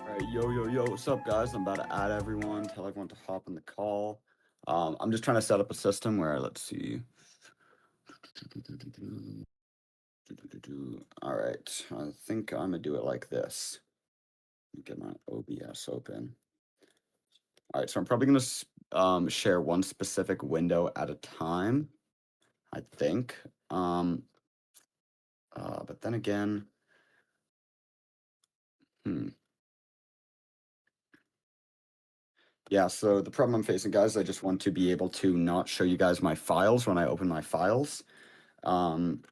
Alright, yo, what's up, guys? I'm about to add everyone, tell everyone to hop on the call. I'm just trying to set up a system where, let's see. Alright, I think I'm gonna do it like this. Get my OBS open. Alright, so I'm probably gonna share one specific window at a time, I think. But then again, Yeah, so the problem I'm facing, guys, I just want to be able to not show you guys my files when I open my files. Um,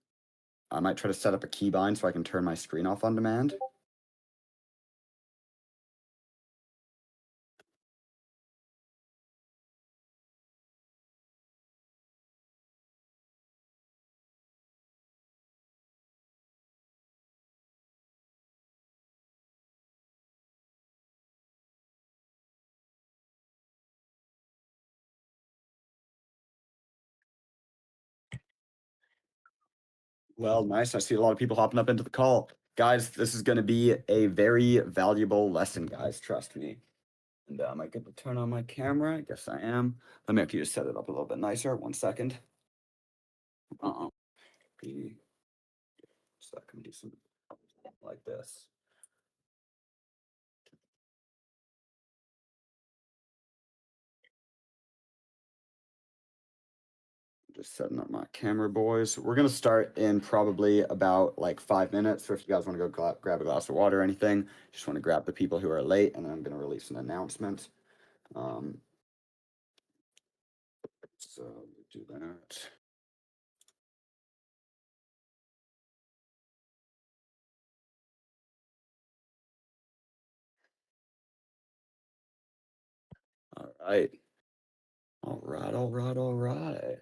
I might try to set up a keybind so I can turn my screen off on demand. Well, nice. I see a lot of people hopping up into the call. Guys, this is going to be a very valuable lesson, guys. Trust me. And am I good to turn on my camera? I guess I am. Let me actually just set it up a little bit nicer. 1 second. Be so I can do something like this. Just setting up my camera, boys. We're gonna start in probably about like 5 minutes. So if you guys want to go grab a glass of water or anything, just want to grab the people who are late, and then I'm gonna release an announcement. So do that. All right. All right.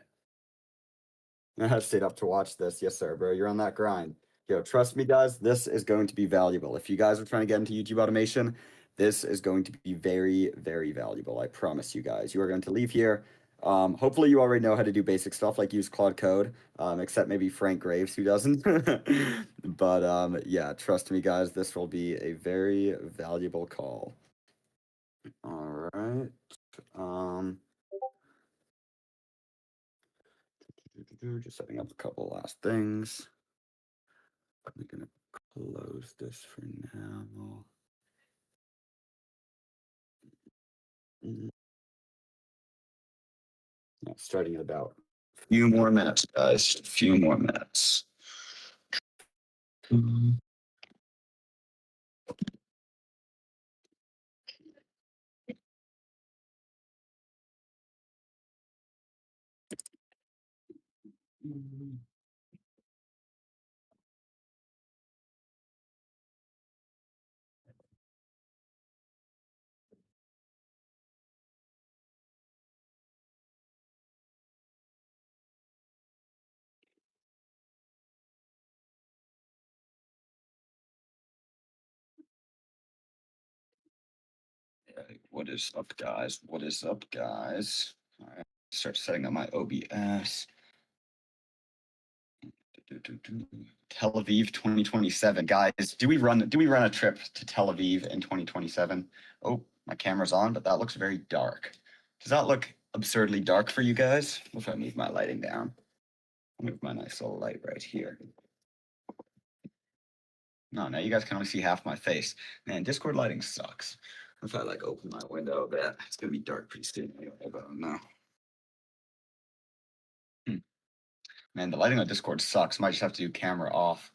I stayed up to watch this. Yes, sir, bro. You're on that grind. Yo, trust me, guys, this is going to be valuable. If you guys are trying to get into YouTube automation, this is going to be very, very valuable. I promise you guys. You are going to leave here. Hopefully you already know how to do basic stuff like use Claude Code, except maybe Frank Graves who doesn't. But yeah, trust me, guys, this will be a very valuable call. All right. Just setting up a couple last things. I'm gonna close this for now. Starting in about a few more minutes, guys. A few more minutes. What is up, guys? What is up, guys? All right, start setting up my OBS. Tel Aviv 2027, guys. Do we run a trip to Tel Aviv in 2027? Oh, my camera's on, but that looks very dark. Does that look absurdly dark for you guys? What if I move my lighting down? I'll move my nice little light right here. No, now you guys can only see half my face. Man, Discord lighting sucks. If I like open my window a bit, it's gonna be dark pretty soon anyway, but I don't know. Man, the lighting on Discord sucks. Might just have to do camera off.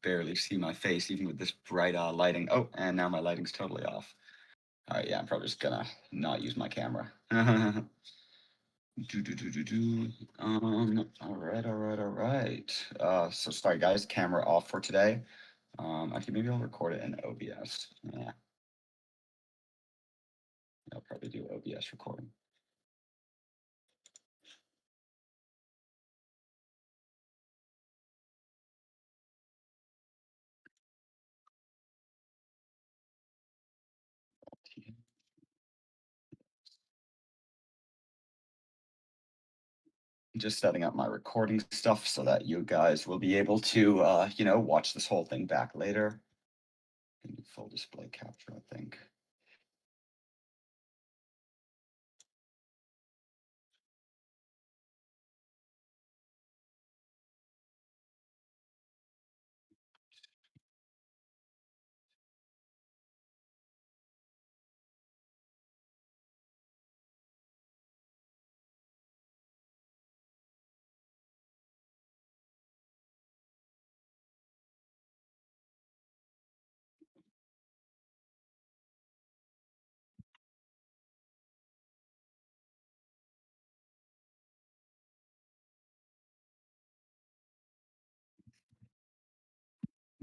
Barely see my face even with this bright lighting. Oh, and now my lighting's totally off. All right, yeah, I'm probably just gonna not use my camera. All right. So sorry guys, camera off for today. Actually, maybe I'll record it in OBS. Yeah, I'll probably do OBS recording. Just setting up my recording stuff so that you guys will be able to, watch this whole thing back later. I need full display capture, I think.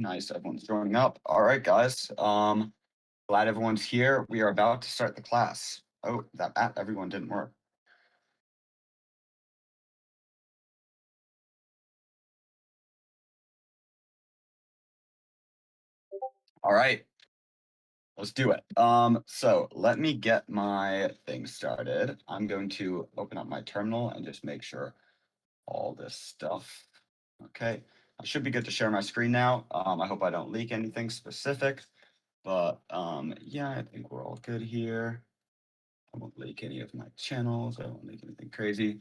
Nice, everyone's joining up. All right, guys. Glad everyone's here. We are about to start the class. Oh, that everyone didn't work. All right, let's do it. So let me get my thing started. I'm going to open up my terminal and just make sure all this stuff. Okay, I should be good to share my screen now. I hope I don't leak anything specific, but yeah, I think we're all good here. I won't leak any of my channels. I won't leak anything crazy.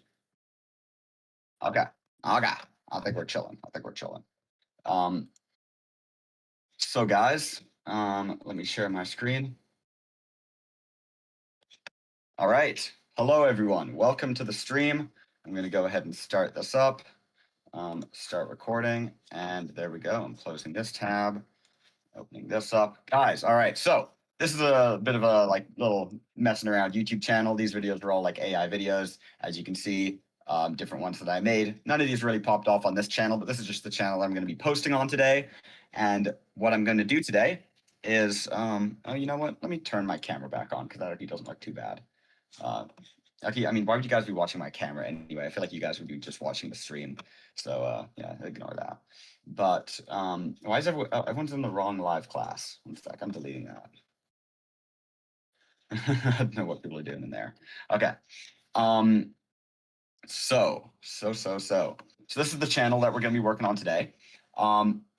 Okay, okay. I think we're chilling. I think we're chilling. So guys, let me share my screen. All right. Hello, everyone. Welcome to the stream. I'm going to go ahead and start this up. Start recording. And there we go. I'm closing this tab, opening this up. Guys, all right. So this is a bit of a like little messing around YouTube channel. These videos are all like AI videos, as you can see, different ones that I made. None of these really popped off on this channel, but this is just the channel I'm going to be posting on today. And what I'm going to do today is, oh, you know what? Let me turn my camera back on because that already doesn't look too bad. Okay, I mean, why would you guys be watching my camera anyway? I feel like you guys would be just watching the stream. So yeah, ignore that. But why is everyone's in the wrong live class? One sec, I'm deleting that. I don't know what people are doing in there. Okay. So this is the channel that we're going to be working on today.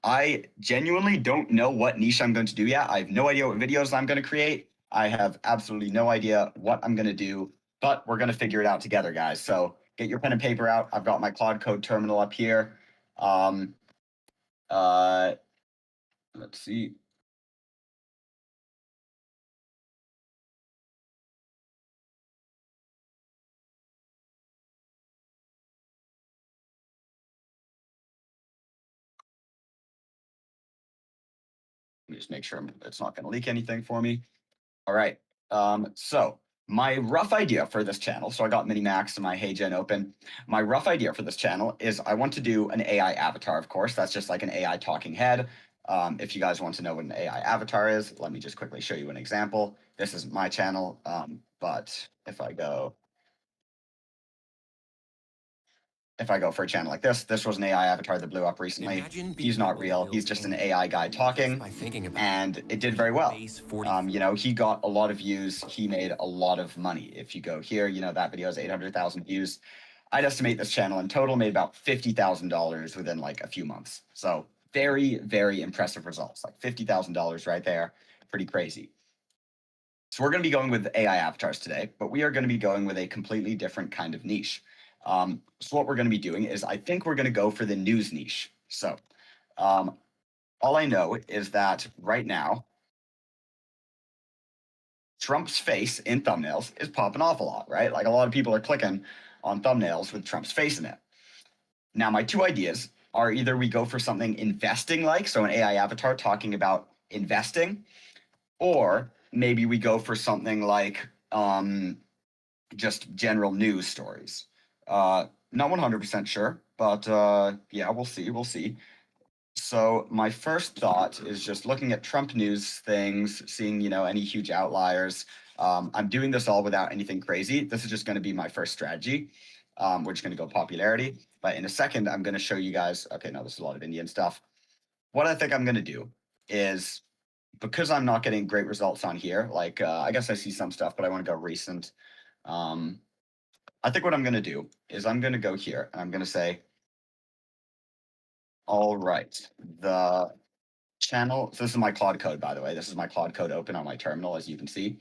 I genuinely don't know what niche I'm going to do yet. I have no idea what videos I'm going to create. I have absolutely no idea what I'm going to do, but we're going to figure it out together, guys. So get your pen and paper out. I've got my Claude Code terminal up here. Let's see. Let me just make sure it's not going to leak anything for me. All right. So my rough idea for this channel, so I got Minimax and my HeyGen open. My rough idea for this channel is I want to do an AI avatar, of course. That's just like an AI talking head. If you guys want to know what an AI avatar is, let me just quickly show you an example. This is my channel, but if I go for a channel like this was an AI avatar that blew up recently. He's not real. He's just an AI guy talking, and it did very well. You know, he got a lot of views. He made a lot of money. If you go here, you know, that video has 800,000 views. I'd estimate this channel in total made about $50,000 within like a few months. So very, very impressive results. Like $50,000 right there. Pretty crazy. So we're going to be going with AI avatars today, but we are going to be going with a completely different kind of niche. So what we're going to be doing is I think we're going to go for the news niche. So all I know is that right now, Trump's face in thumbnails is popping off a lot, right? Like a lot of people are clicking on thumbnails with Trump's face in it. Now, my two ideas are either we go for something investing like, so an AI avatar talking about investing, or maybe we go for something like just general news stories. Not 100% sure, but yeah, we'll see. We'll see. So my first thought is just looking at Trump news things, seeing, you know, any huge outliers. I'm doing this all without anything crazy. This is just going to be my first strategy. We're just going to go popularity. But in a second, I'm going to show you guys. Okay, no, this is a lot of Indian stuff. What I think I'm going to do is, because I'm not getting great results on here, like I guess I see some stuff, but I want to go recent. I think what I'm going to do is I'm going to go here and I'm going to say, all right, the channel. So this is my Claude Code, by the way. This is my Claude Code open on my terminal, as you can see.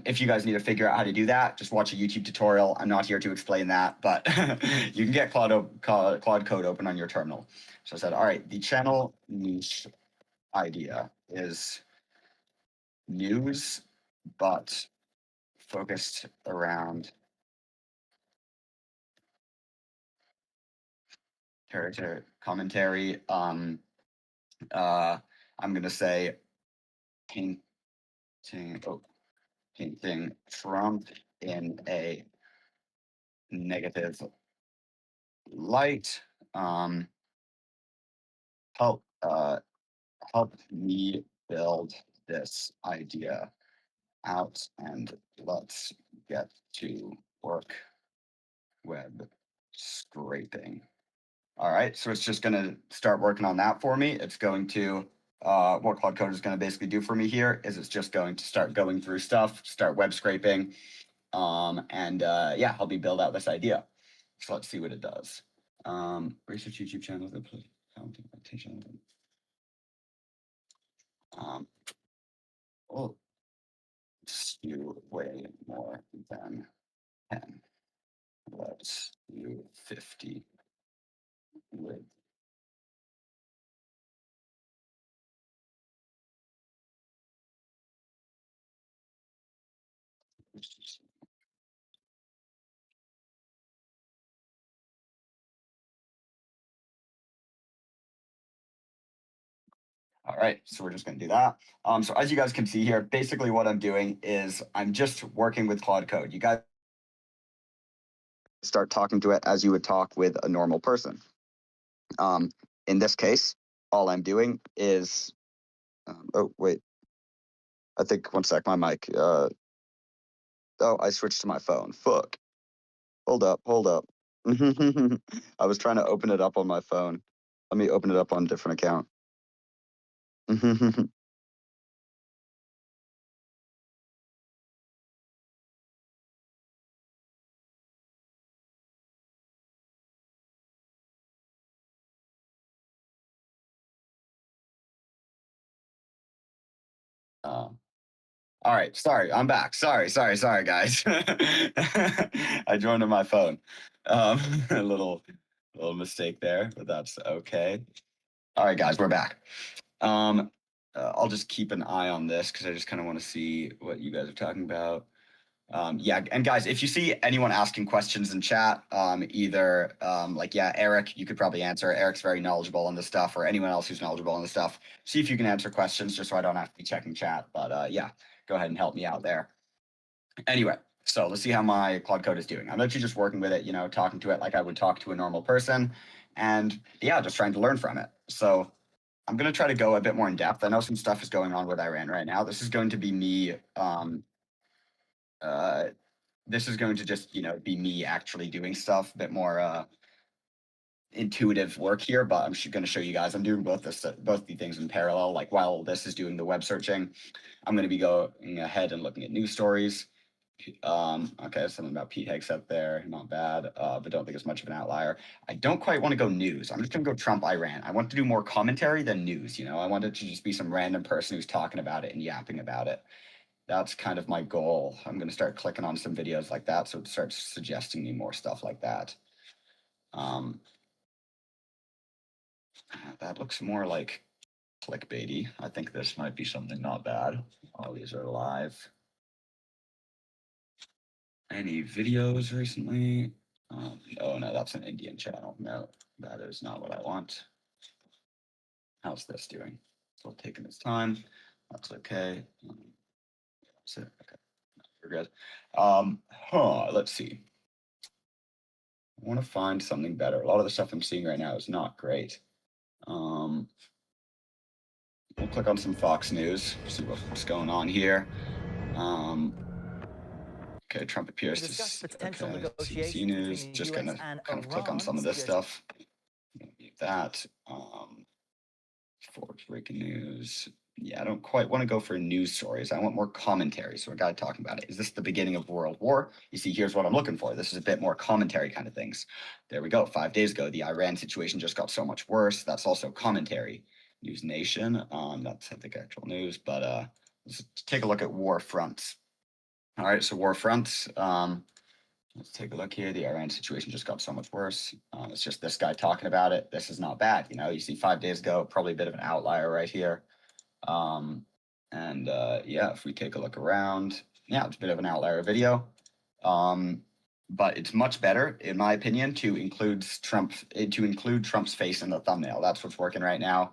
If you guys need to figure out how to do that, just watch a YouTube tutorial. I'm not here to explain that, but you can get Claude Code open on your terminal. So I said, all right, the channel niche idea is news, but focused around character commentary. I'm gonna say painting painting Trump in a negative light. Help help me build this idea out, and let's get to work web scraping. All right, so it's just going to start working on that for me. It's going to, what Claude Code is going to basically do for me here is it's just going to start going through stuff, start web scraping, and yeah, help me build out this idea. So let's see what it does. Research YouTube channels, we'll do way more than 10. Let's do 50 with all right, so we're just going to do that. So as you guys can see here, basically what I'm doing is I'm just working with Claude Code. You guys start talking to it as you would talk with a normal person. In this case, all I'm doing is, oh wait, I think one sec, my mic. Oh, I switched to my phone. Fuck. Hold up. I was trying to open it up on my phone. Let me open it up on a different account. All right, sorry, I'm back. Sorry, guys. I joined on my phone. A little mistake there, but that's okay. All right, guys, we're back. I'll just keep an eye on this because I just kind of want to see what you guys are talking about. Yeah, and guys, if you see anyone asking questions in chat, either like, yeah, Eric, you could probably answer. Eric's very knowledgeable on this stuff, or anyone else who's knowledgeable on this stuff. See if you can answer questions just so I don't have to be checking chat. But yeah, go ahead and help me out there. Anyway, so let's see how my Claude Code is doing. I'm actually just working with it, you know, talking to it like I would talk to a normal person. And yeah, just trying to learn from it. So I'm going to try to go a bit more in depth. I know some stuff is going on with Iran right now. This is going to be me. This is going to just, you know, be me actually doing stuff, a bit more intuitive work here, but I'm going to show you guys. I'm doing both the things in parallel. Like while this is doing the web searching, I'm going to be going ahead and looking at news stories. Okay, something about Pete Hegseth there, not bad, but don't think it's much of an outlier. I don't quite want to go news. I'm just gonna go Trump Iran. I want to do more commentary than news. You know, I want it to just be some random person who's talking about it and yapping about it. That's kind of my goal. I'm gonna start clicking on some videos like that, so it starts suggesting me more stuff like that. That looks more like clickbaity. I think this might be something not bad. All these are live. Any videos recently? Oh no, that's an Indian channel. No, that is not what I want. How's this doing? Still taking its time. That's okay. That's it. Okay, we're good. Let's see. I want to find something better. A lot of the stuff I'm seeing right now is not great. We'll click on some Fox News, see what's going on here. Okay, Trump appears to CNBC News. Just gonna kind of click on some of this stuff. That Forbes breaking news. Yeah, I don't quite want to go for news stories. I want more commentary. So a guy talking about it. Is this the beginning of World War? You see, here's what I'm looking for. This is a bit more commentary kind of things. There we go. 5 days ago, the Iran situation just got so much worse. That's also commentary. News Nation. That's I think actual news, but let's take a look at war fronts. All right, so war fronts. Let's take a look here. The Iran situation just got so much worse. It's just this guy talking about it. This is not bad. You see 5 days ago, probably a bit of an outlier right here. Yeah, if we take a look around, yeah, it's a bit of an outlier video. But it's much better, in my opinion, to include Trump's face in the thumbnail. That's what's working right now.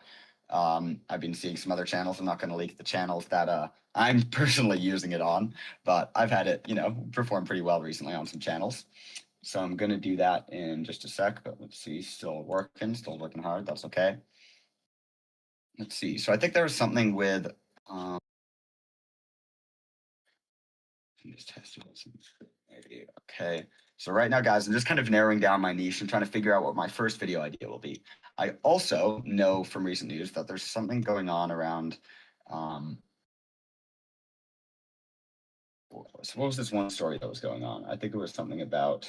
I've been seeing some other channels. I'm not going to leak the channels that I'm personally using it on, but I've had it, perform pretty well recently on some channels. So I'm going to do that in just a sec, but let's see, still working hard. That's okay. Let's see. So I think there was something with, okay. So right now, guys, I'm just kind of narrowing down my niche and trying to figure out what my first video idea will be. I also know from recent news that there's something going on around, so what was this one story that was going on? I think it was something about,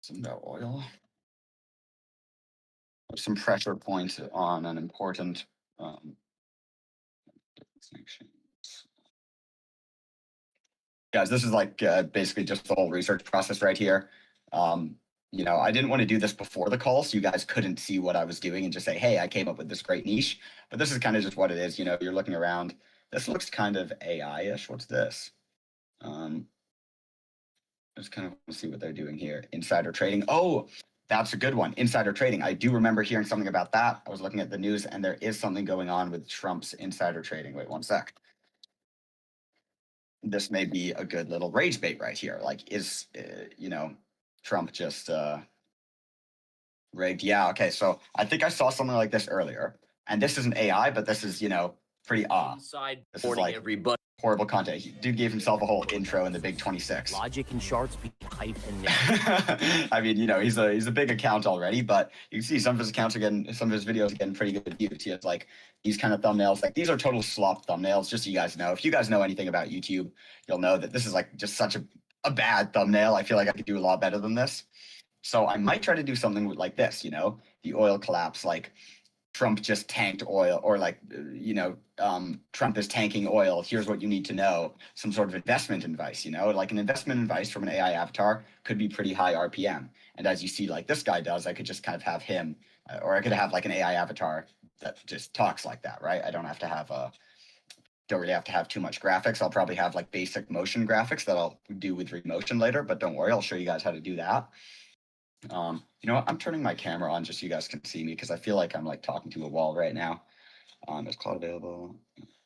something about oil. Some pressure points on an important sanctions. Guys, this is like basically just the whole research process right here. I didn't want to do this before the call, so you guys couldn't see what I was doing and just say, hey, I came up with this great niche. But this is kind of just what it is. You're looking around. This looks kind of AI-ish. What's this? Just kind of want to see what they're doing here. Insider trading. Oh, that's a good one. Insider trading. I do remember hearing something about that. I was looking at the news, and there is something going on with Trump's insider trading. Wait one sec. This may be a good little rage bait right here. Like, is Trump just rigged? Yeah. Okay. So I think I saw something like this earlier, and this isn't AI, but this is pretty odd. This is like everybody. Horrible content. Dude gave himself a whole intro in the Big 26. Logic and charts be hype and I mean, he's a big account already, but you can see some of his videos are getting pretty good views. He has like these kind of thumbnails. Like these are total slop thumbnails, just so you guys know. If you guys know anything about YouTube, you'll know that this is like just such a bad thumbnail. I feel like I could do a lot better than this. So I might try to do something like this, the oil collapse, like Trump just tanked oil, or like, Trump is tanking oil. Here's what you need to know. Some sort of investment advice, like an investment advice from an AI avatar could be pretty high RPM. And as you see, like this guy does, I could just kind of have him, or I could have like an AI avatar that just talks like that, right? I don't really have to have too much graphics. I'll probably have like basic motion graphics that I'll do with Remotion later, but don't worry, I'll show you guys how to do that. I'm turning my camera on just so you guys can see me because I feel like I'm like talking to a wall right now. Is Claude available?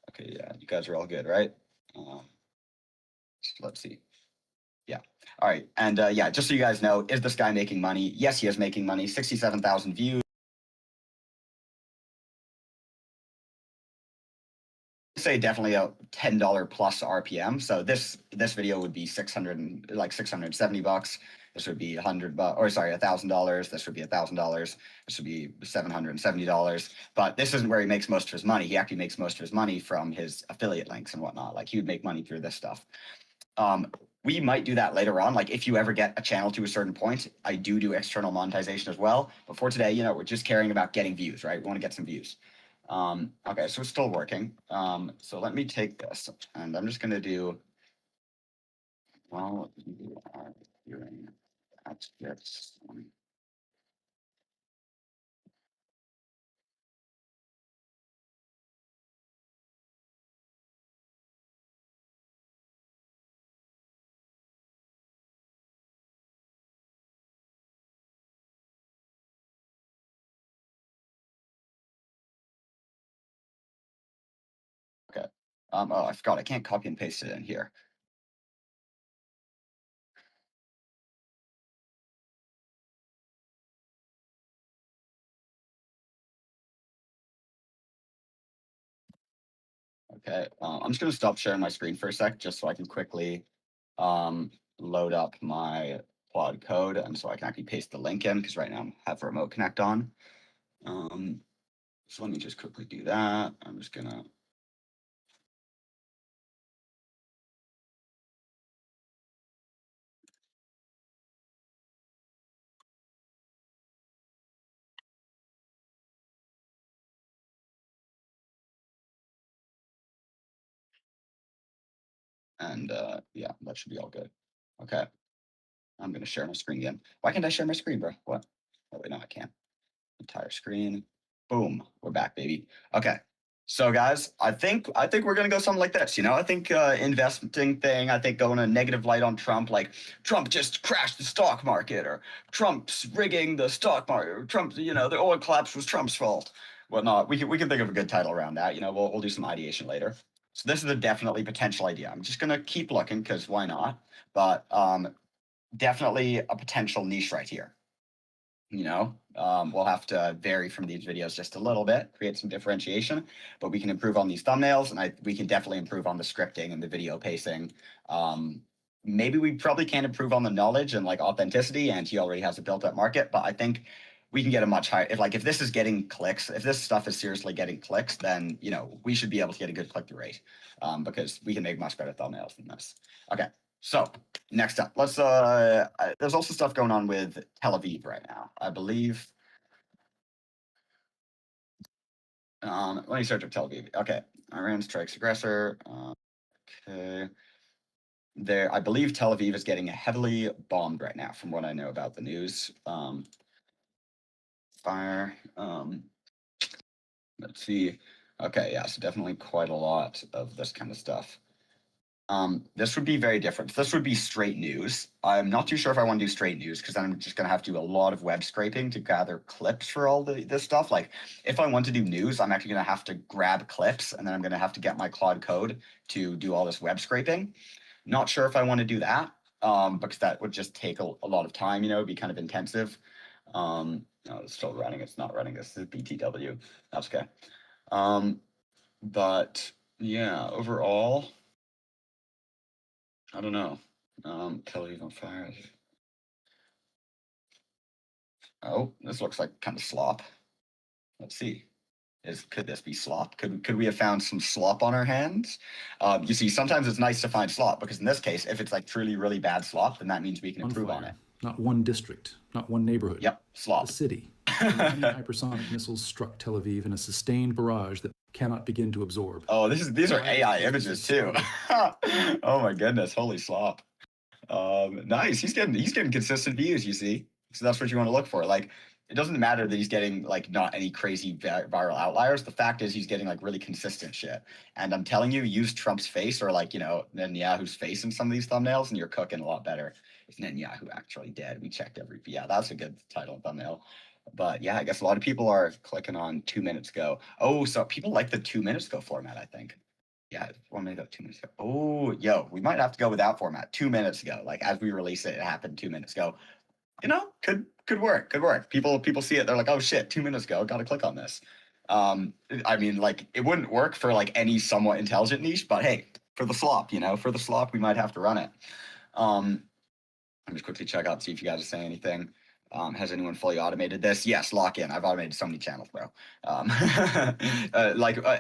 Okay, yeah, you guys are all good, right? So let's see. Yeah. All right. And yeah, just so you guys know, is this guy making money? Yes, he is making money. 67,000 views. Say definitely a $10 plus RPM. So this video would be 670 bucks. This would be $1,000. This would be $1,000. This would be $770. But this isn't where he makes most of his money. He actually makes most of his money from his affiliate links and whatnot. Like he would make money through this stuff. We might do that later on. Like if you ever get a channel to a certain point, I do external monetization as well. But for today, we're just caring about getting views, right? We want to get some views. Okay, so it's still working. So let me take this, and I'm just going to do, while you are doing that, yes. Okay. Oh, I forgot. I can't copy and paste it in here. Okay. I'm just going to stop sharing my screen for a sec, just so I can quickly load up my Quad code, and so I can actually paste the link in, because right now I have Remote Connect on. So let me just quickly do that. I'm just going to And yeah, that should be all good. Okay. I'm going to share my screen again. Why can't I share my screen, bro? What? Oh, wait, no, I can't. Entire screen. Boom. We're back, baby. Okay. So guys, I think we're gonna go something like this. I think investing thing. I think going a negative light on Trump, like Trump just crashed the stock market, or Trump's rigging the stock market, or Trump, the oil collapse was Trump's fault, whatnot. We can think of a good title around that. We'll do some ideation later. So this is a definitely potential idea. I'm just gonna keep looking because why not? But definitely a potential niche right here. We'll have to vary from these videos just a little bit, create some differentiation, but we can improve on these thumbnails, and we can definitely improve on the scripting and the video pacing. Maybe we probably can't improve on the knowledge and like authenticity, and he already has a built-up market, but I think we can get a much higher, if this is getting clicks, if this stuff is seriously getting clicks, then we should be able to get a good click-through rate, because we can make much better thumbnails than this. Okay. So next up, let's there's also stuff going on with Tel Aviv right now, I believe. Let me search up Tel Aviv. Okay, Iran strikes aggressor. Okay, I believe Tel Aviv is getting heavily bombed right now, from what I know about the news. Fire. Let's see. Okay, yeah, so definitely quite a lot of this kind of stuff. This would be very different. This would be straight news. I'm not too sure if I want to do straight news because I'm just going to have to do a lot of web scraping to gather clips for all this stuff. Like if I want to do news, I'm actually going to have to grab clips and then I'm going to have to get my Claude Code to do all this web scraping. Not sure if I want to do that because that would just take a lot of time, it'd be kind of intensive. No, it's still running. It's not running. This is BTW. That's okay. But yeah, overall, I don't know. Tel Aviv on fire. Oh, this looks like kind of slop. Let's see. Could this be slop? Could we have found some slop on our hands? You see, sometimes it's nice to find slop because in this case, if it's like truly really bad slop, then that means we can improve on it. Not one district, not one neighborhood. Yep, slop. A city. Many hypersonic missiles struck Tel Aviv in a sustained barrage that cannot begin to absorb. Oh, these are AI images too. Oh my goodness, holy slop. Nice. He's getting consistent views, you see. So that's what you want to look for. Like, it doesn't matter that he's getting like not any crazy viral outliers. The fact is he's getting like really consistent shit. And I'm telling you, use Trump's face or like, Netanyahu's face in some of these thumbnails and you're cooking a lot better. Is Netanyahu actually dead? We checked yeah, that's a good title and thumbnail. But yeah, I guess a lot of people are clicking on 2 minutes ago. Oh, so people like the 2 minutes ago format, I think. Yeah, 1 minute ago, 2 minutes ago. Oh, yo, we might have to go with that format. 2 minutes ago, like as we release it, it happened 2 minutes ago. Could work. People see it, they're like, oh shit, 2 minutes ago, gotta click on this. I mean, like it wouldn't work for like any somewhat intelligent niche, but hey, for the slop, we might have to run it. Let me just quickly check out, see if you guys are saying anything. Has anyone fully automated this? Yes, lock in. I've automated so many channels, bro.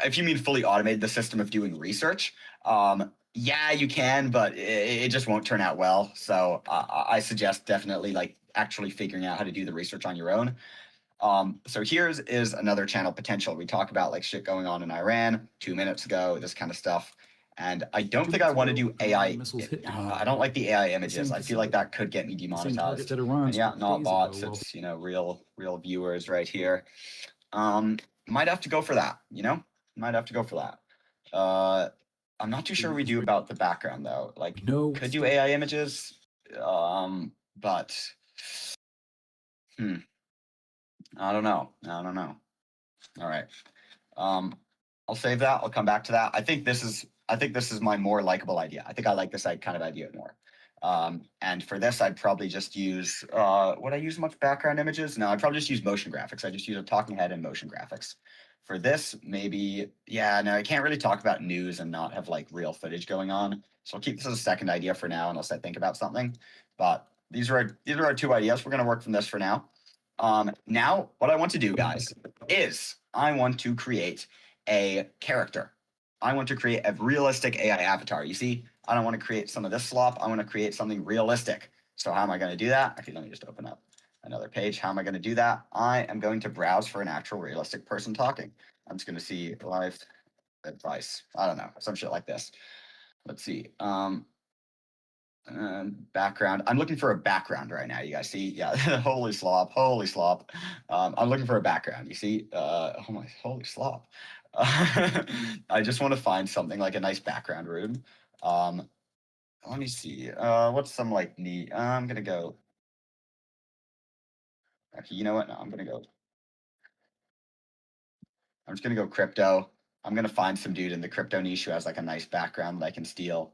If you mean fully automated the system of doing research, yeah, you can, but it just won't turn out well. So I suggest definitely like actually figuring out how to do the research on your own. So here's is another channel potential. We talk about like shit going on in Iran 2 minutes ago, this kind of stuff. And I don't think I want to do AI. I don't like the AI images. I feel like that could get me demonetized. And yeah, not bots. It's real viewers right here. Might have to go for that. Might have to go for that. I'm not too sure we do about the background though. Like, could do AI images, but I don't know. All right. I'll save that. I'll come back to that. I think this is my more likable idea. I think I like this kind of idea more. And for this, I'd probably just use, would I use much background images? No, I'd probably just use motion graphics. I just use a talking head and motion graphics. For this, maybe, yeah, no, I can't really talk about news and not have like real footage going on. So I'll keep this as a second idea for now, unless I think about something. But these are our two ideas. We're going to work from this for now. Now, what I want to do, guys, is I want to create a character. I want to create a realistic AI avatar. You see, I don't want to create some of this slop. I want to create something realistic. So how am I going to do that? Actually, let me just open up another page. How am I going to do that? I am going to browse for an actual realistic person talking. I'm just going to see life advice. I don't know, some shit like this. let's see. Background. I'm looking for a background right now. You guys see? Yeah. Holy slop. Holy slop. I'm looking for a background. You see? Oh my, holy slop. I just want to find something like a nice background room. Let me see. What's some like neat? I'm gonna go. Actually, you know what? No, I'm just gonna go crypto. I'm gonna find some dude in the crypto niche who has like a nice background that I can steal.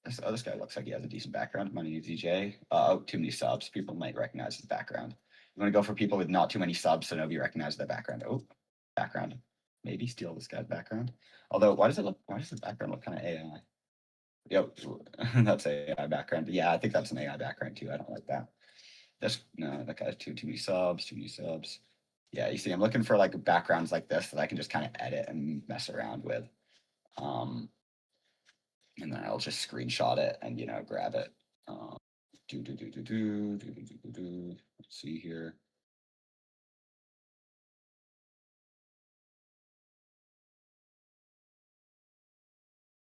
This guy looks like he has a decent background. Money needs DJ. Oh, too many subs. People might recognize his background. You want to go for people with not too many subs so nobody recognizes their background. Oh, background. Maybe steal this guy's background. Although, why does the background look kind of AI? Yep, that's AI background. Yeah, I think that's an AI background too. I don't like that. No, that guy's too many subs. Too many subs. Yeah, you see, I'm looking for like backgrounds like this that I can just kind of edit and mess around with. And then I'll just screenshot it and grab it. Let's see here.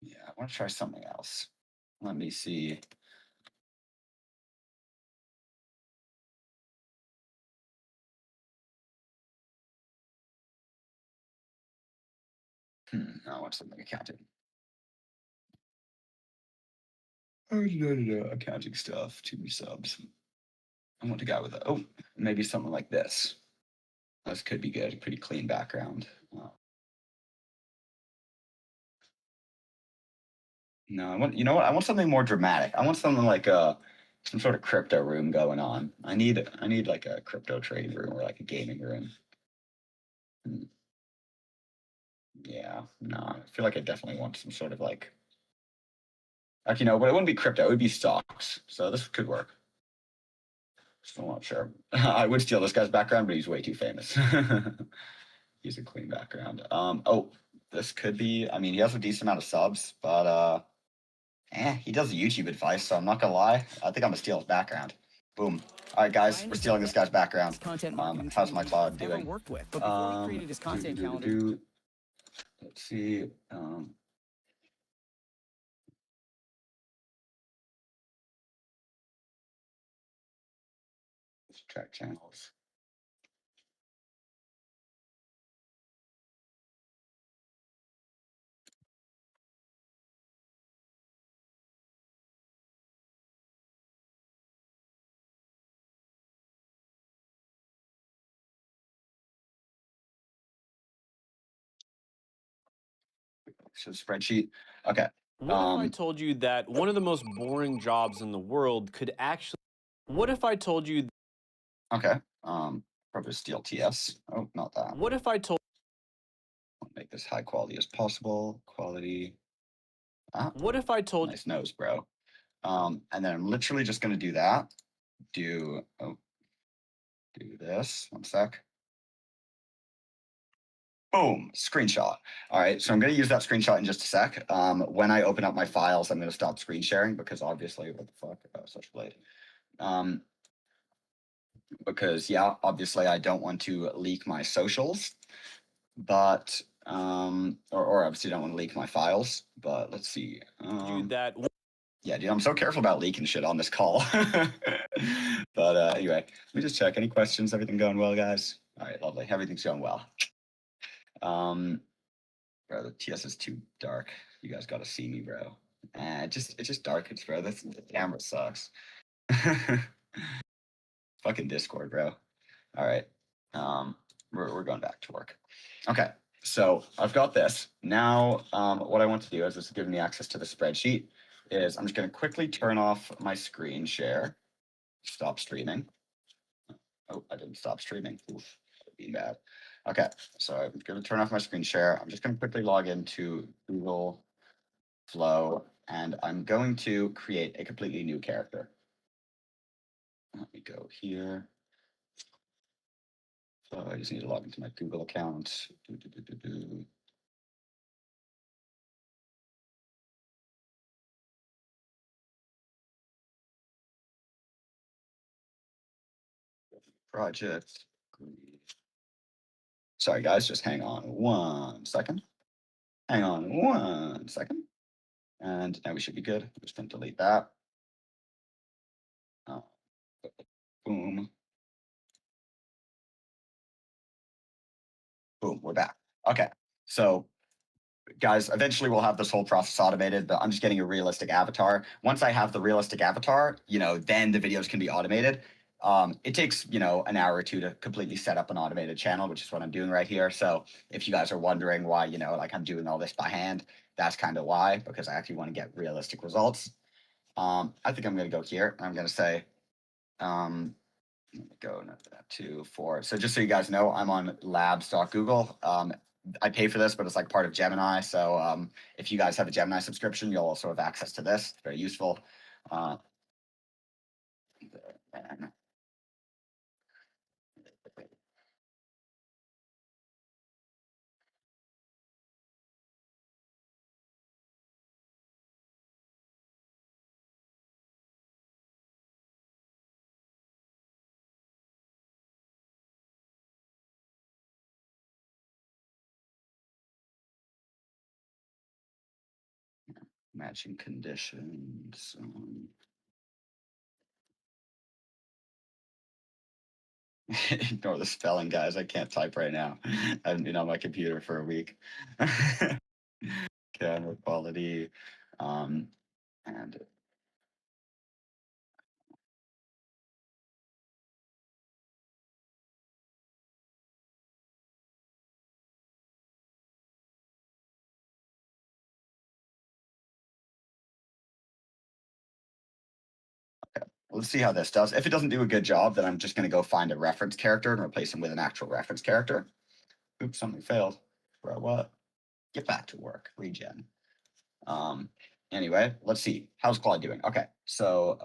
Yeah, I want to try something else. Let me see. I want something accounting. Accounting stuff. Too many subs. I want a guy with maybe something like this. This could be good. Pretty clean background. No, I want. You know what? I want something more dramatic. I want something like some sort of crypto room going on. I need like a crypto trading room or like a gaming room. Yeah, no, I feel like I definitely want some sort of like, actually, no, but it wouldn't be crypto, it would be stocks. So this could work. Still not sure. I would steal this guy's background, but he's way too famous. He's a clean background. Oh, this could be, I mean, he has a decent amount of subs, but he does YouTube advice, so I'm not gonna lie. I think I'm gonna steal his background. Boom. All right, guys, we're stealing this guy's background. How's my cloud doing? Worked with, but before he created his content calendar. Let's see. Let's track channels. So spreadsheet. Okay. What if I told you that one of the most boring jobs in the world could actually? What if I told you? Okay. Probably steal TS. Oh, not that. What if I told? Make this high quality as possible. Quality. What if I told? Nice nose, bro. And then I'm literally just gonna do that. Do this. One sec. Boom, screenshot. All right, so I'm going to use that screenshot in just a sec. When I open up my files, I'm going to stop screen sharing because obviously, what the fuck, such blade. Because yeah, obviously I don't want to leak my socials, but or obviously don't want to leak my files. But let's see. that. Yeah, dude, I'm so careful about leaking shit on this call. But anyway, let me just check. Any questions? Everything going well, guys? All right, lovely. Everything's going well. Bro, the TS is too dark. You guys got to see me, bro. It's just dark. It's bro. The camera sucks. Fucking Discord, bro. All right. We're going back to work. Okay. So I've got this. Now, what I want to do is just give me access to the spreadsheet. Is I'm just going to quickly turn off my screen share. Stop streaming. Oh, I didn't stop streaming. Oof, that would be bad. Okay, so I'm going to turn off my screen share. I'm just going to quickly log into Google Flow, and I'm going to create a completely new character. Let me go here. So I just need to log into my Google account. Project. Sorry, guys, just hang on 1 second. Hang on 1 second. And now we should be good. I'm just going to delete that. Boom. Boom, we're back. Okay, so guys, eventually we'll have this whole process automated, but I'm just getting a realistic avatar. Once I have the realistic avatar, then the videos can be automated. It takes, an hour or two to completely set up an automated channel, which is what I'm doing right here. So if you guys are wondering why, like I'm doing all this by hand, that's kind of why, because I actually want to get realistic results. I think I'm going to go here. I'm going to say, let me go 2, 4. So just so you guys know, I'm on labs.google. I pay for this, but it's like part of Gemini. So if you guys have a Gemini subscription, you'll also have access to this. It's very useful. Matching conditions. Ignore the spelling, guys. I can't type right now. I haven't been on my computer for a week. Camera quality. And let's see how this does. If it doesn't do a good job, then I'm just going to go find a reference character and replace him with an actual reference character. Oops, something failed. Bro, what? Get back to work. Regen. Anyway, let's see. How's Claude doing? Okay, so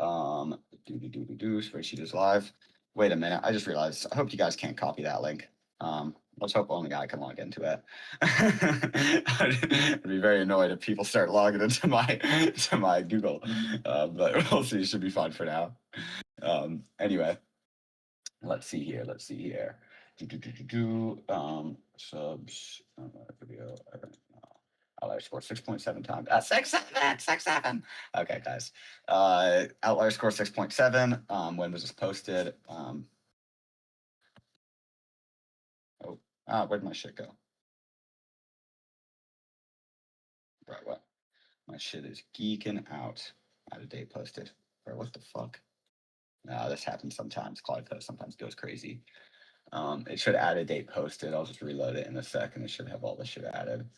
spreadsheet is live. Wait a minute. I just realized. I hope you guys can't copy that link. Let's hope only I can log into it. I'd be very annoyed if people start logging into my Google. But we'll see. It should be fine for now. Anyway, let's see here. Subs video. Outlier score 6.7 times. 6.7. Okay, guys. Outlier score 6.7. When was this posted? Where'd my shit go? Right, what? My shit is geeking out. Out of date posted. Bro, what the fuck? This happens sometimes. Claude Code sometimes goes crazy. It should add a date posted. I'll just reload it in a second. It should have all this shit added.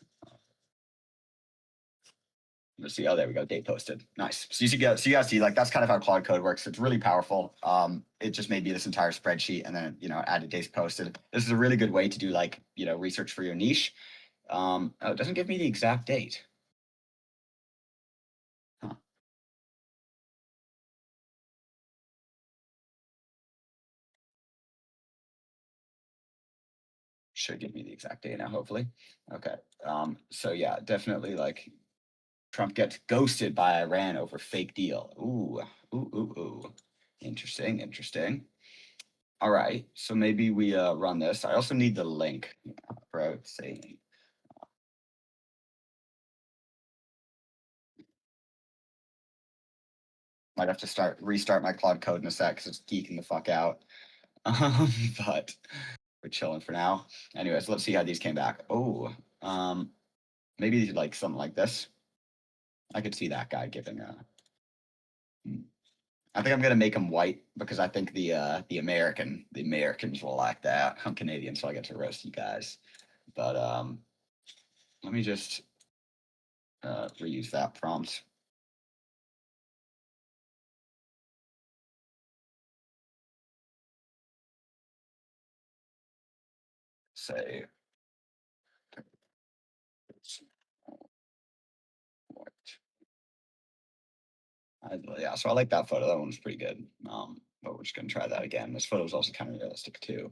Let's see. Oh, there we go. Date posted. Nice. So you guys see, like that's kind of how Claude Code works. It's really powerful. It just made me this entire spreadsheet and then added dates posted. This is a really good way to do like research for your niche. Oh, it doesn't give me the exact date. Huh. Should give me the exact date now, hopefully. Okay. So yeah, definitely like Trump gets ghosted by Iran over fake deal. Ooh. Interesting. All right, so maybe we run this. I also need the link, bro. Say might have to restart my Claude Code in a sec because it's geeking the fuck out. But we're chilling for now. Anyways, let's see how these came back. Oh, maybe like something like this. I could see that guy giving a. I think I'm gonna make him white because I think the Americans will like that. I'm Canadian, so I get to roast you guys. But let me just reuse that prompt. Say white. Yeah, so I like that photo. That one was pretty good. But we're just gonna try that again. This photo is also kind of realistic too.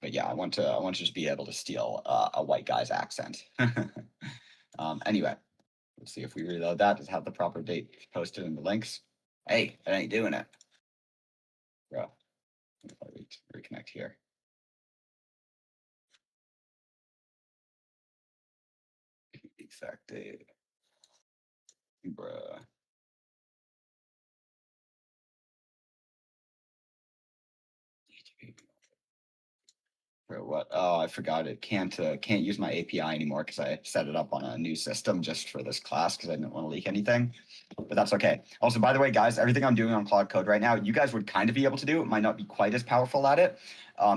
But yeah, I want to just be able to steal a white guy's accent. Anyway, let's see if we reload that. Does it have the proper date posted in the links? Hey, it ain't doing it, bro. If I reconnect here. exact date. Bruh. Bro, what? Oh, I forgot it. Can't use my API anymore because I set it up on a new system just for this class because I didn't want to leak anything. But that's okay. Also, by the way, guys, everything I'm doing on Claude Code right now, you guys would kind of be able to do. It might not be quite as powerful at it.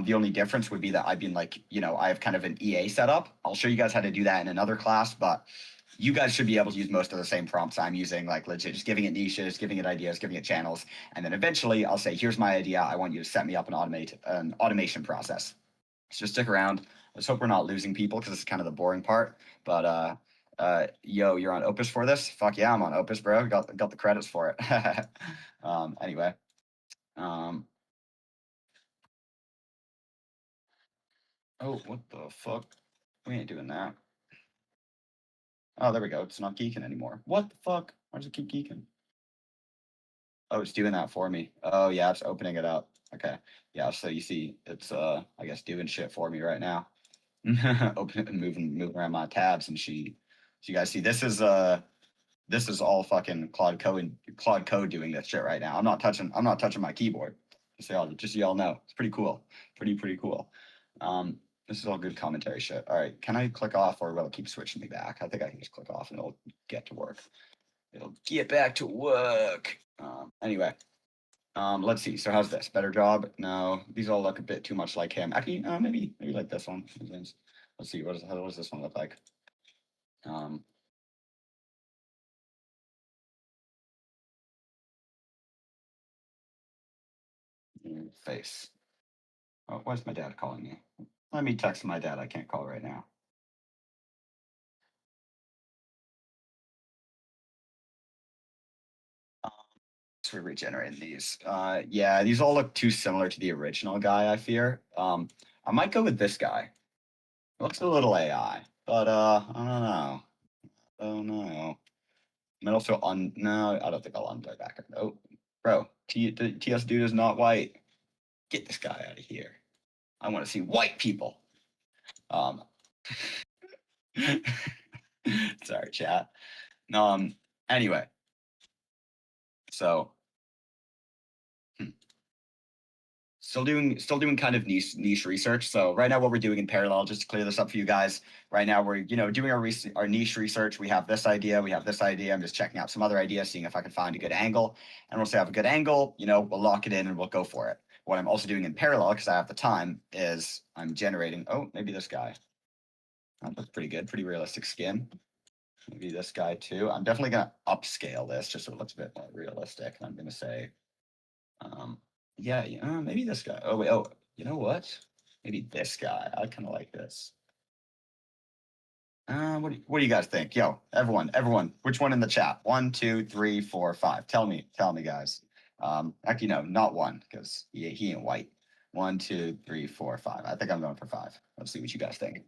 The only difference would be that I've been like, I have kind of an EA setup. I'll show you guys how to do that in another class, but you guys should be able to use most of the same prompts I'm using, like legit, just giving it niches, giving it ideas, giving it channels. And then eventually I'll say, here's my idea. I want you to set me up an automation process. So stick around. Let's hope we're not losing people because it's kind of the boring part. But yo, you're on Opus for this? Fuck yeah, I'm on Opus, bro. Got the credits for it. Anyway. Oh, what the fuck? We ain't doing that. Oh, there we go. It's not geeking anymore. What the fuck? Why does it keep geeking? Oh, it's doing that for me. Oh yeah, it's opening it up. Okay. Yeah, so you see it's I guess doing shit for me right now. Open and moving around my tabs and so you guys see this is all fucking Claude Code doing this shit right now. I'm not touching my keyboard. Just so y'all know. It's pretty cool. Pretty cool. This is all good commentary shit. All right, can I click off or will it keep switching me back? I think I can just click off and it'll get to work. It'll get back to work. Anyway, let's see. So how's this? Better job? No, these all look a bit too much like him. Actually, maybe like this one. Let's see. How does this one look like? Face. Oh, why's my dad calling me? Let me text my dad. I can't call right now. So we're regenerating these. Yeah, these all look too similar to the original guy, I fear. I might go with this guy. Looks a little AI, but I don't know. Oh no. I'm also no, I don't think I'll unplay back. Oh, bro, TS dude is not white. Get this guy out of here. I want to see white people. Sorry, chat. Anyway, so still doing kind of niche research. So right now, what we're doing in parallel, just to clear this up for you guys, right now we're doing our niche research. We have this idea, I'm just checking out some other ideas, seeing if I can find a good angle. And once I have a good angle, we'll lock it in and we'll go for it. What I'm also doing in parallel, because I have the time, is I'm generating. Oh, maybe this guy. That looks pretty good, pretty realistic skin. Maybe this guy too. I'm definitely gonna upscale this just so it looks a bit more realistic. And I'm gonna say, yeah, maybe this guy. Oh wait, you know what? Maybe this guy. I kind of like this. What do you guys think? Yo, everyone, which one in the chat? 1, 2, 3, 4, 5. Tell me, guys. Actually, no, not one, because he ain't white. 1, 2, 3, 4, 5. I think I'm going for 5. Let's see what you guys think.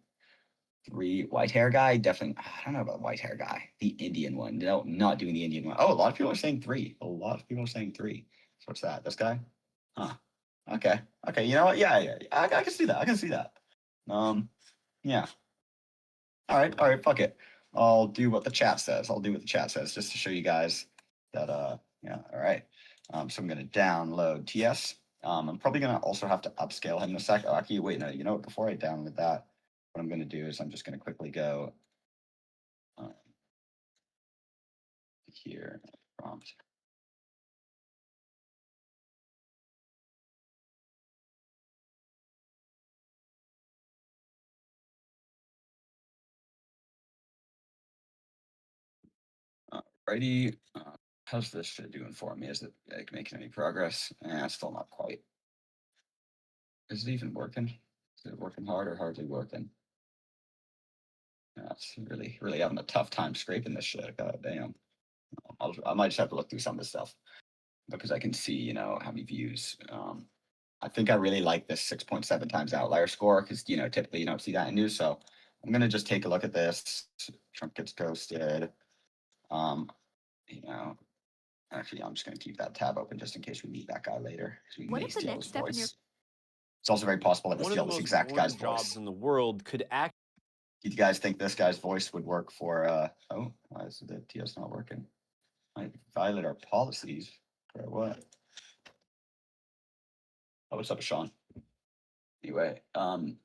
3, white hair guy, definitely. I don't know about white hair guy. The Indian one. No, not doing the Indian one. Oh, a lot of people are saying 3. A lot of people are saying 3. So what's that? This guy? Huh. Okay. You know what? Yeah. I can see that. Yeah. All right. Fuck it. I'll do what the chat says. Just to show you guys that. Yeah. All right. So I'm gonna download TS. I'm probably gonna also have to upscale him in a sec. Oh, actually, wait. No. You know what? Before I download that, what I'm gonna do is I'm just gonna quickly go here. Prompt. Alrighty. How's this shit doing for me? Is it like making any progress? Still not quite. Is it even working? Is it working hard or hardly working? That's really having a tough time scraping this shit. God damn. I might just have to look through some of this stuff because I can see, how many views. I think I really like this 6.7 times outlier score because, typically you don't see that in news. So I'm going to just take a look at this. Trump gets ghosted. Actually, I'm just going to keep that tab open just in case we meet that guy later. What if the next step in your It's also very possible that we One of steal the this most exact boring guy's jobs voice. in the world could you guys think this guy's voice would work for? Oh, why is the TS not working? Might violate our policies or what? Oh, what's up, Sean? Anyway,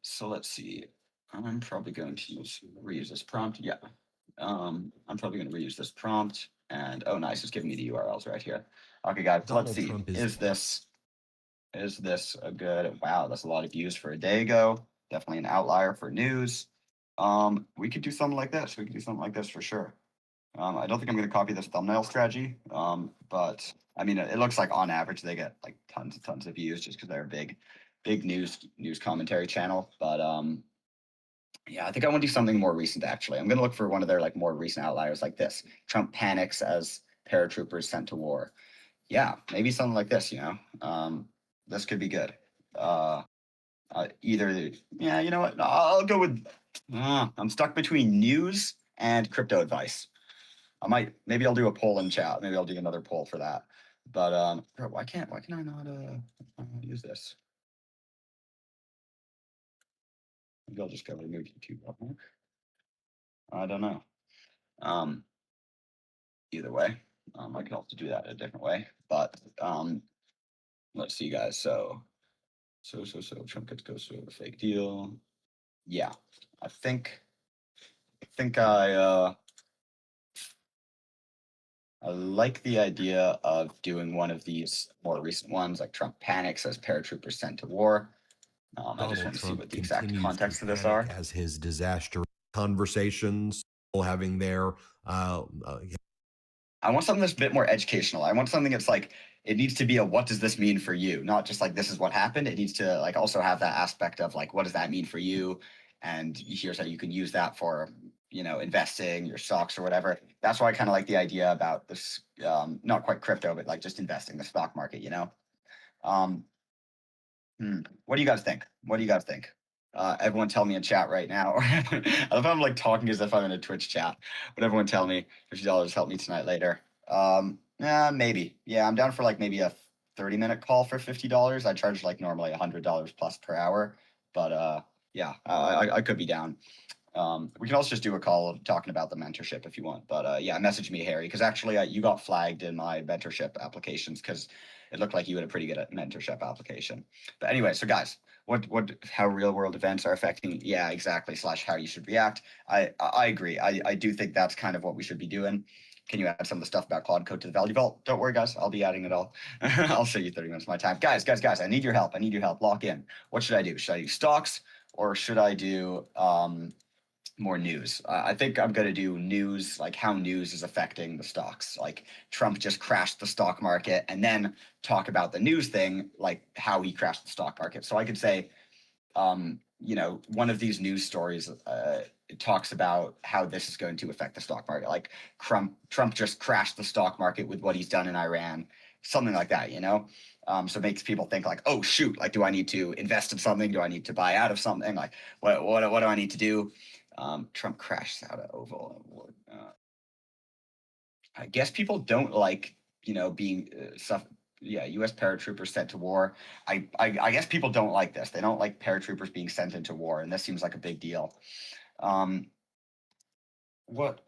so let's see. I'm probably going to reuse this prompt. Yeah. I'm probably going to reuse this prompt. And oh, nice, it's giving me the URLs right here. Okay, guys, let's see. Is this a good? Wow, that's a lot of views for a day ago. Definitely an outlier for news. We could do something like this. We could do something like this for sure. I don't think I'm going to copy this thumbnail strategy. But I mean, it looks like on average they get like tons of views just because they're a big news commentary channel. But yeah, I think I want to do something more recent. Actually, I'm going to look for one of their like more recent outliers, like this: Trump panics as paratroopers sent to war. Yeah, maybe something like this. This could be good. Either, yeah, you know what? I'll go with. I'm stuck between news and crypto advice. Maybe I'll do a poll in chat. Maybe I'll do another poll for that. But bro, why can I not use this? Maybe I'll just go remove YouTube. I don't know. Either way, I can also do that a different way. But let's see, guys. So Trump gets goes to a fake deal. Yeah, I think I like the idea of doing one of these more recent ones, like Trump panics as paratroopers sent to war. I just want to see what the exact context of this are. As his disaster conversations, having their I want something that's a bit more educational. I want something that's like, it needs to be a what does this mean for you? Not just like this is what happened. It needs to like also have that aspect of like, what does that mean for you? And here's how you can use that for, investing your stocks or whatever. That's why I kind of like the idea about this, not quite crypto, but like just investing the stock market, What do you guys think? Everyone tell me in chat right now. I love how I'm like talking as if I'm in a Twitch chat. But everyone tell me $50 help me tonight later. Yeah, maybe. Yeah, I'm down for like maybe a 30-minute call for $50. I charge like normally $100 plus per hour. But yeah, I could be down. We can also just do a call talking about the mentorship if you want. But yeah, message me, Harry, because actually you got flagged in my mentorship applications because it looked like you had a pretty good mentorship application. But anyway, so guys, how real world events are affecting, yeah, exactly, / how you should react. I agree. I do think that's kind of what we should be doing. Can you add some of the stuff about Claude Code to the Value Vault? Don't worry, guys. I'll be adding it all. I'll show you 30 minutes of my time. Guys, I need your help. Lock in. What should I do? Should I do stocks or should I do more news? I think I'm going to do news, like how news is affecting the stocks. Like Trump just crashed the stock market and then talk about the news thing, like how he crashed the stock market. So I could say, one of these news stories it talks about how this is going to affect the stock market. Like Trump just crashed the stock market with what he's done in Iran, something like that, so it makes people think like, oh shoot, like, do I need to invest in something? Do I need to buy out of something? Like, what do I need to do? Trump crashes out of Oval. I guess people don't like, being U.S. paratroopers sent to war. I guess people don't like this. They don't like paratroopers being sent into war, and this seems like a big deal. What?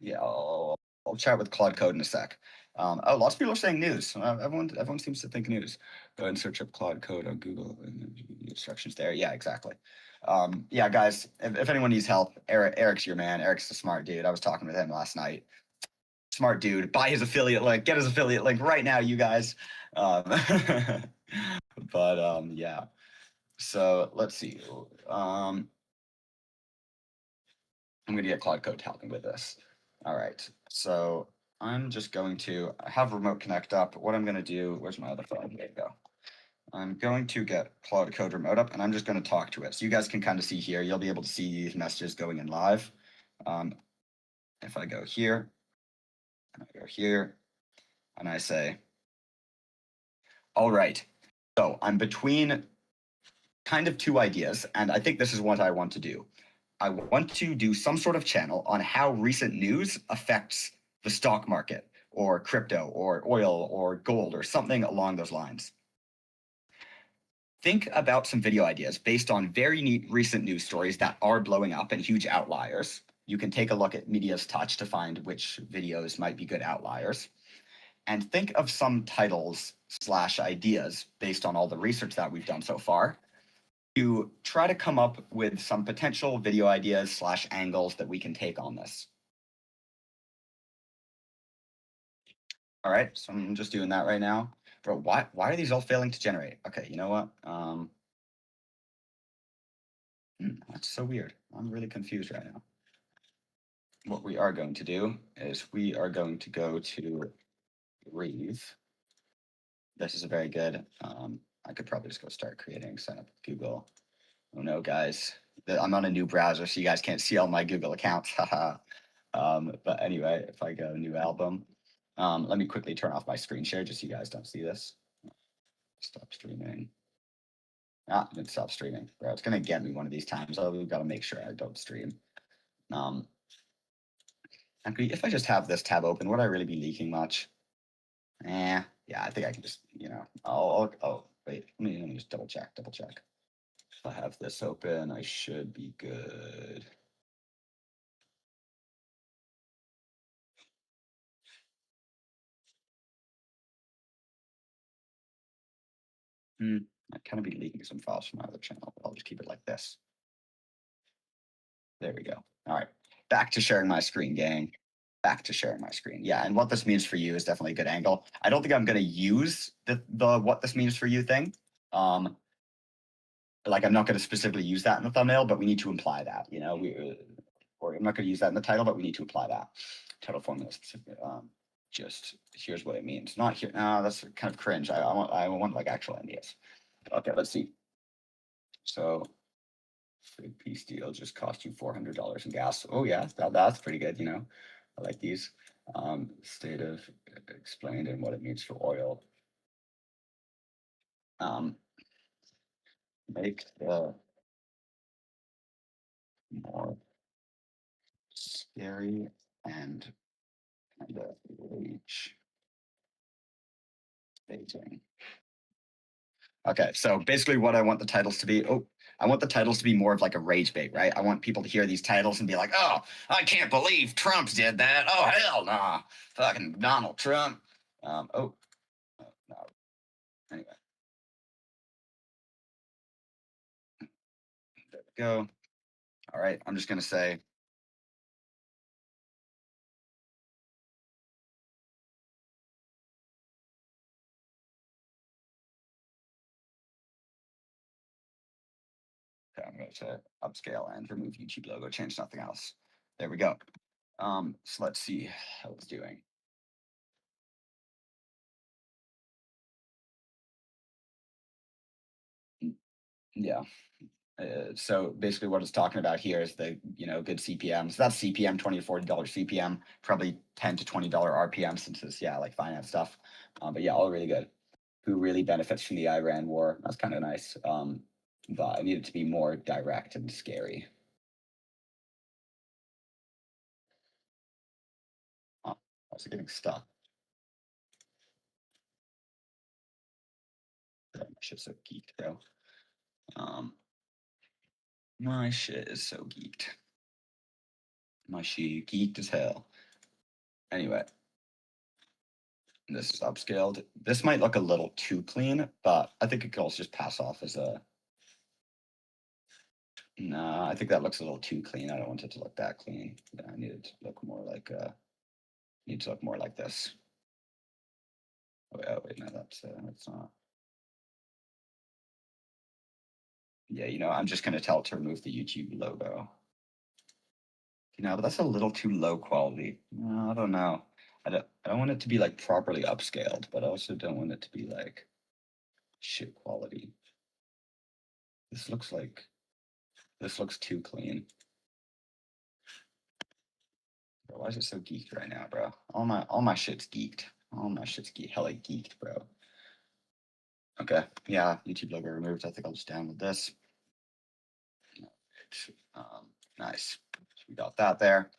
Yeah, I'll chat with Claude Code in a sec. Lots of people are saying news. Everyone seems to think news. Go ahead and search up Claude Code on Google. And the instructions there. Yeah, exactly. Yeah, guys, if anyone needs help, Eric's your man. Eric's a smart dude. I was talking with him last night. Smart dude. Buy his affiliate link. Get his affiliate link right now, you guys. But yeah. So let's see. I'm going to get Claude Code to help me with this. All right. So I'm just going to have Remote Connect up. What I'm going to do, where's my other phone? There you go. I'm going to get Claude Code Remote up, and I'm just going to talk to it. So you guys can kind of see here. You'll be able to see these messages going in live. If I go here, and I go here, and I say, all right, so I'm between kind of two ideas, and I think this is what I want to do. I want to do some sort of channel on how recent news affects the stock market or crypto or oil or gold or something along those lines. think about some video ideas based on very neat recent news stories that are blowing up and huge outliers. You can take a look at Media's Touch to find which videos might be good outliers. And think of some titles / ideas based on all the research that we've done so far to try to come up with some potential video ideas / angles that we can take on this. All right, so I'm just doing that right now. Bro, why are these all failing to generate? Okay, you know what? That's so weird. I'm really confused right now. What we are going to do is we are going to go to Reeve. This is a very good, I could probably just go start creating, sign up with Google. Oh no, guys, I'm on a new browser, so you guys can't see all my Google accounts. Haha. But anyway, if I go new album, let me quickly turn off my screen share just so you guys don't see this. Stop streaming. It stopped streaming, bro. It's gonna get me one of these times. I've got to make sure I don't stream. Actually, if I just have this tab open, would I really be leaking much? Yeah, I think I can just, oh, wait, let me just double check. If I have this open, I should be good. I'd kind of be leaking some files from my other channel, but I'll just keep it like this. There we go. All right, back to sharing my screen, gang. Back to sharing my screen. Yeah, and what this means for you is definitely a good angle. I don't think I'm going to use the what this means for you thing. Like I'm not going to specifically use that in the thumbnail, but we need to imply that, or I'm not going to use that in the title, but we need to apply that. Title formula specific. Just here's what it means. Not here. No, that's kind of cringe. I want like actual ideas. Okay, let's see. So big piece deal just cost you $400 in gas. Oh yeah, that's pretty good. I like these. State of explained and what it means for oil. Make the more scary and kind of rage baiting. Okay, so basically what I want the titles to be, I want the titles to be more of like a rage bait, right? I want people to hear these titles and be like, oh, I can't believe Trump did that. Oh, hell nah. Fucking Donald Trump. No. Anyway. There we go. All right, I'm just going to say, okay, I'm going to say upscale and remove YouTube logo, change nothing else. There we go. So let's see how it's doing. Yeah. So basically what it's talking about here is the, good CPM. So that's CPM, $20 to $40 CPM, probably $10 to $20 RPM since it's, like finance stuff. But yeah, all really good. Who really benefits from the Iran war? That's kind of nice. But I need it to be more direct and scary. Oh, I was getting stuck. My shit's so geeked, bro. My shit is so geeked. My shit geeked as hell. Anyway, this is upscaled. This might look a little too clean, but I think it can also just pass off as a. No, I think that looks a little too clean. I don't want it to look that clean. I need it to look more like this. Oh wait, no, that's not. Yeah, I'm just gonna tell it to remove the YouTube logo. But that's a little too low quality. No, I don't know. I don't want it to be like properly upscaled, but I also don't want it to be like shit quality. This looks too clean. Bro, why is it so geeked right now, bro? All my shit's geeked. All my shit's hella geeked, bro. Okay, yeah, YouTube logo removed. I think I'll just download this. Nice. So we got that there.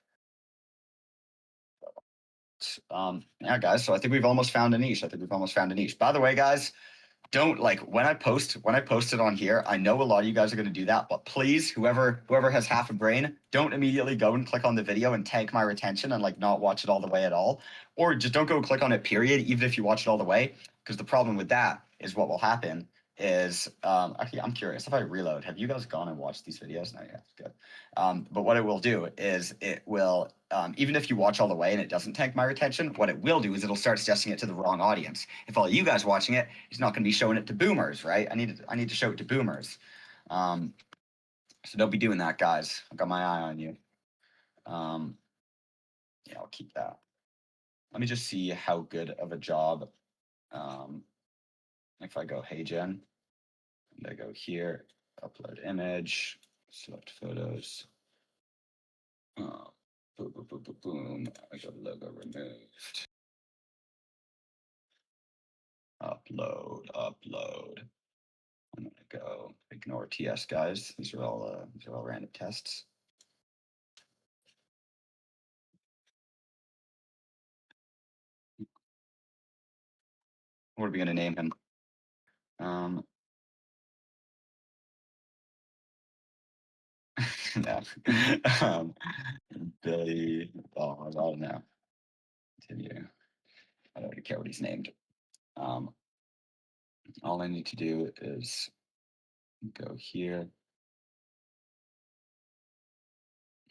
Yeah, guys. So I think we've almost found a niche. By the way, guys, don't like when I post it on here. I know a lot of you guys are going to do that, but please, whoever has half a brain, don't immediately go and click on the video and tank my retention and like not watch it all the way at all, or just don't go click on it. Period. Even if you watch it all the way, because the problem with that is what will happen is actually I'm curious if I reload. Have you guys gone and watched these videos? No, yeah, good. But what it will do is it will even if you watch all the way and it doesn't tank my retention, what it will do is it'll start suggesting it to the wrong audience. If all you guys watching it, it's not going to be showing it to boomers, right? I need to show it to boomers. So don't be doing that, guys. I've got my eye on you. Yeah, I'll keep that. Let me just see how good of a job. If I go HeyGen, and I go here, upload image, select photos. Boom, boom, boom, boom, boom. I got logo removed. Upload. I'm gonna go ignore TS, guys. These are all random tests. What are we gonna name him? No. Billy. Oh, I don't know. Continue. I don't really care what he's named. All I need to do is go here.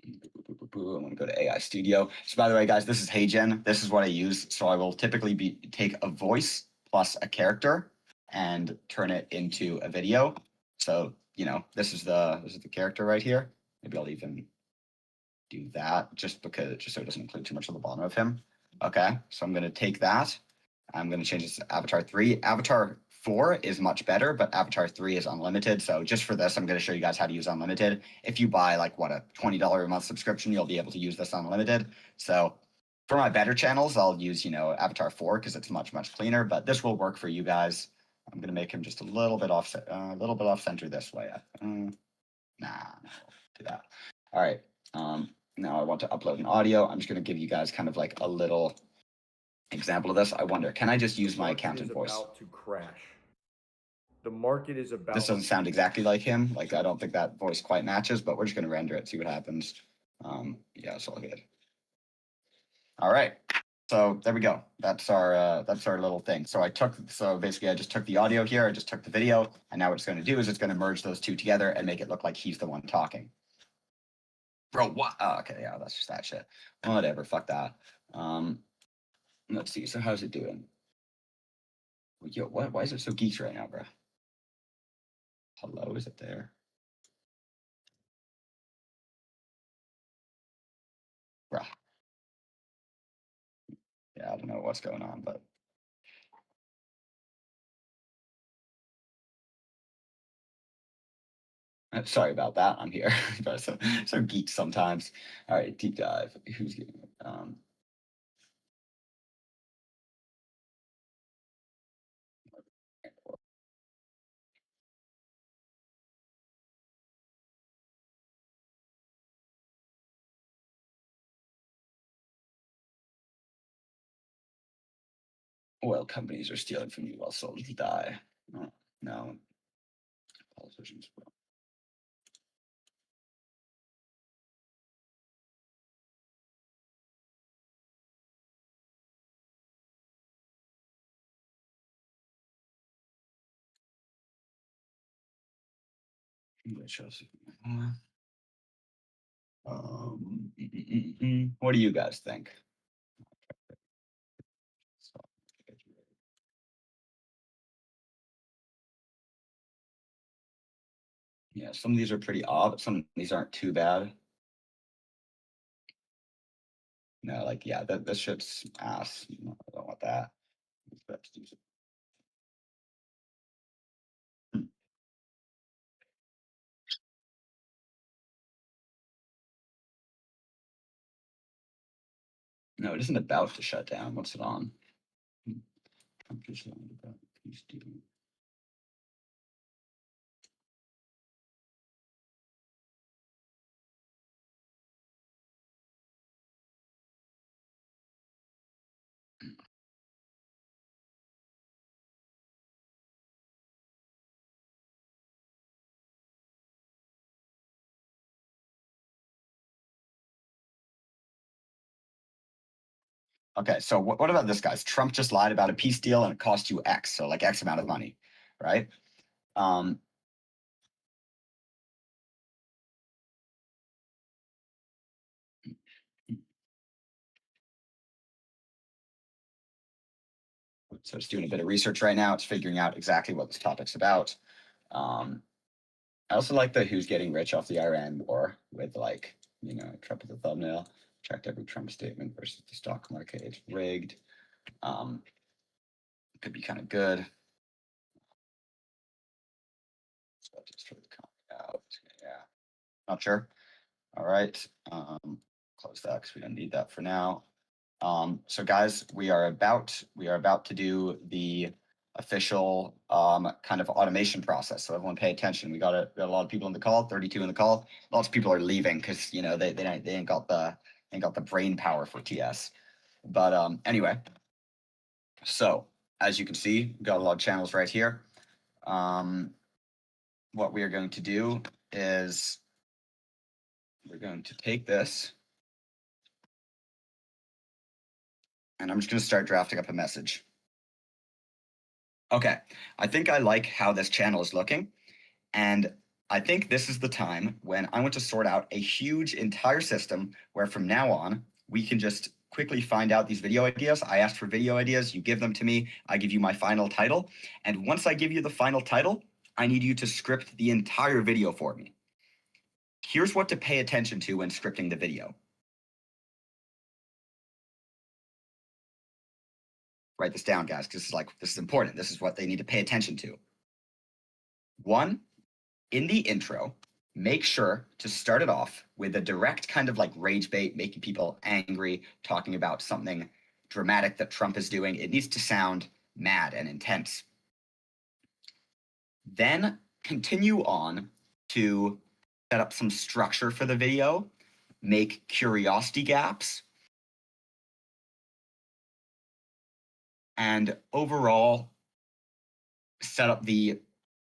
I'm gonna go to AI Studio. So by the way, guys, this is HeyGen. This is what I use. So I will typically take a voice plus a character and turn it into a video. So this is the character right here. Maybe I'll even do that just so it doesn't include too much on the bottom of him. Okay, so I'm gonna take that. I'm gonna change this to Avatar 3. Avatar 4 is much better, but Avatar 3 is unlimited. So just for this, I'm gonna show you guys how to use unlimited. If you buy like a $20 a month subscription, you'll be able to use this unlimited. So for my better channels, I'll use Avatar 4 because it's much cleaner. But this will work for you guys. I'm gonna make him just a little bit off center this way. Do that. All right. Now I want to upload an audio. I'm just going to give you guys kind of like a little example of this. I wonder, can I just use my accountant voice? About to crash. The market is about. This doesn't sound exactly like him. Like I don't think that voice quite matches, but we're just going to render it, see what happens. Yeah, it's all good. All right. So there we go. That's our little thing. So basically I just took the audio here, I just took the video, and now what it's going to do is it's going to merge those two together and make it look like he's the one talking. Bro, what? Oh, okay, yeah, that's just that shit. Whatever, fuck that. Let's see. So how's it doing? Yo, what? Why is it so geeked right now, bro? Hello, is it there? Bruh. Yeah, I don't know what's going on, but sorry about that. I'm here. But so geeked sometimes. All right, deep dive. Who's getting it? Oil companies are stealing from you while soldiers die. Oh, no. Politicians. What do you guys think? Yeah, some of these are pretty odd, but some of these aren't too bad. No, like, yeah, this shit's ass. I don't want that. No, it isn't about to shut down. What's it on? I'm just about peace dealing. Okay, so what about this, guys? Trump just lied about a peace deal and it cost you X, so like X amount of money, right? So it's doing a bit of research right now. It's figuring out exactly what this topic's about. I also like the who's getting rich off the Iran war with like, Trump as a thumbnail. Checked every Trump statement versus the stock market. It's rigged. Could be kind of good. So just for the comment out. Yeah. Not sure. All right. Close that because we don't need that for now. So guys, we are about to do the official kind of automation process. So everyone pay attention. We got a lot of people in the call, 32 in the call. Lots of people are leaving because they ain't got the brain power for TS. But anyway, so as you can see, we've got a lot of channels right here. What we are going to do is we're going to take this and I'm just going to start drafting up a message. Okay, I think I like how this channel is looking, and I think this is the time when I want to sort out a huge entire system where from now on, we can just quickly find out these video ideas. I asked for video ideas, you give them to me, I give you my final title, and once I give you the final title, I need you to script the entire video for me. Here's what to pay attention to when scripting the video. Write this down, guys, because this is important. This is what they need to pay attention to. 1, in the intro, make sure to start it off with a direct kind of like rage bait, making people angry, talking about something dramatic that Trump is doing. It needs to sound mad and intense. Then continue on to set up some structure for the video, make curiosity gaps, and overall set up the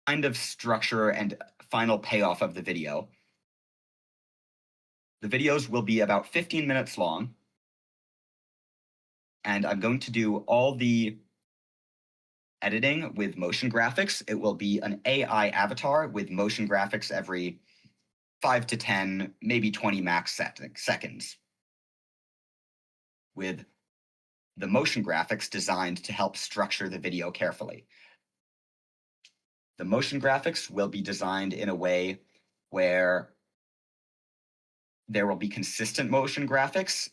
kind of structure and final payoff of the video. The videos will be about 15 minutes long, and I'm going to do all the editing with motion graphics. It will be an AI avatar with motion graphics every 5 to 10, maybe 20 max seconds, with the motion graphics designed to help structure the video carefully. The motion graphics will be designed in a way where there will be consistent motion graphics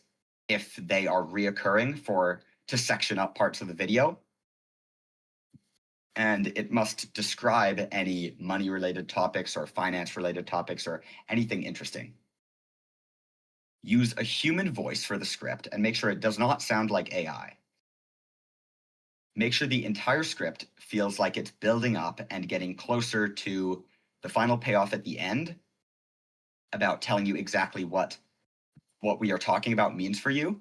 if they are reoccurring to section up parts of the video. And it must describe any money-related topics or finance-related topics or anything interesting. Use a human voice for the script and make sure it does not sound like AI. Make sure the entire script feels like it's building up and getting closer to the final payoff at the end about telling you exactly what we are talking about means for you.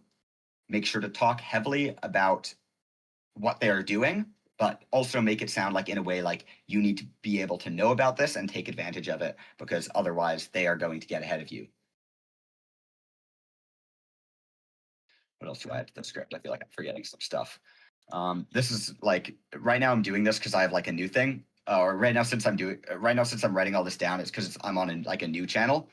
Make sure to talk heavily about what they are doing, but also make it sound like in a way like you need to be able to know about this and take advantage of it, because otherwise they are going to get ahead of you. What else do I add to the script? I feel like I'm forgetting some stuff. This is like, right now I'm doing this because I have like a new thing. Or right now since I'm writing all this down, it's because I'm on a new channel.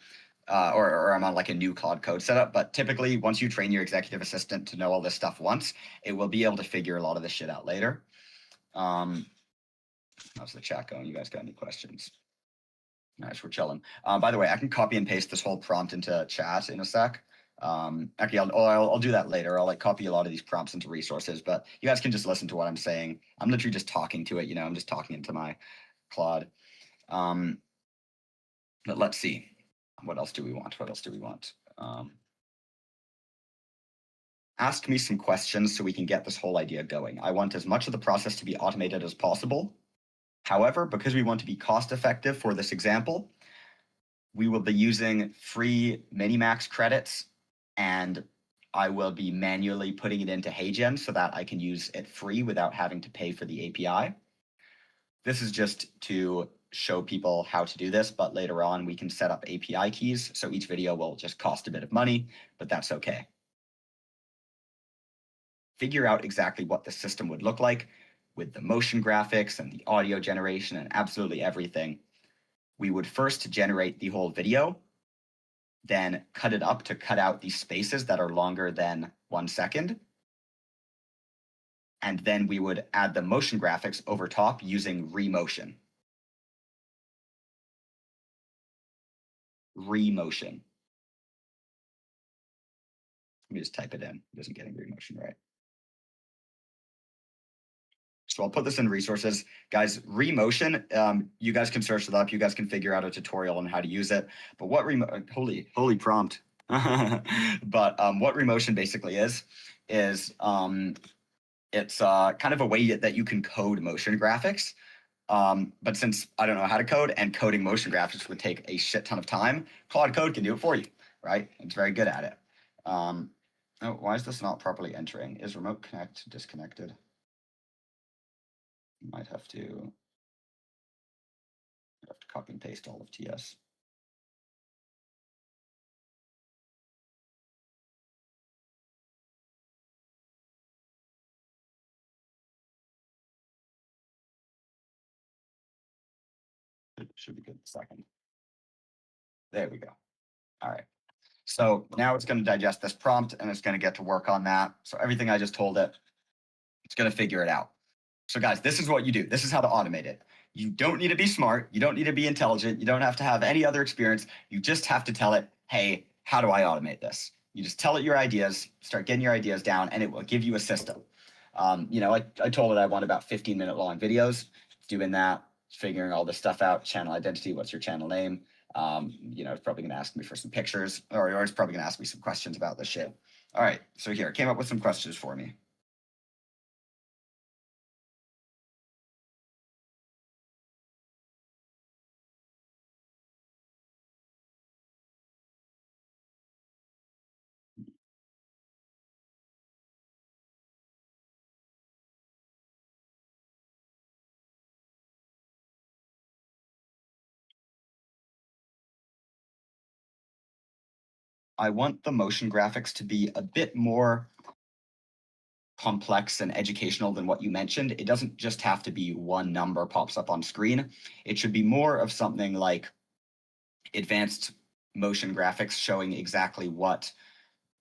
Or I'm on like a new Claude Code setup. But typically, once you train your executive assistant to know all this stuff once, it will be able to figure a lot of this shit out later. How's the chat going? You guys got any questions? Nice, we're chilling. By the way, I can copy and paste this whole prompt into chat in a sec. Actually, I'll do that later. I'll like copy a lot of these prompts into resources, but you guys can just listen to what I'm saying. I'm literally just talking to it. I'm just talking into my Claude. But let's see. What else do we want? Ask me some questions so we can get this whole idea going. I want as much of the process to be automated as possible. However, because we want to be cost effective for this example, we will be using free Minimax credits, and I will be manually putting it into HeyGen so that I can use it free without having to pay for the API. This is just to show people how to do this, but later on we can set up API keys, so each video will just cost a bit of money, but that's okay. figure out exactly what the system would look like with the motion graphics and the audio generation and absolutely everything, we would first generate the whole video, then cut it up to cut out the spaces that are longer than 1 second. And then we would add the motion graphics over top using Remotion. Remotion. Let me just type it in. It isn't getting Remotion right. So I'll put this in resources. Guys, Remotion, you guys can search it up. You guys can figure out a tutorial on how to use it. But what holy prompt. But what Remotion basically is it's kind of a way that you can code motion graphics. But since I don't know how to code and coding motion graphics would take a shit ton of time, Claude Code can do it for you, right? It's very good at it. Oh, why is this not properly entering? Is Remote Connect disconnected? Might have to copy and paste all of TS. It should be good in a second. There we go. All right. So now it's going to digest this prompt and it's going to get to work on that. So everything I just told it, it's going to figure it out. So guys, this is what you do. This is how to automate it. You don't need to be smart. You don't need to be intelligent. You don't have to have any other experience. You just have to tell it, hey, how do I automate this? You just tell it your ideas, start getting your ideas down, and it will give you a system. I told it I want about 15-minute long videos. Doing that, figuring all this stuff out, channel identity, what's your channel name? It's probably going to ask me for some pictures, or it's probably going to ask me some questions about this shit. All right, so here, it came up with some questions for me. I want the motion graphics to be a bit more complex and educational than what you mentioned. It doesn't just have to be one number pops up on screen. It should be more of something like advanced motion graphics showing exactly what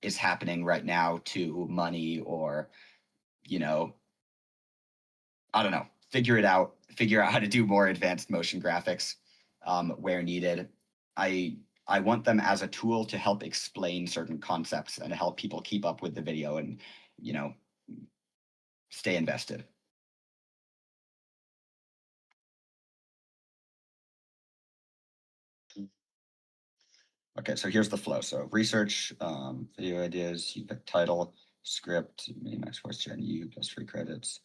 is happening right now to money, or, I don't know, figure out how to do more advanced motion graphics where needed. I want them as a tool to help explain certain concepts and to help people keep up with the video and, stay invested. Okay, so here's the flow. So research, video ideas, you pick title, script, Minimax Force Gen, you plus free credits,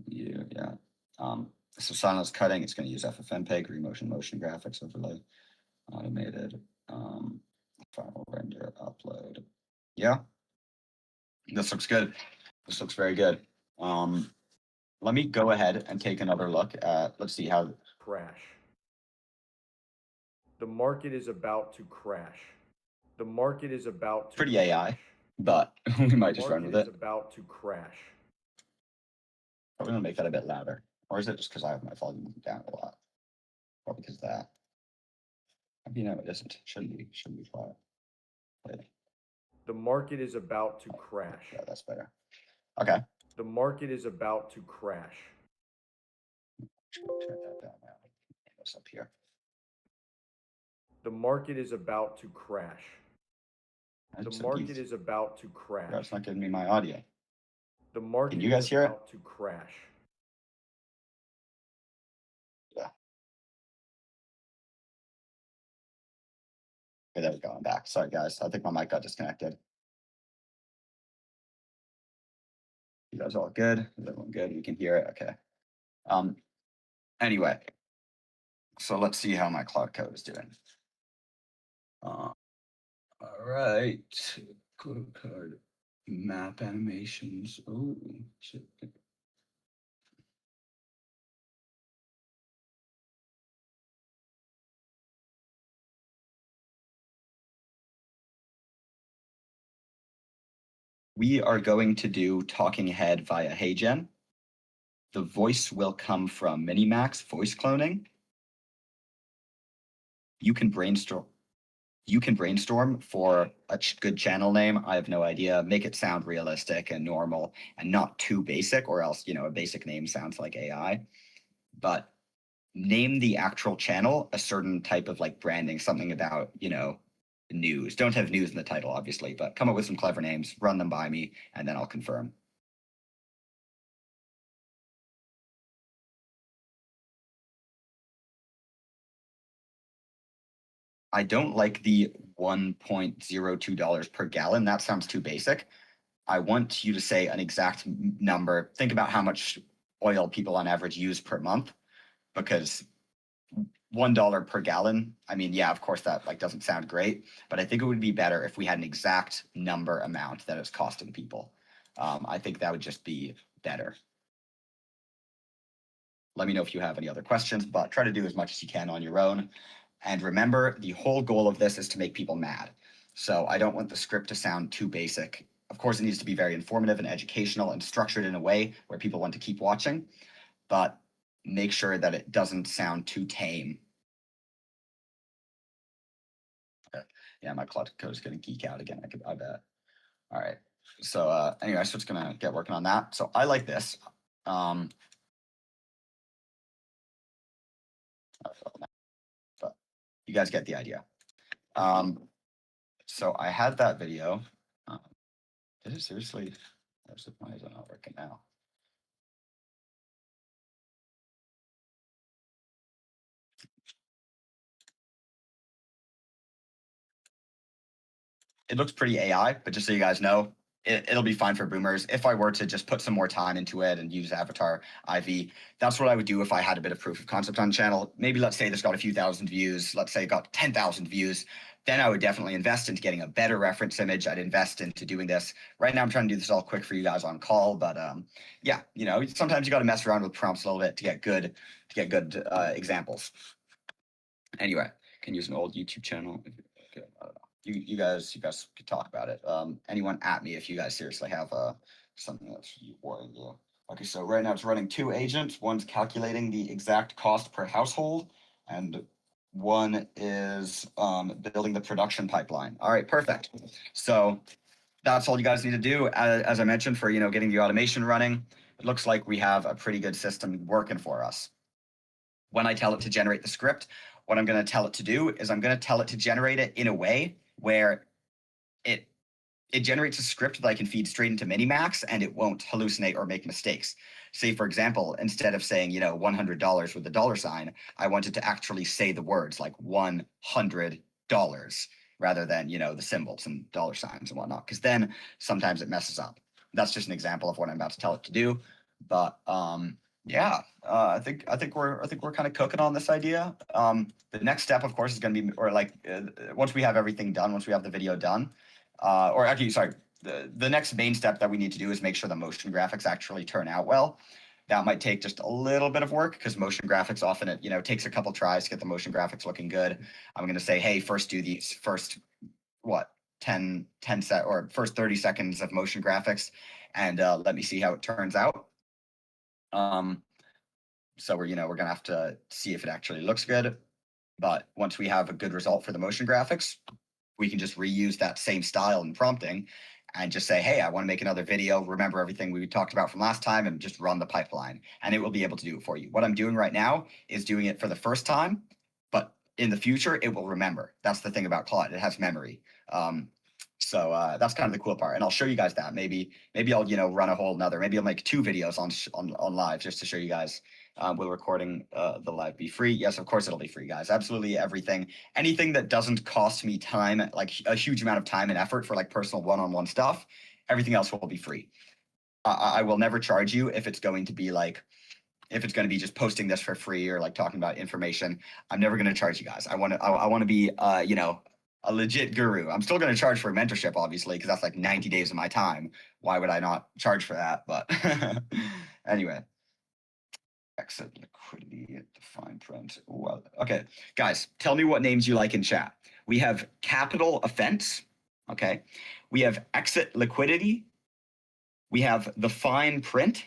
you, yeah. So silence cutting, it's going to use FFmpeg, Remotion motion graphics overlay, automated, final render, upload. Yeah, this looks good. This looks very good. Let me go ahead and take another look at, let's see how. Crash. The market is about to crash. The market is about to Pretty crash. AI, but we might just run with it. The market is about to crash. Probably gonna make that a bit louder. Or is it just because I have my volume down a lot? Probably because of that. No, it isn't. Shouldn't be quiet. Wait. The market is about to crash. Yeah, that's better. Okay. The market is about to crash. Turn that down now. This up here. The market is about to crash. That's The market is about to crash. That's not giving me my audio. The market Can you guys is hear it? about to crash. Yeah. Okay, there we go. I'm back. Sorry, guys. I think my mic got disconnected. You guys all good? Is everyone good? We can hear it. Okay. Anyway, so let's see how my Claude Code is doing. All right. Claude Code map animations. Oh, shit. We are going to do talking head via HeyGen. The voice will come from Minimax voice cloning. You can brainstorm. You can brainstorm for a good channel name. I have no idea. Make it sound realistic and normal and not too basic, or else, a basic name sounds like AI. But name the actual channel a certain type of like branding, something about, news. Don't have news in the title, obviously, but come up with some clever names, run them by me, and then I'll confirm. I don't like the $1.02 per gallon. That sounds too basic. I want you to say an exact number. Think about how much oil people on average use per month, because $1 per gallon. I mean, yeah, of course that like doesn't sound great, but I think it would be better if we had an exact number amount that it's costing people. I think that would just be better. Let me know if you have any other questions, but try to do as much as you can on your own. And remember, the whole goal of this is to make people mad. So I don't want the script to sound too basic. Of course, it needs to be very informative and educational and structured in a way where people want to keep watching, but make sure that it doesn't sound too tame. Okay. Yeah, my cloud code is going to geek out again. I bet. All right. So anyway, so it's going to get working on that. So I like this. But you guys get the idea. So I had that video. Is it seriously? Why is it not working now? It looks pretty AI, but just so you guys know, it'll be fine for boomers. If I were to just put some more time into it and use Avatar IV, that's what I would do if I had a bit of proof of concept on the channel. Maybe let's say this got a few thousand views. Let's say it got 10,000 views. Then I would definitely invest into getting a better reference image. I'd invest into doing this. Right now, I'm trying to do this all quick for you guys on call, but yeah, sometimes you got to mess around with prompts a little bit to get good examples. Anyway, can use an old YouTube channel. Okay, I don't know. You guys could talk about it. Anyone at me if you guys seriously have something that's worrying you. Okay, so right now it's running 2 agents. One's calculating the exact cost per household, and one is building the production pipeline. All right, perfect. So that's all you guys need to do. As I mentioned, for getting the automation running, it looks like we have a pretty good system working for us. When I tell it to generate the script, what I'm going to tell it to do is I'm going to tell it to generate it in a way where it generates a script that I can feed straight into Minimax, and it won't hallucinate or make mistakes. Say, for example, instead of saying, $100 with the $sign, I wanted to actually say the words like $100 rather than, the symbols and $signs and whatnot, because then sometimes it messes up. That's just an example of what I'm about to tell it to do. But yeah, I think we're kind of cooking on this idea. The next step, of course, is going to be, or like once we have everything done, once we have the video done, or actually, sorry, the next main step that we need to do is make sure the motion graphics actually turn out well. That might take just a little bit of work because motion graphics often it takes a couple tries to get the motion graphics looking good. I'm going to say, hey, first do these first 10 set or first 30 seconds of motion graphics, and let me see how it turns out. So we're gonna have to see if it actually looks good. But once we have a good result for the motion graphics, we can just reuse that same style and prompting and just say, hey, I want to make another video. Remember everything we talked about from last time, and just run the pipeline, and it will be able to do it for you. What I'm doing right now is doing it for the first time, but in the future, it will remember. That's the thing about Claude. It has memory. So that's kind of the cool part, and I'll show you guys that. Maybe I'll run a whole nother. Maybe I'll make 2 videos on live just to show you guys. Will recording the live be free? Yes, of course it'll be free, guys. Absolutely everything. Anything that doesn't cost me time, like a huge amount of time and effort for like personal one-on-one stuff, everything else will be free. I will never charge you if it's going to be just posting this for free or like talking about information. I'm never going to charge you guys. I want to be a legit guru. I'm still going to charge for mentorship, obviously, because that's like 90 days of my time. Why would I not charge for that? But anyway. Exit liquidity at the fine print. Well, okay, guys, tell me what names you like in chat. We have capital offense. Okay, we have exit liquidity, We have the fine print.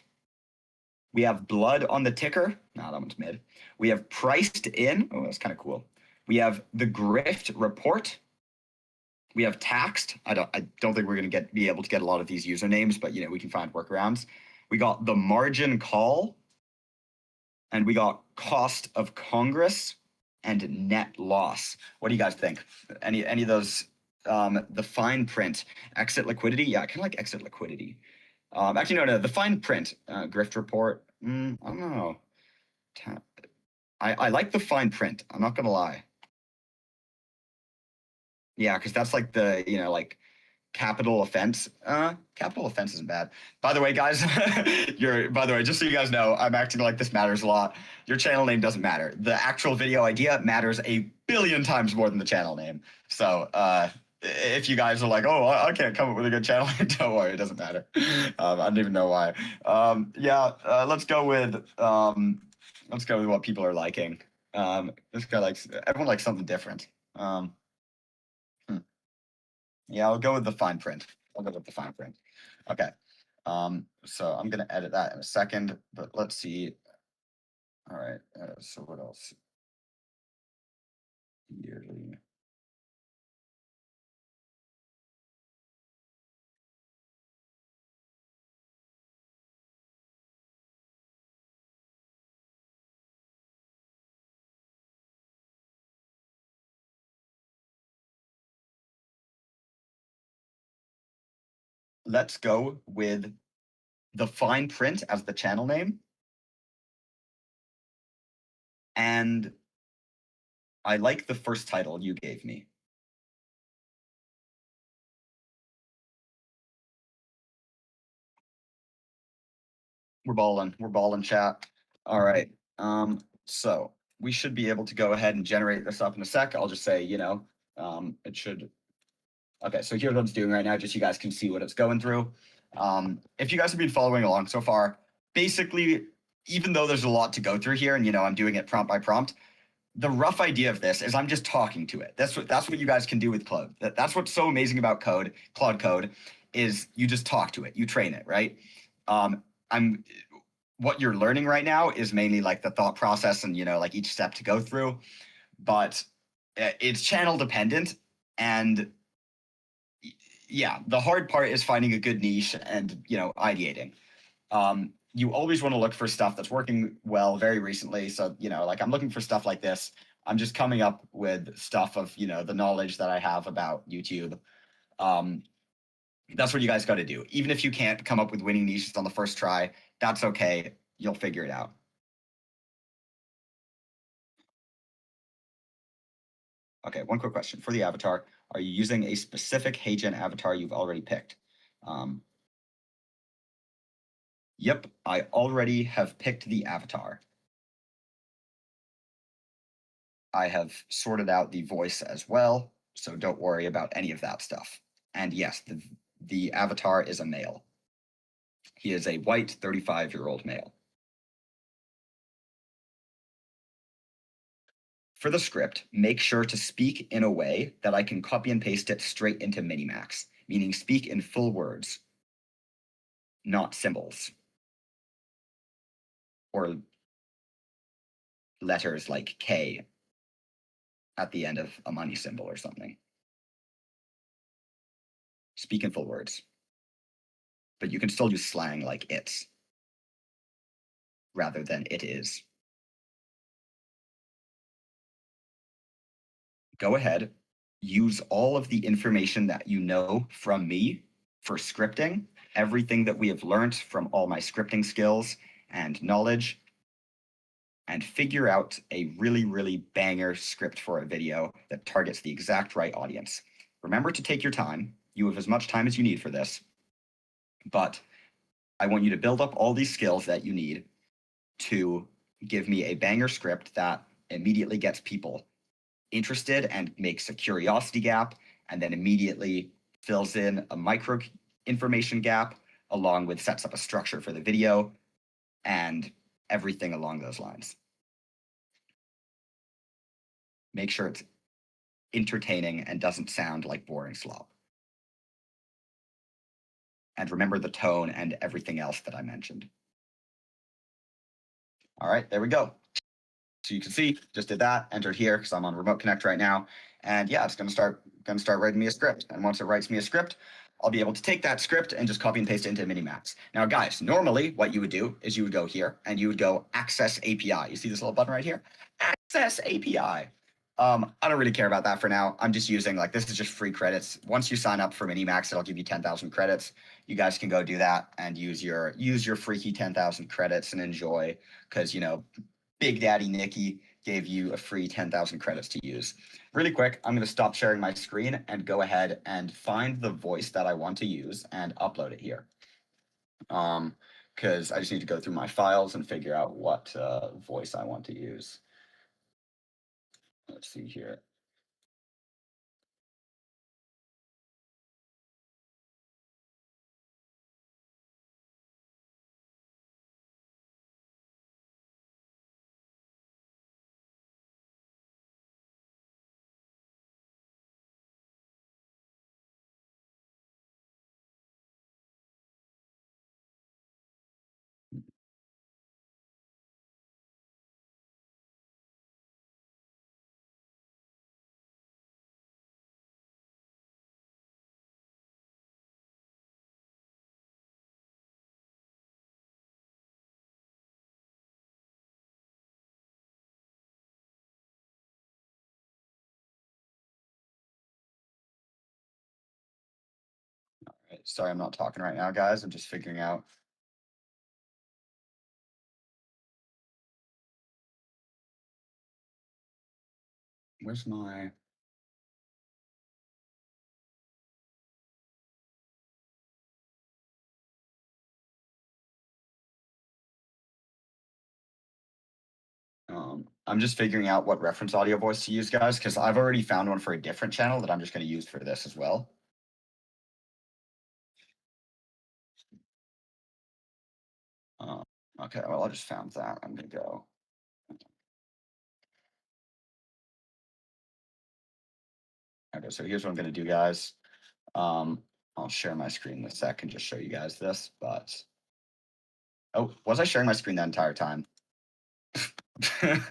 We have blood on the ticker. No, that one's mid. We have priced in. Oh, that's kind of cool. We have the grift report. We have taxed. I don't think we're gonna be able to get a lot of these usernames, but we can find workarounds. We got the margin call, and we got cost of Congress and net loss. What do you guys think? Any of those? The fine print, exit liquidity. Yeah, I kind of like exit liquidity. Actually, no. The fine print, grift report. I don't know. I like the fine print. I'm not gonna lie. Yeah, because that's like the like capital offense. Capital offense isn't bad. By the way, guys, just so you guys know, I'm acting like this matters a lot. Your channel name doesn't matter. The actual video idea matters a billion times more than the channel name. So if you guys are like, oh, I can't come up with a good channel name, don't worry, it doesn't matter. I don't even know why. Let's go with what people are liking. This guy everyone likes something different. Yeah, I'll go with the fine print. Okay. So I'm gonna edit that in a second, but let's see. All right. So what else? Yearly. Let's go with the fine print as the channel name. And I like the first title you gave me. We're balling, chat. All right. So we should be able to go ahead and generate this up in a sec. I'll just say, it should. Okay, so here's what it's doing right now, just so you guys can see what it's going through. If you guys have been following along so far, basically, even though there's a lot to go through here, and I'm doing it prompt by prompt, the rough idea of this is I'm just talking to it. That's what you guys can do with Claude. That's what's so amazing about Claude Code, is you just talk to it, you train it, right? What you're learning right now is mainly like the thought process and like each step to go through, but it's channel dependent, and yeah, the hard part is finding a good niche and ideating. You always want to look for stuff that's working well very recently. So like I'm looking for stuff like this. I'm just coming up with stuff of the knowledge that I have about YouTube. That's what you guys got to do. Even if you can't come up with winning niches on the first try, that's okay. You'll figure it out. Okay, one quick question. For the avatar, are you using a specific HeyGen avatar you've already picked? Yep, I already have picked the avatar. I have sorted out the voice as well, so don't worry about any of that stuff. And yes, the avatar is a male. He is a white 35-year-old male. For the script, make sure to speak in a way that I can copy and paste it straight into Minimax, meaning speak in full words, not symbols or letters like K at the end of a money symbol or something. Speak in full words. But you can still use slang like it's rather than it is. Go ahead, use all of the information that you know from me for scripting, everything that we have learned from all my scripting skills and knowledge, and figure out a really, really banger script for a video that targets the exact right audience. Remember to take your time. You have as much time as you need for this, but I want you to build up all these skills that you need to give me a banger script that immediately gets people interested and makes a curiosity gap, and then immediately fills in a micro information gap, along with sets up a structure for the video and everything along those lines. Make sure it's entertaining and doesn't sound like boring slop. and remember the tone and everything else that I mentioned. All right, there we go. So you can see, just did that, entered here because I'm on Remote Connect right now. And yeah, it's gonna start writing me a script. And once it writes me a script, I'll be able to take that script and just copy and paste it into Minimax. Now, guys, normally what you would do is you would go here and you would go Access API. You see this little button right here? Access API. I don't really care about that for now. I'm just using, like, this is just free credits. Once you sign up for Minimax, it'll give you 10,000 credits. You guys can go do that and use your freaky 10,000 credits and enjoy, because, you know, Big Daddy Nikki gave you a free 10,000 credits to use. Really quick, I'm going to stop sharing my screen and go ahead and find the voice that I want to use and upload it here. Because I just need to go through my files and figure out what voice I want to use. Let's see here. All right, sorry, I'm not talking right now, guys. I'm just figuring out. Where's my... I'm just figuring out what reference audio voice to use, guys, because I've already found one for a different channel that I'm just going to use for this as well. Okay, well, I just found that. I'm going to go. Okay, so here's what I'm going to do, guys. I'll share my screen in a sec and just show you guys this, but... Oh, was I sharing my screen that entire time? Hope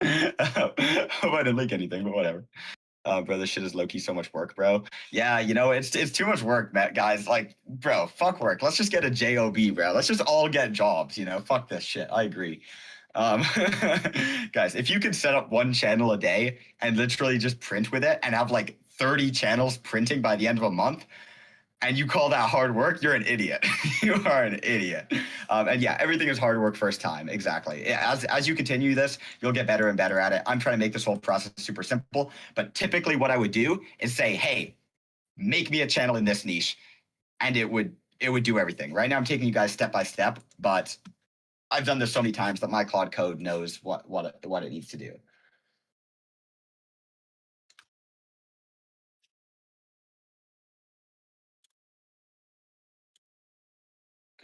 I didn't link anything, but whatever. Bro, this shit is low-key so much work, bro. Yeah, you know, it's too much work, Matt, guys. Like, bro, fuck work. Let's just get a job, bro. Let's just all get jobs, you know? Fuck this shit. I agree. Guys, if you could set up one channel a day and literally just print with it and have like 30 channels printing by the end of a month, and you call that hard work, you're an idiot. You are an idiot. And yeah, everything is hard work first time. Exactly. As you continue this, you'll get better and better at it. I'm trying to make this whole process super simple. But typically what I would do is say, hey, make me a channel in this niche. And it would do everything. Right now I'm taking you guys step by step, but I've done this so many times that my Claude Code knows what it needs to do.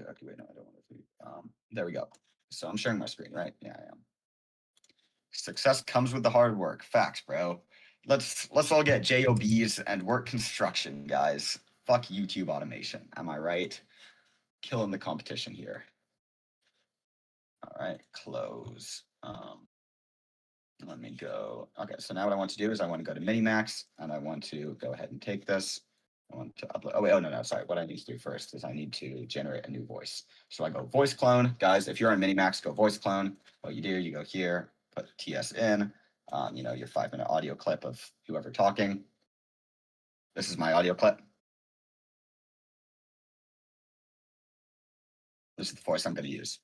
Okay, wait, no, I don't want to. There we go. So I'm sharing my screen, right? Yeah, I am. Success comes with the hard work. Facts, bro. Let's all get JOBs and work construction, guys. Fuck YouTube automation. Am I right? Killing the competition here. All right, close. Let me go. Okay, so now what I want to do is I want to go to Minimax and I want to go ahead and take this. I want to upload. Oh, wait, oh, no, sorry. What I need to do first is I need to generate a new voice. So I go voice clone. Guys, if you're on Minimax, go voice clone. What you do, you go here, put TS in, you know, your 5-minute audio clip of whoever talking. This is my audio clip. This is the voice I'm going to use.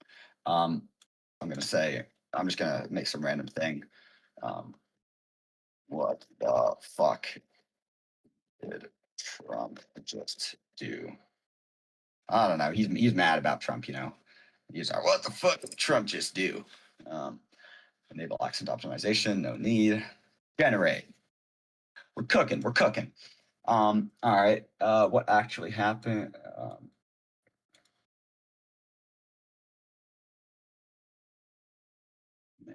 I'm going to say, I'm just going to make some random thing. What the fuck did Trump just do? I don't know. He's mad about Trump, you know. He's like, what the fuck did Trump just do? Enable accent optimization, no need. Generate. We're cooking. All right. What actually happened? Yeah.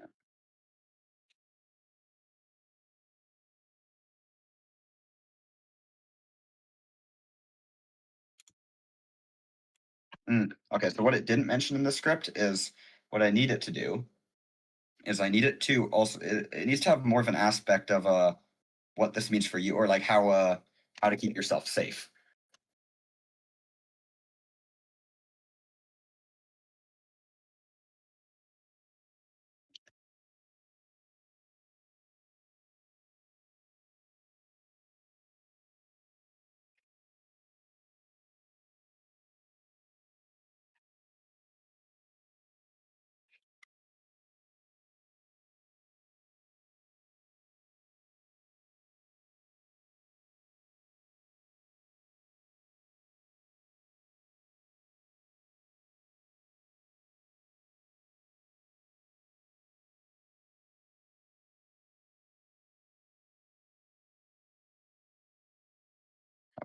Okay, so what it didn't mention in the script is what I need it to do is I need it to also it needs to have more of an aspect of what this means for you, or like how to keep yourself safe.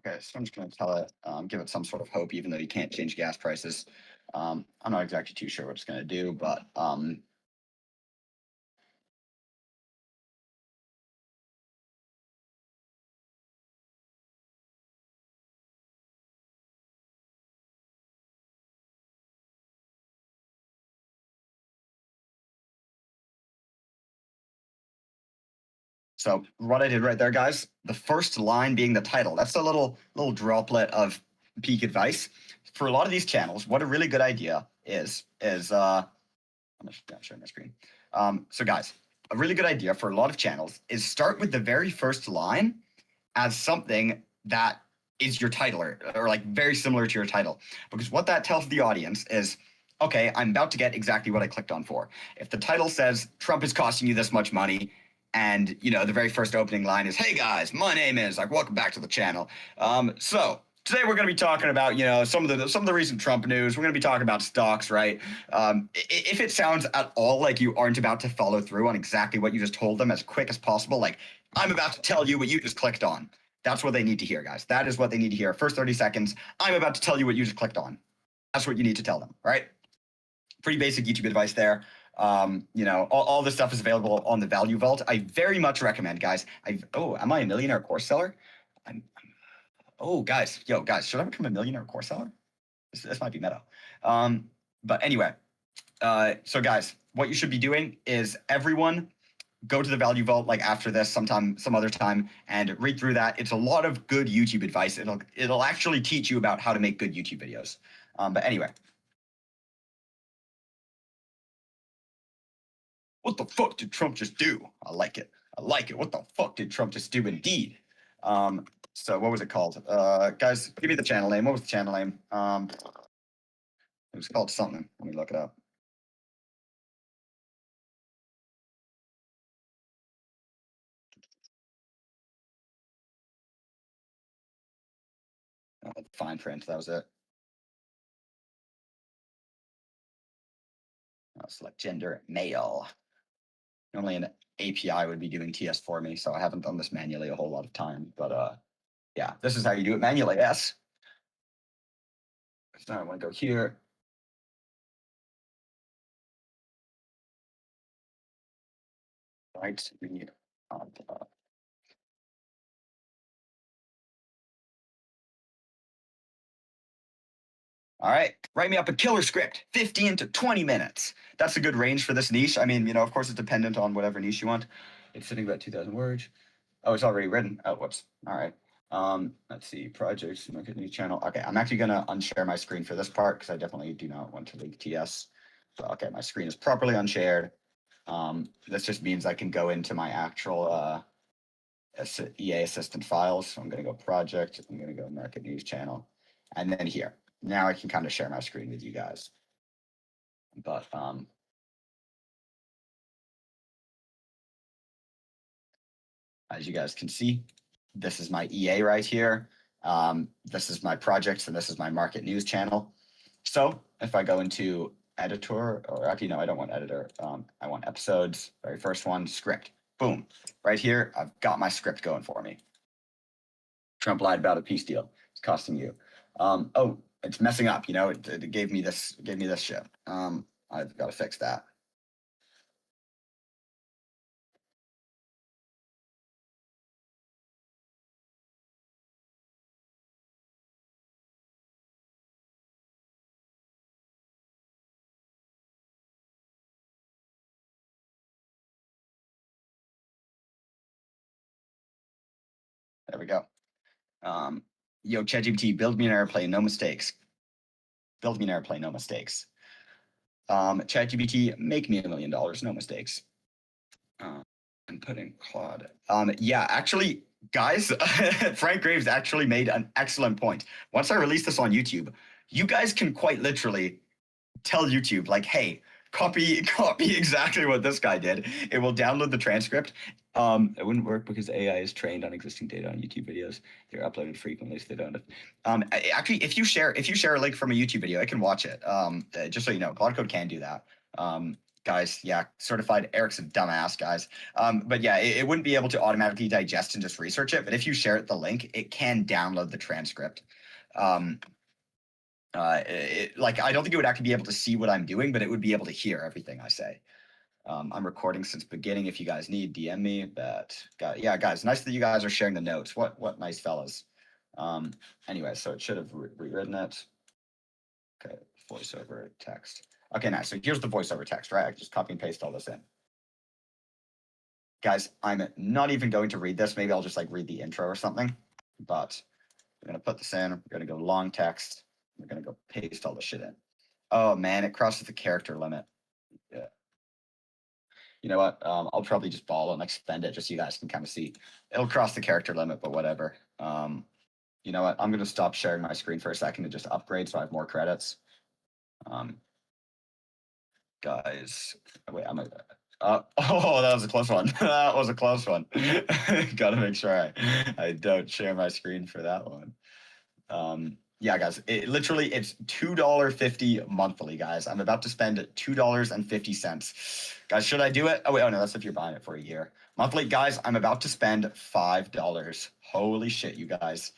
Okay, so I'm just going to tell it, give it some sort of hope, even though you can't change gas prices. I'm not exactly too sure what it's going to do, but so what I did right there, guys, the first line being the title. That's a little droplet of peak advice for a lot of these channels. What a really good idea is I'm not sharing my screen. So guys, a really good idea for a lot of channels is start with the very first line as something that is your title, or like very similar to your title, because what that tells the audience is, okay, I'm about to get exactly what I clicked on for. If the title says Trump is costing you this much money, and the very first opening line is, "Hey guys, my name is," like, welcome back to the channel. So today we're going to be talking about some of the recent Trump news. We're going to be talking about stocks, right? If it sounds at all like you aren't about to follow through on exactly what you just told them as quick as possible, like, I'm about to tell you what you just clicked on. That's what they need to hear, guys. That is what they need to hear. First 30 seconds, I'm about to tell you what you just clicked on. That's what you need to tell them, right? Pretty basic YouTube advice there. All this stuff is available on the Value Vault. I very much recommend, guys. Am I a millionaire course seller? Guys, should I become a millionaire course seller? This might be meta. But anyway, so guys, what you should be doing is everyone go to the Value Vault like after this some other time and read through that. It's a lot of good YouTube advice. It'll actually teach you about how to make good YouTube videos. But anyway. What the fuck did Trump just do? I like it. What the fuck did Trump just do indeed? So what was it called? Guys, give me the channel name. What was the channel name? It was called something. Let me look it up. Fine print, that was it. Select gender, male. Normally an API would be doing TS for me, so I haven't done this manually a whole lot of time. But yeah, this is how you do it manually, yes. So I want to go here. Right, we need all right, write me up a killer script, 15 to 20 minutes. That's a good range for this niche. I mean, of course, it's dependent on whatever niche you want. It's sitting about 2,000 words. Oh, it's already written. Oh, whoops. All right. Let's see, projects, market new channel. Okay, I'm actually gonna unshare my screen for this part because I definitely do not want to leak TS. So, okay, my screen is properly unshared. This just means I can go into my actual EA assistant files. So I'm gonna go project. I'm gonna go market news channel, and then here. Now I can kind of share my screen with you guys. But as you guys can see, this is my EA right here. This is my projects, and this is my market news channel. So if I go into editor, or actually, no, I don't want editor. I want episodes. Very first one, script. Boom. Right here, I've got my script going for me. Trump lied about a peace deal. It's costing you. It's messing up. It gave me this shit. I've got to fix that. There we go. Yo, ChatGPT, build me an airplane, no mistakes. Build me an airplane, no mistakes. ChatGPT, make me $1 million, no mistakes. And put in Claude. Yeah, actually, guys, Frank Graves actually made an excellent point. Once I release this on YouTube, you guys can quite literally tell YouTube, like, hey, copy exactly what this guy did. It will download the transcript. It wouldn't work because AI is trained on existing data on YouTube videos. They're uploaded frequently, so they don't. Actually, if you share a link from a YouTube video, I can watch it. Just so you know, Claude Code can do that. Guys, yeah, certified Eric's a dumbass, guys. But yeah, it wouldn't be able to automatically digest and just research it. But if you share the link, it can download the transcript. Like, I don't think it would actually be able to see what I'm doing, but it would be able to hear everything I say. I'm recording since beginning. If you guys need, DM me. But yeah, guys, nice that you guys are sharing the notes. What nice fellas. Anyway, so it should have rewritten it. Okay, voiceover text. Okay, nice. So here's the voiceover text, right? I can just copy and paste all this in. Guys, I'm not even going to read this. Maybe I'll just like read the intro or something. But we're gonna put this in. We're gonna go long text. We're gonna go paste all the shit in. Oh man, it crosses the character limit. Yeah. You know what? I'll probably just ball and expend it just so you guys can kind of see. It'll cross the character limit, but whatever. You know what? I'm gonna stop sharing my screen for a second and just upgrade so I have more credits. Guys, wait, oh, that was a close one. That was a close one. Gotta make sure I don't share my screen for that one. Yeah, guys, it's $2.50 monthly, guys. I'm about to spend $2.50. Guys, should I do it? Oh, wait, no, that's if you're buying it for a year. Monthly, guys, I'm about to spend $5. Holy shit, you guys.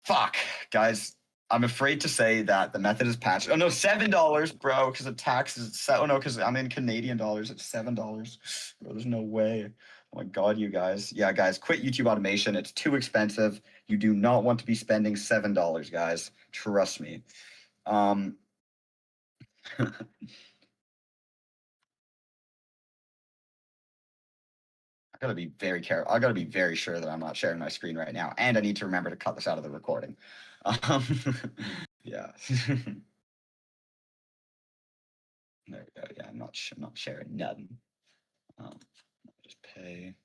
Fuck, guys. I'm afraid to say that the method is patched. Oh, no, $7, bro, because the tax is... Oh, no, because I'm in Canadian dollars. It's $7. Bro, there's no way. Oh my God, you guys. Yeah, guys, quit YouTube automation. It's too expensive. You do not want to be spending $7, guys. Trust me. I gotta be very careful. I gotta be very sure that I'm not sharing my screen right now, and I need to remember to cut this out of the recording. Yeah. There we go. Yeah, I'm not sharing nothing. Just pay.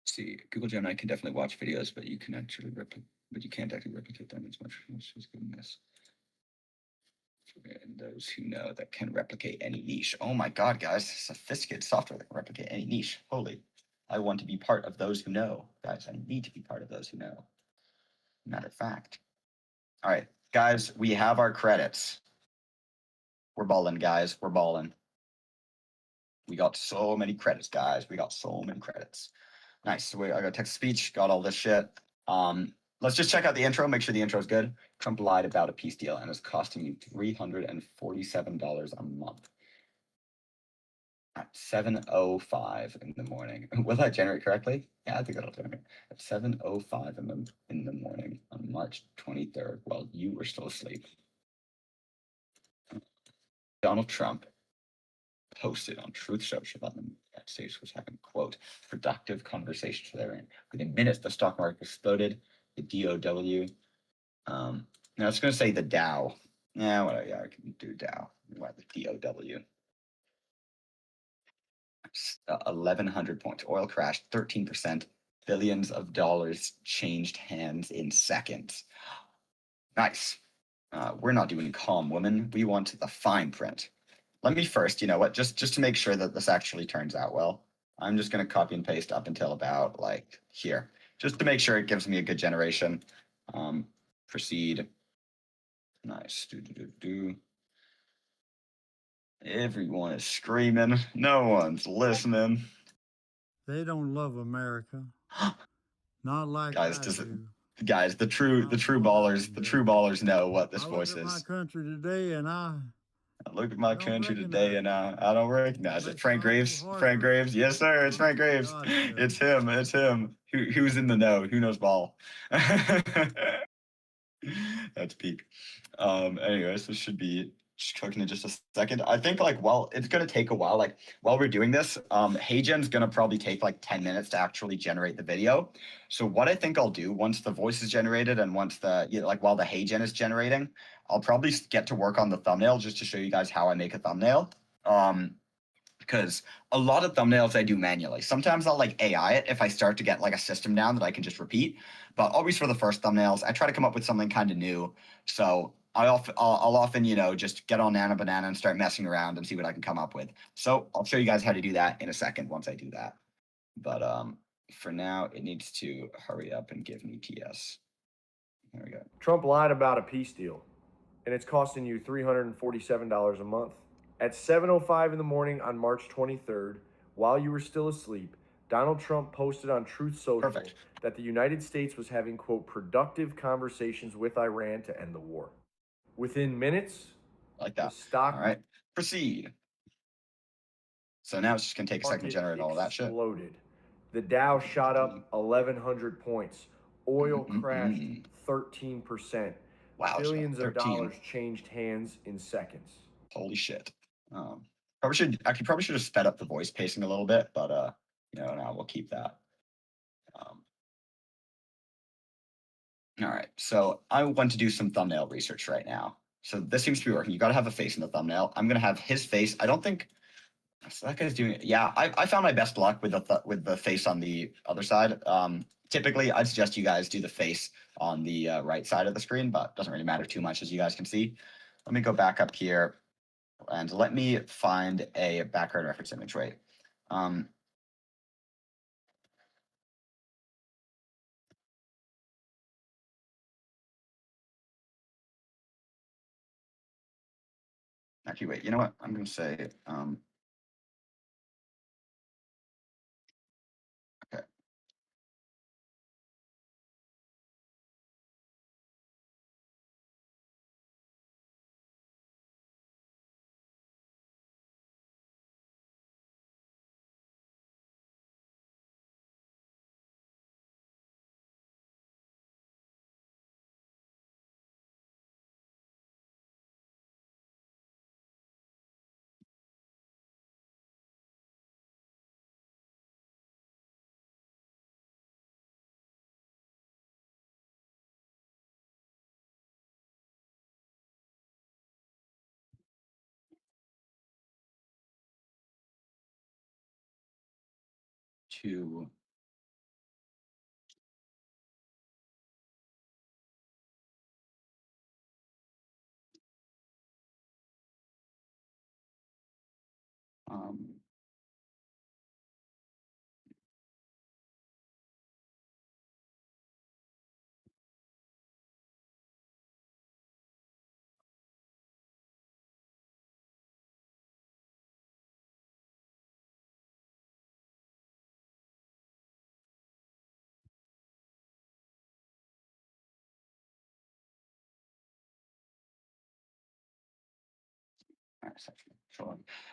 See, Google Gemini can definitely watch videos, but you can actually but you can't actually replicate them as much as goodness. And those who know that can replicate any niche. Oh my God, guys, sophisticated software that can replicate any niche. Holy, I want to be part of those who know. Guys, I need to be part of those who know. Matter of fact. All right, guys, we have our credits. We're balling, guys. We're balling. We got so many credits, guys. We got so many credits. Nice. So I got text-to-speech, got all this shit. Let's just check out the intro, make sure the intro is good. Trump lied about a peace deal and is costing you $347 a month. At 7:05 in the morning. Will that generate correctly? Yeah, I think that'll generate. At 7:05 in the morning on March 23rd, while you were still asleep. Donald Trump posted on Truth Social that the United States was having, quote, productive conversations therein. Within minutes, the stock market exploded. The DOW. Now it's going to say the Dow. Yeah, whatever. Yeah, I can do Dow. Why the DOW? 1,100 points. Oil crashed 13%. Billions of dollars changed hands in seconds. Nice. We're not doing calm, woman. We want the fine print. Let me first, you know what, just to make sure that this actually turns out well, I'm just going to copy and paste up until about, like, here. Just to make sure it gives me a good generation. Proceed. Nice. Everyone is screaming. No one's listening. They don't love America. Not like Guys, I do. Guys, the true ballers know what this voice is. I look at my country today and I look at my country today and I don't recognize it. Frank Graves. Frank Graves. Yes, sir. It's Frank Graves. It's him. It's him. Who's in the know? Who knows ball? That's peak. Anyways, this should be just cooking in just a second. I think like while it's gonna take a while, like while we're doing this, HeyGen's gonna probably take like 10 minutes to actually generate the video. So what I think I'll do once the voice is generated and once the like while the HeyGen is generating, I'll probably get to work on the thumbnail just to show you guys how I make a thumbnail. Because a lot of thumbnails I do manually. Sometimes I'll like AI it if I start to get like a system down that I can just repeat. But always for the first thumbnails, I try to come up with something kind of new. So I'll often, just get on Nana Banana and start messing around and see what I can come up with. So I'll show you guys how to do that in a second once I do that. But for now, it needs to hurry up and give me PS. There we go. Trump lied about a peace deal, and it's costing you $347 a month. At 7:05 in the morning on March 23rd, while you were still asleep, Donald Trump posted on Truth Social Perfect. that the United States was having, quote, productive conversations with Iran to end the war. Within minutes, Like the that. stock All right. Proceed. So now it's just going to take a second to market generate all of that shit. exploded. The Dow shot up 1,100 points. Oil crashed 13%. Wow. Billions of 13. dollars changed hands in seconds. Holy shit. Probably should have sped up the voice pacing a little bit, but no, we'll keep that. All right, so I want to do some thumbnail research right now. So this seems to be working. You got to have a face in the thumbnail. I'm gonna have his face. I don't think so that guy's doing it. Yeah, I found my best luck with the face on the other side. Typically, I'd suggest you guys do the face on the right side of the screen, but it doesn't really matter too much, as you guys can see. Let me go back up here. And let me find a background reference image, right? Actually, wait, you know what? I'm going to say, okay. To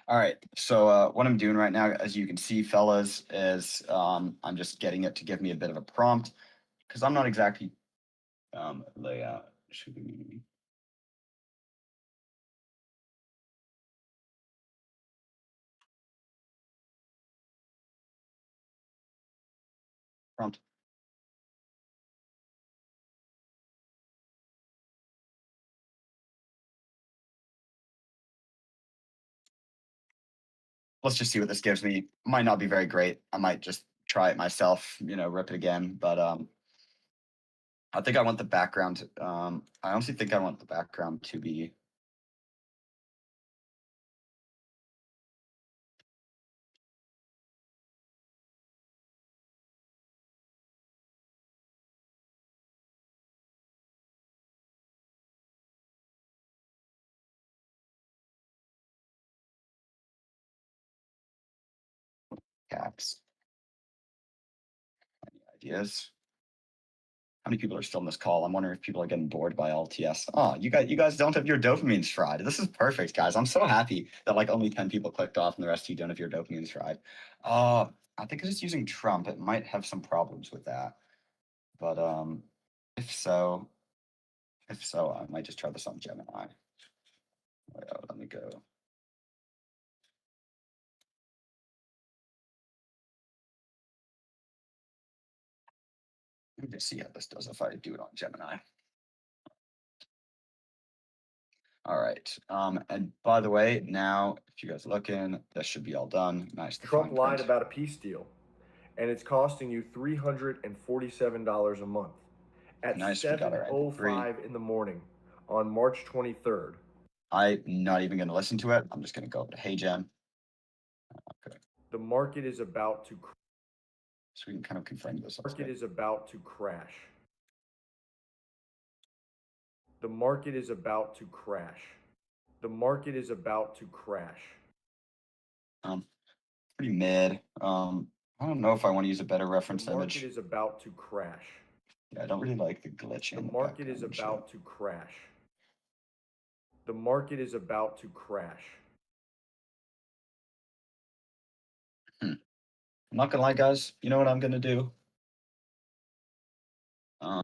all right, so what I'm doing right now, as you can see, fellas, is I'm just getting it to give me a bit of a prompt because I'm not exactly layout. Should we? Prompt. Let's just see what this gives me. Might not be very great. I might just try it myself, rip it again. But I think I want the background. I honestly think I want the background to be. Caps. Any ideas? How many people are still in this call? I'm wondering if people are getting bored by LTS. Oh, you guys don't have your dopamines fried. This is perfect, guys. I'm so happy that like only 10 people clicked off and the rest of you don't have your dopamines fried. I think it's just using Trump. It might have some problems with that. But if so, I might just try this on Gemini. Let me go. Let me just see how this does if I do it on Gemini. All right. And by the way, now if you guys are looking, this should be all done. Nice. The Trump fine lied print. about a peace deal, and it's costing you $347 a month at Nice, we got our MP3. 7:05 in the morning on March 23rd. I'm not even going to listen to it. I'm just going to go over to Hey Gen. Okay. The market is about to crash. So we can kind of confirm this. The market is about to crash. The market is about to crash. The market is about to crash. Pretty mid. I don't know if I want to use a better reference The market image. is about to crash. Yeah, I don't really like the glitching. The in market is background and shit. about to crash. The market is about to crash. I'm not gonna lie, guys. You know what I'm gonna do? I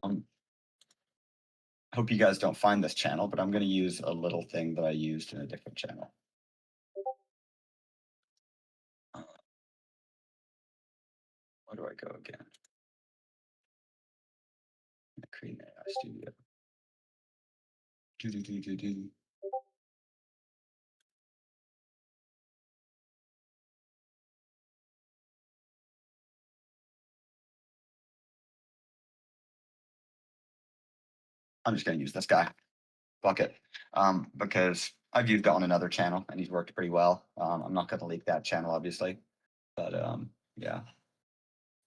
hope you guys don't find this channel, but I'm gonna use a little thing that I used in a different channel. Where do I go again? Create an AI studio. Do. I'm just gonna use this guy. Fuck it. Because I've used it on another channel and he's worked pretty well. I'm not gonna leak that channel, obviously, but yeah,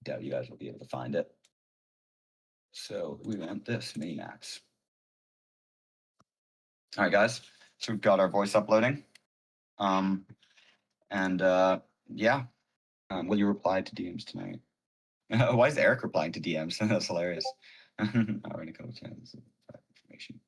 doubt you guys will be able to find it. So we want this Minimax. All right, guys. So we've got our voice uploading. And yeah. Will you reply to DMs tonight? Why is Eric replying to DMs? That's hilarious. We're gonna go channels information.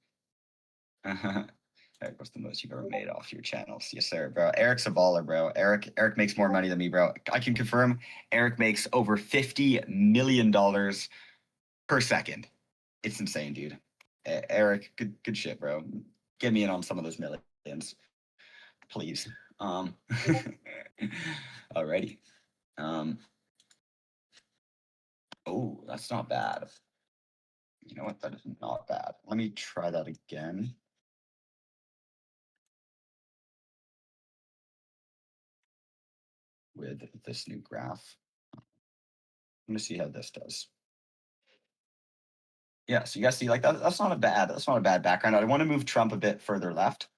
Eric, what's the most you've ever made off your channels? Yes, sir, bro. Eric's a baller, bro. Eric makes more money than me, bro. I can confirm Eric makes over $50 million per second. It's insane, dude. Eric, good shit, bro. Get me in on some of those millions, please. Alrighty. Oh, that's not bad. You know what? That is not bad. Let me try that again. With this new graph. Let me see how this does. Yeah, so you guys see, like that's not a bad background. I want to move Trump a bit further left,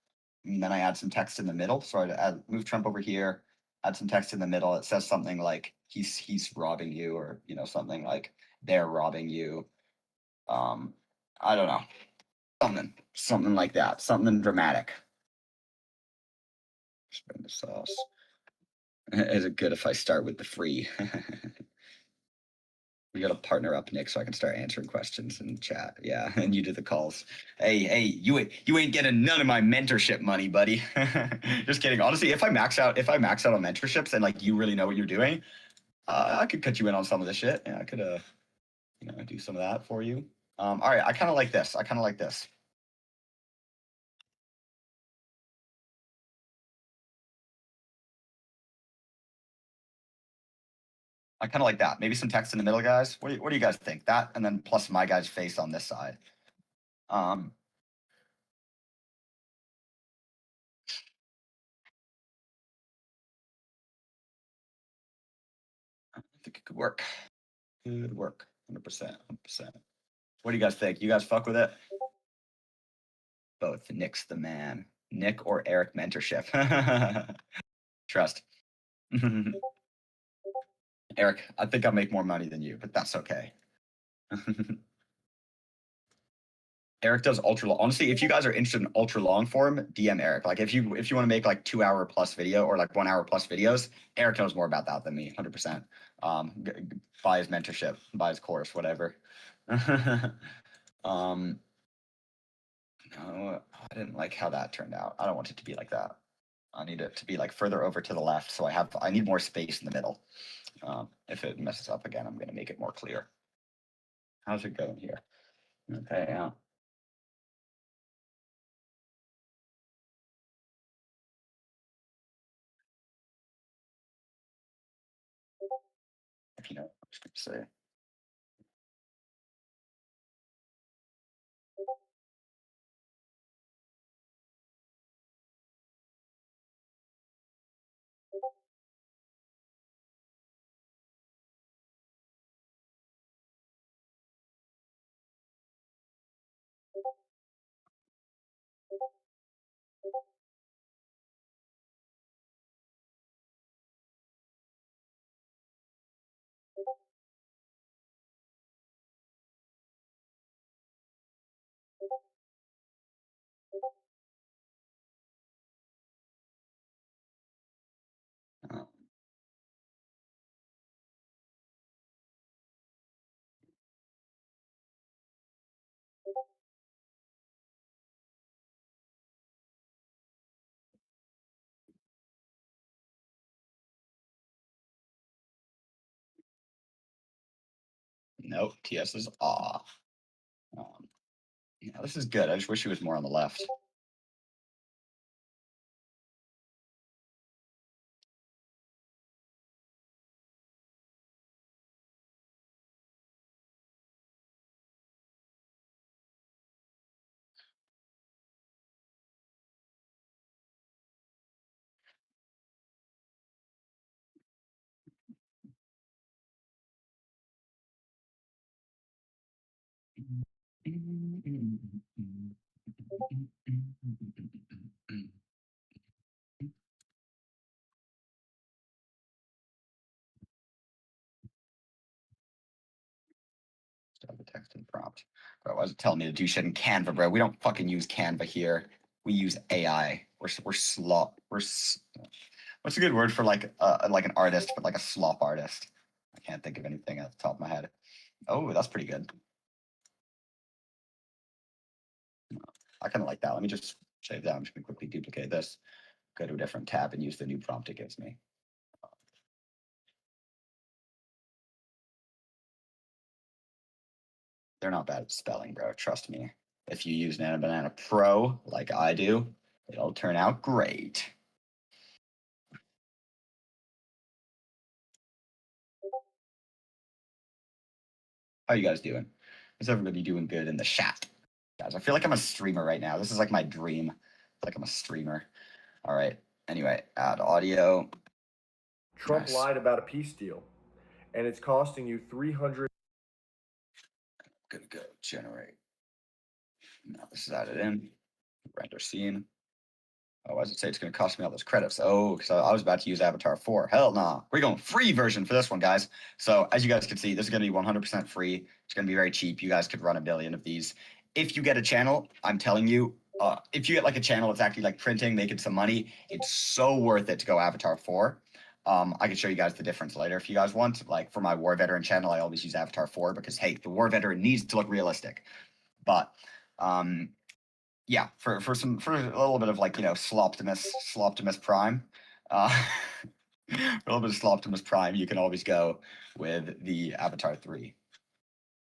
and then I add some text in the middle. So I move Trump over here, add some text in the middle. It says something like he's robbing you, or something like they're robbing you. I don't know, something like that, something dramatic. Spin the sauce. Is it good if I start with the free? We got to partner up, Nick, so I can start answering questions in chat. Yeah, and you do the calls. Hey, you ain't getting none of my mentorship money, buddy. Just kidding. Honestly, if I max out on mentorships and like you really know what you're doing, I could cut you in on some of this shit. Yeah, I could do some of that for you. All right, I kind of like this. I kind of like that. Maybe some text in the middle, guys. What do you guys think? That, and then plus my guy's face on this side. I think it could work. Good work. 100%. What do you guys think? You guys fuck with it? Both. Nick's the man. Nick or Eric mentorship. Trust. Eric, I think I'll make more money than you, but that's okay. Eric does ultra long. Honestly, if you guys are interested in ultra long form, DM Eric. Like if you want to make like 2 hour plus video or like 1 hour plus videos, Eric knows more about that than me, 100%. Buy his mentorship, buy his course, whatever. No, I didn't like how that turned out. I don't want it to be like that. I need it to be like further over to the left, so I need more space in the middle. If it messes up again, I'm gonna make it more clear. How's it going here? Okay, yeah. if you know what I'm just gonna say. Um, nope, TS is off. Yeah, this is good. I just wish he was more on the left. Start the text and prompt. Bro, why is it telling me to do shit in Canva, bro? We don't fucking use Canva here. We use AI. What's a good word for like an artist, but like a slop artist? I can't think of anything at the top of my head. Oh, that's pretty good. I kind of like that. Let me just save that. I'm just gonna quickly duplicate this, go to a different tab, and use the new prompt it gives me. They're not bad at spelling, bro. Trust me. If you use Nano Banana Pro like I do, it'll turn out great. How you guys doing? Is everybody doing good in the chat? Guys, I feel like I'm a streamer right now. This is like my dream. Like I'm a streamer. All right. Anyway, add audio. Trump Nice. lied about a peace deal, and it's costing you 300. Gonna go generate. Now this is added in. Render scene. Oh, why does it say it's going to cost me all those credits? Oh, because I was about to use Avatar 4. Hell nah. We're going free version for this one, guys. So as you guys can see, this is going to be 100% free. It's going to be very cheap. You guys could run a billion of these. If you get a channel, I'm telling you, if you get like a channel that's actually like printing, making some money, it's so worth it to go Avatar 4. I can show you guys the difference later if you guys want. Like for my War Veteran channel, I always use Avatar 4 because, hey, the War Veteran needs to look realistic. But yeah, for a little bit of like, you know, Sloptimus Prime, for a little bit of Sloptimus Prime, you can always go with the Avatar 3.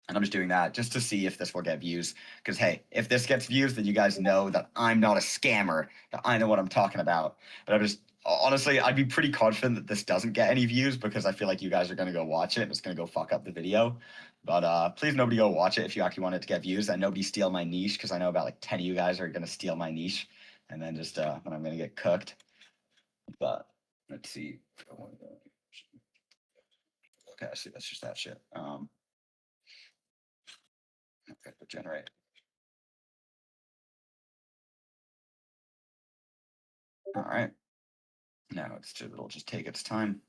And I'm just doing that just to see if this will get views. Because hey, if this gets views, then you guys know that I'm not a scammer, that I know what I'm talking about. But I'm just honestly, I'd be pretty confident that this doesn't get any views because I feel like you guys are gonna go watch it and it's gonna go fuck up the video. But please nobody go watch it if you actually want it to get views, and nobody steal my niche because I know about like 10 of you guys are gonna steal my niche and then just then I'm gonna get cooked. But let's see. Okay, I see that's just that shit. Okay, generate. All right. Now it'll just take its time.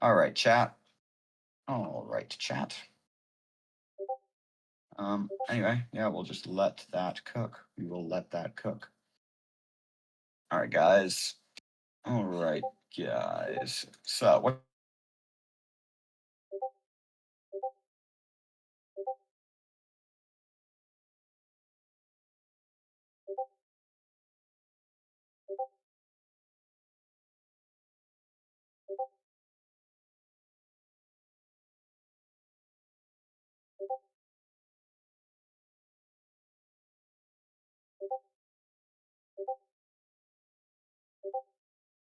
All right, chat. All right, chat. Anyway, yeah, we'll just let that cook. We will let that cook. All right, guys. All right, guys. So what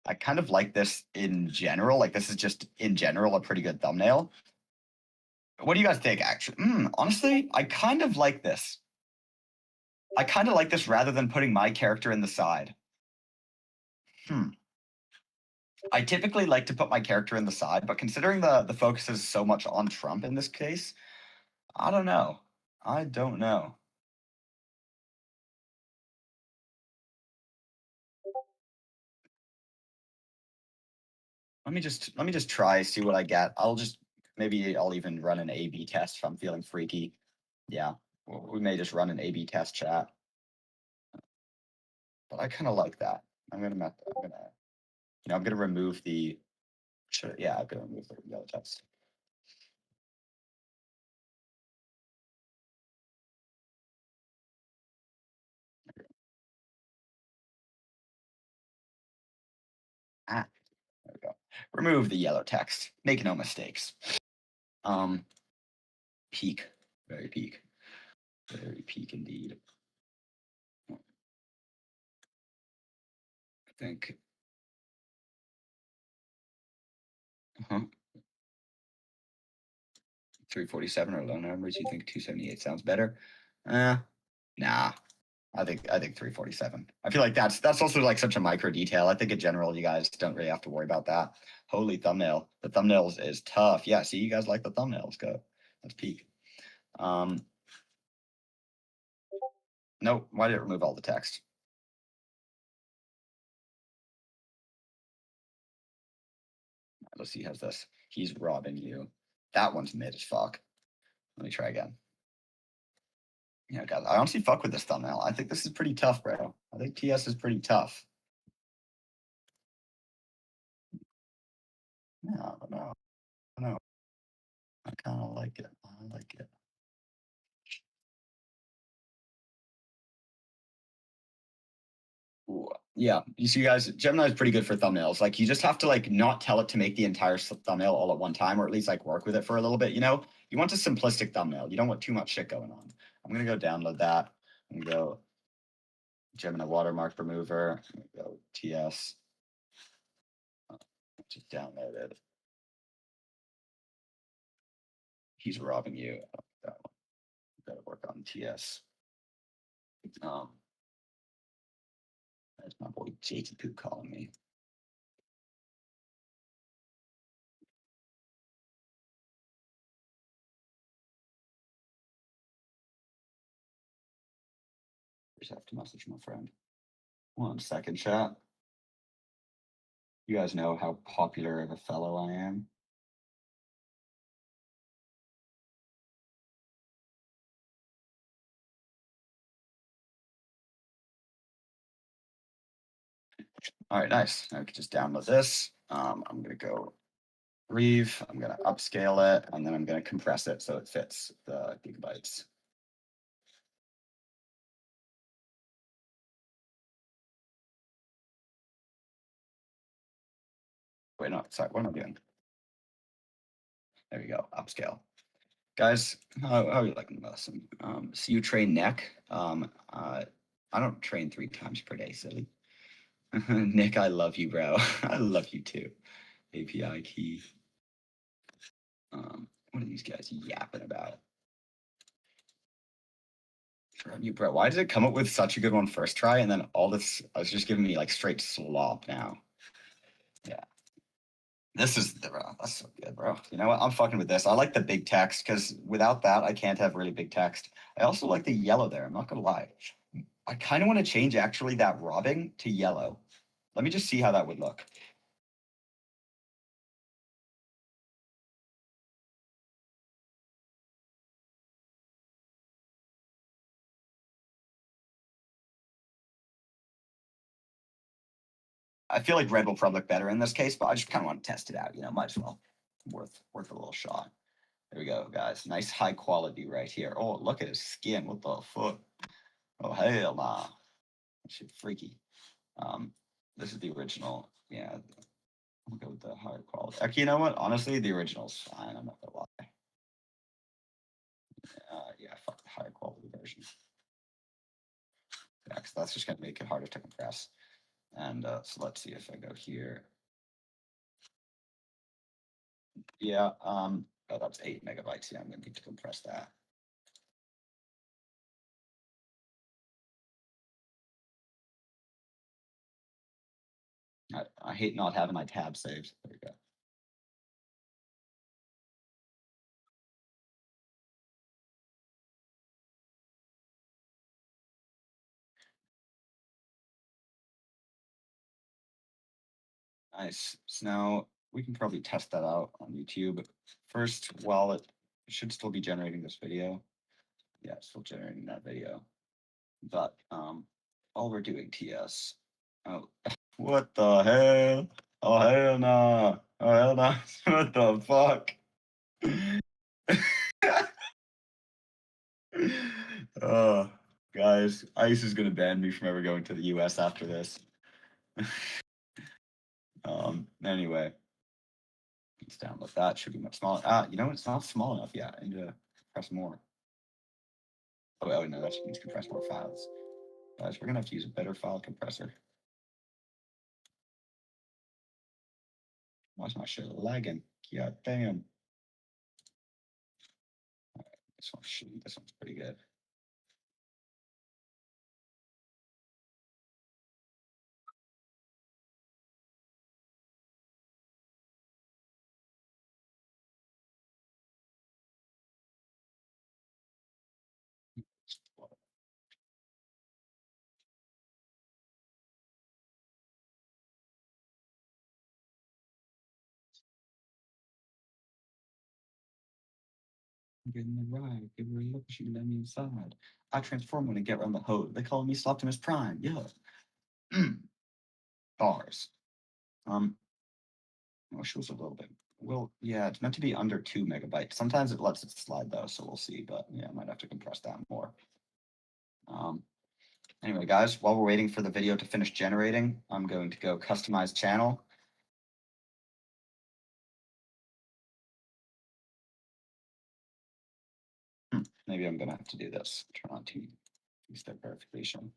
I kind of like this in general. Like this is just in general a pretty good thumbnail. What do you guys think? Actually, honestly, I kind of like this. I kind of like this rather than putting my character in the side. I typically like to put my character in the side, but considering the focus is so much on Trump in this case, I don't know. I don't know. Let me just try, see what I get. Maybe I'll even run an A/B test if I'm feeling freaky. Yeah, we may just run an A/B test chat. But I kind of like that. I'm gonna remove the. Yeah, I'm gonna remove the yellow text. There we go. Remove the yellow text. Make no mistakes. Peak. Very peak. Very peak indeed. I think. 347 are low numbers. You think 278 sounds better? Nah. I think 347. I feel like that's also like such a micro detail. I think in general you guys don't really have to worry about that. Holy thumbnail. The thumbnails is tough. Yeah, see, you guys like the thumbnails. Go. That's peak. Nope. Why did it remove all the text? Let's see. How's this? He's robbing you. That one's mid as fuck. Let me try again. Yeah, guys, I honestly fuck with this thumbnail. I think this is pretty tough, bro. I think TS is pretty tough. No, no, no. I kind of like it. I like it. Ooh, yeah, you see, guys, Gemini is pretty good for thumbnails. Like, you just have to like not tell it to make the entire thumbnail all at one time, or at least like work with it for a little bit. You know, you want a simplistic thumbnail. You don't want too much shit going on. I'm gonna go download that. I'm gonna go Gemini watermark remover. I'm gonna go TS. Just download it. He's robbing you. That one. Gotta work on TS. That's my boy Jakey Poo calling me. Just have to message my friend. 1 second, chat. You guys know how popular of a fellow I am. All right, nice. I can just download this. I'm gonna go Reeve. I'm gonna upscale it, and then I'm gonna compress it so it fits the gigabytes. Wait, no, sorry. What am I doing? There we go. Upscale. Guys, how are you liking this? So you train neck. I don't train 3 times per day, silly. Nick, I love you, bro. I love you too. API key. What are these guys yapping about? You, bro, why did it come up with such a good one first try and then all this is just giving me like straight slop now? Yeah. This is that's so good, bro. You know what? I'm fucking with this. I like the big text because without that, I can't have really big text. I also like the yellow there. I'm not gonna lie. I kind of want to change actually that robbing to yellow. Let me just see how that would look. I feel like red will probably look better in this case, but I just kind of want to test it out. You know, might as well. Worth a little shot. There we go, guys. Nice high quality right here. Oh, look at his skin. What the fuck? Oh, hell nah. That shit freaky. This is the original. Yeah, I'll go with the higher quality. Actually, you know what? Honestly, the original's fine. I'm not gonna lie. Yeah, fuck the higher quality version. Yeah, 'cause that's just gonna make it harder to compress. And so let's see if I go here. Yeah, oh, that's 8 megabytes. Yeah, I'm gonna need to compress that. I hate not having my tab saved. There we go. Nice. So now we can probably test that out on YouTube. First, while it should still be generating this video. Yeah, it's still generating that video. But while we're doing TS, oh, what the hell? Oh hell no! Oh hell no! What the fuck? Oh, guys, ICE is gonna ban me from ever going to the US after this. Anyway, let's download that. Should be much smaller. You know, it's not small enough yet. I need to press more. Oh, no, that just means compress more files. Guys, we're gonna have to use a better file compressor. Why's my shit lagging? God damn. This one's pretty good. Getting the ride, give her a look, she let me inside. I transform when I get around the hood. They call me Optimus Prime. Yeah. Bars. Well, she was a little bit. Well, yeah, it's meant to be under 2 megabytes. Sometimes it lets it slide though, so we'll see. But yeah, I might have to compress that more. Anyway, guys, while we're waiting for the video to finish generating, I'm going to go customize channel. Maybe I'm gonna have to do this. Turn on two-step verification.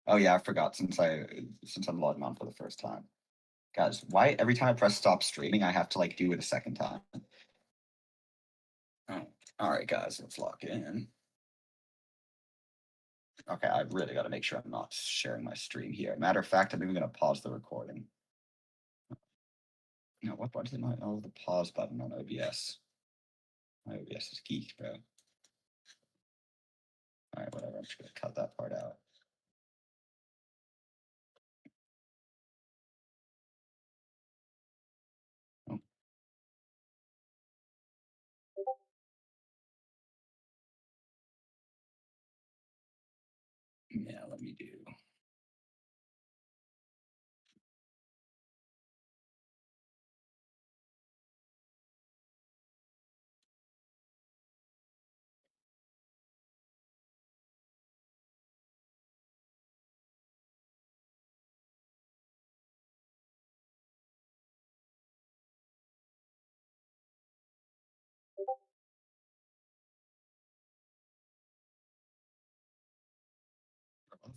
Oh yeah, I forgot since I'm logging on for the first time. Guys, why every time I press stop streaming, I have to like do it a second time? Oh, all right, guys, let's log in. Okay, I really got to make sure I'm not sharing my stream here. Matter of fact, I'm even going to pause the recording. No, what is it not? Oh, the pause button on OBS. My OBS is geek, bro. All right, whatever. I'm just going to cut that part out. Oh. Yeah, let me do.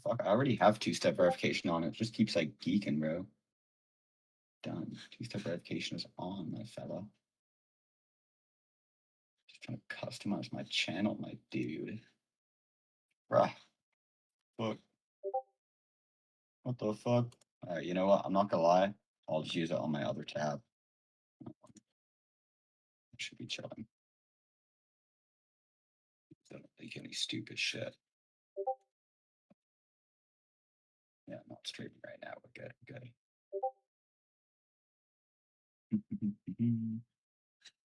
Fuck, I already have two-step verification on it. It just keeps like geeking, bro. Done. Two-step verification is on, my fella. Just trying to customize my channel, my dude. Bruh. Fuck. What the fuck? Alright, you know what? I'm not gonna lie. I'll just use it on my other tab. Should be chilling. Don't leak any stupid shit. Yeah, I'm not streaming right now. We're good. We're good.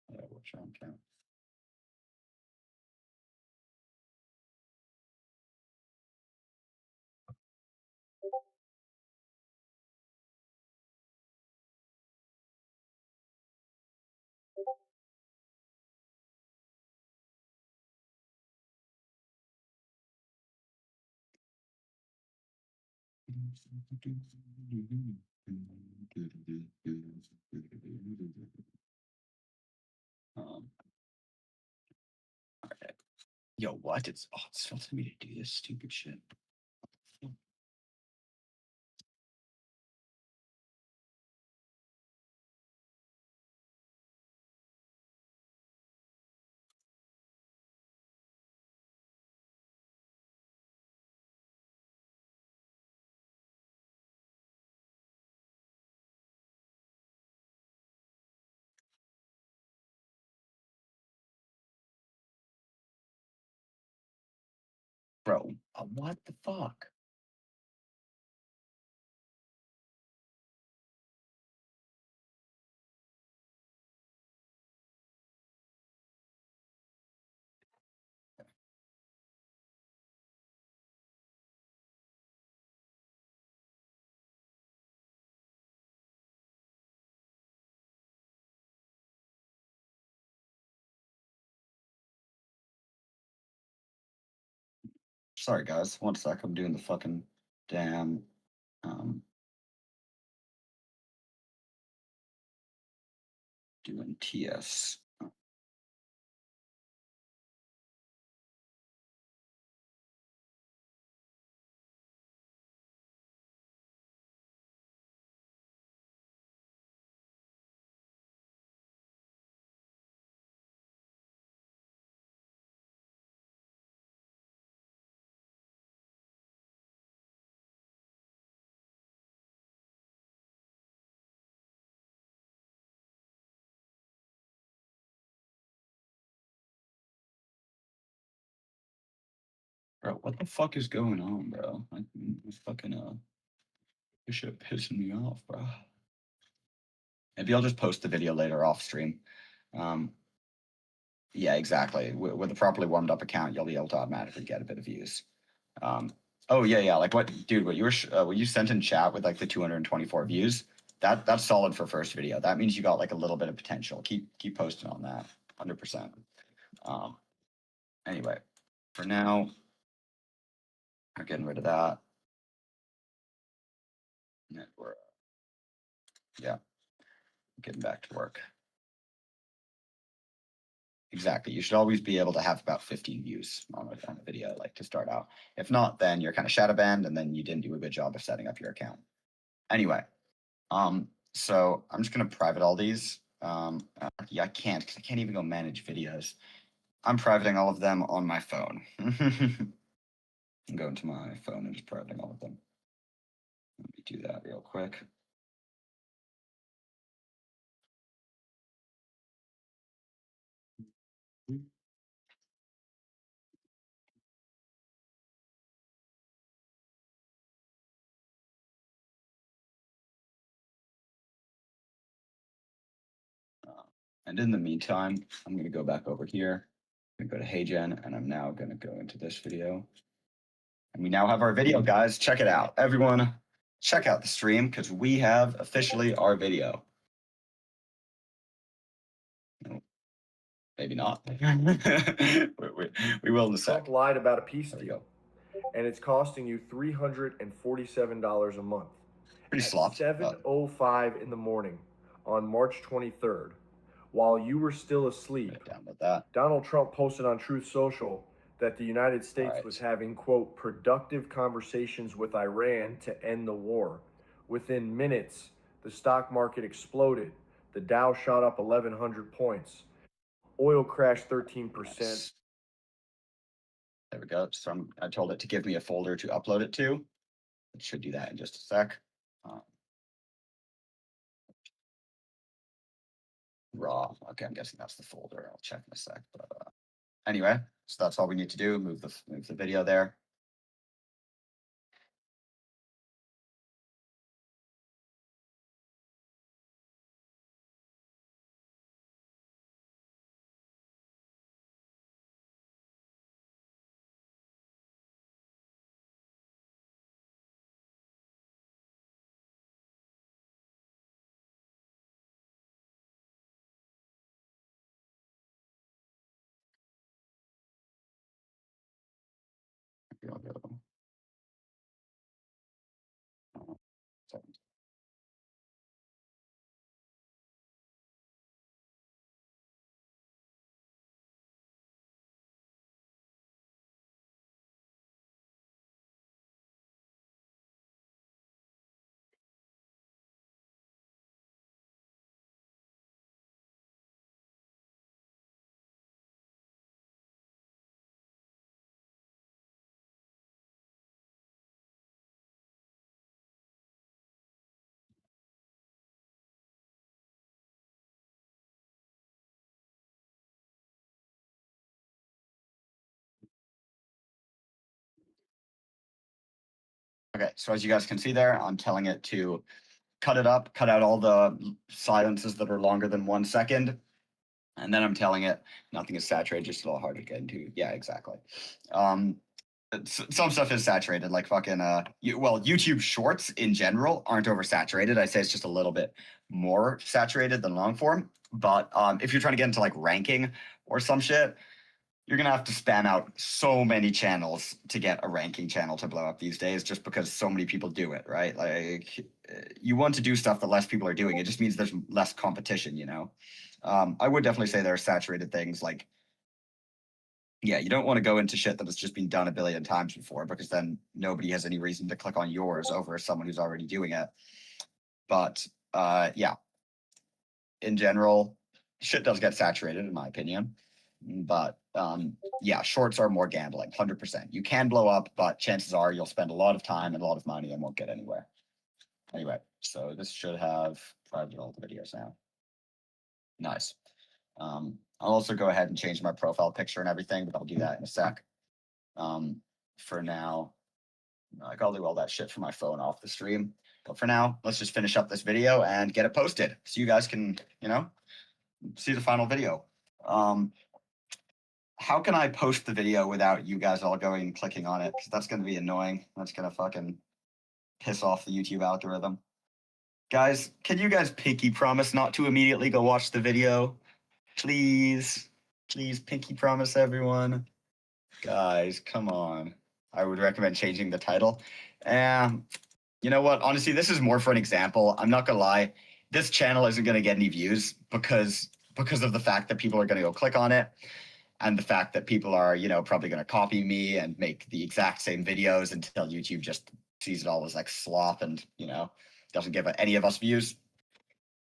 What's wrong, count? Okay. Yo, what? It's telling me to do this stupid shit. Bro, what the fuck? Sorry, guys. One sec. I'm doing the fucking damn. Doing TS. Bro, what the fuck is going on, bro? Like, it's fucking this shit pissing me off, bro. Maybe I'll just post the video later off stream. Yeah, exactly. With a properly warmed up account, you'll be able to automatically get a bit of views. Oh yeah. Like what, dude? What you sent in chat with like the 224 views? That's solid for first video. That means you got like a little bit of potential. Keep posting on that, 100%. Anyway, for now, we're getting rid of that. And we're yeah, getting back to work. Exactly. You should always be able to have about 15 views on a video, like to start out. If not, then you're kind of shadow banned, and then you didn't do a good job of setting up your account. Anyway, so I'm just gonna private all these. Yeah, I can't because I can't even go manage videos. I'm privating all of them on my phone. I'm going to my phone and just privating all of them. Let me do that real quick. And in the meantime, I'm going to go back over here. I'm going to go to HeyGen, and I'm now going to go into this video. And we now have our video, guys. Check it out. Everyone, check out the stream because we have officially our video. Maybe not. we will in a sec. Trump lied about a peace deal, and it's costing you $347 a month. Pretty sloppy. At 7:05 in the morning on March 23rd, while you were still asleep, Download that. Donald Trump posted on Truth Social that the United States was having, quote, productive conversations with Iran to end the war. Within minutes, the stock market exploded. The Dow shot up 1,100 points. Oil crashed 13%. Nice. There we go. So I told it to give me a folder to upload it to. It should do that in just a sec. Raw. Okay, I'm guessing that's the folder. I'll check in a sec. But anyway, so that's all we need to do. Move the video there. Okay, so as you guys can see there, I'm telling it to cut it up, cut out all the silences that are longer than 1 second. And then I'm telling it nothing is saturated, just a little harder to get into. Yeah, exactly. Some stuff is saturated, like fucking YouTube Shorts in general aren't oversaturated. I'd say it's just a little bit more saturated than long form. But if you're trying to get into like ranking or some shit, you're gonna have to spam out so many channels to get a ranking channel to blow up these days, just because so many people do it, right? Like, you want to do stuff that less people are doing. It just means there's less competition, you know. I would definitely say there are saturated things like, yeah, you don't want to go into shit that has just been done a billion times before, because then nobody has any reason to click on yours over someone who's already doing it. But yeah, in general, shit does get saturated, in my opinion. But yeah, shorts are more gambling, 100%. You can blow up, but chances are you'll spend a lot of time and a lot of money and won't get anywhere. Anyway, so this should have private all the videos now. Nice. I'll also go ahead and change my profile picture and everything, but I'll do that in a sec. For now, like, I'll do all that shit from my phone off the stream. But for now, let's just finish up this video and get it posted so you guys can, you know, see the final video. How can I post the video without you guys all going and clicking on it? Because that's going to be annoying. That's going to fucking piss off the YouTube algorithm. Guys, can you guys pinky promise not to immediately go watch the video? Please. Please pinky promise, everyone. Guys, come on. I would recommend changing the title. You know what? Honestly, this is more for an example. I'm not going to lie. This channel isn't going to get any views because of the fact that people are going to go click on it. And the fact that people are, you know, probably going to copy me and make the exact same videos until YouTube just sees it all as like slop and, you know, doesn't give any of us views.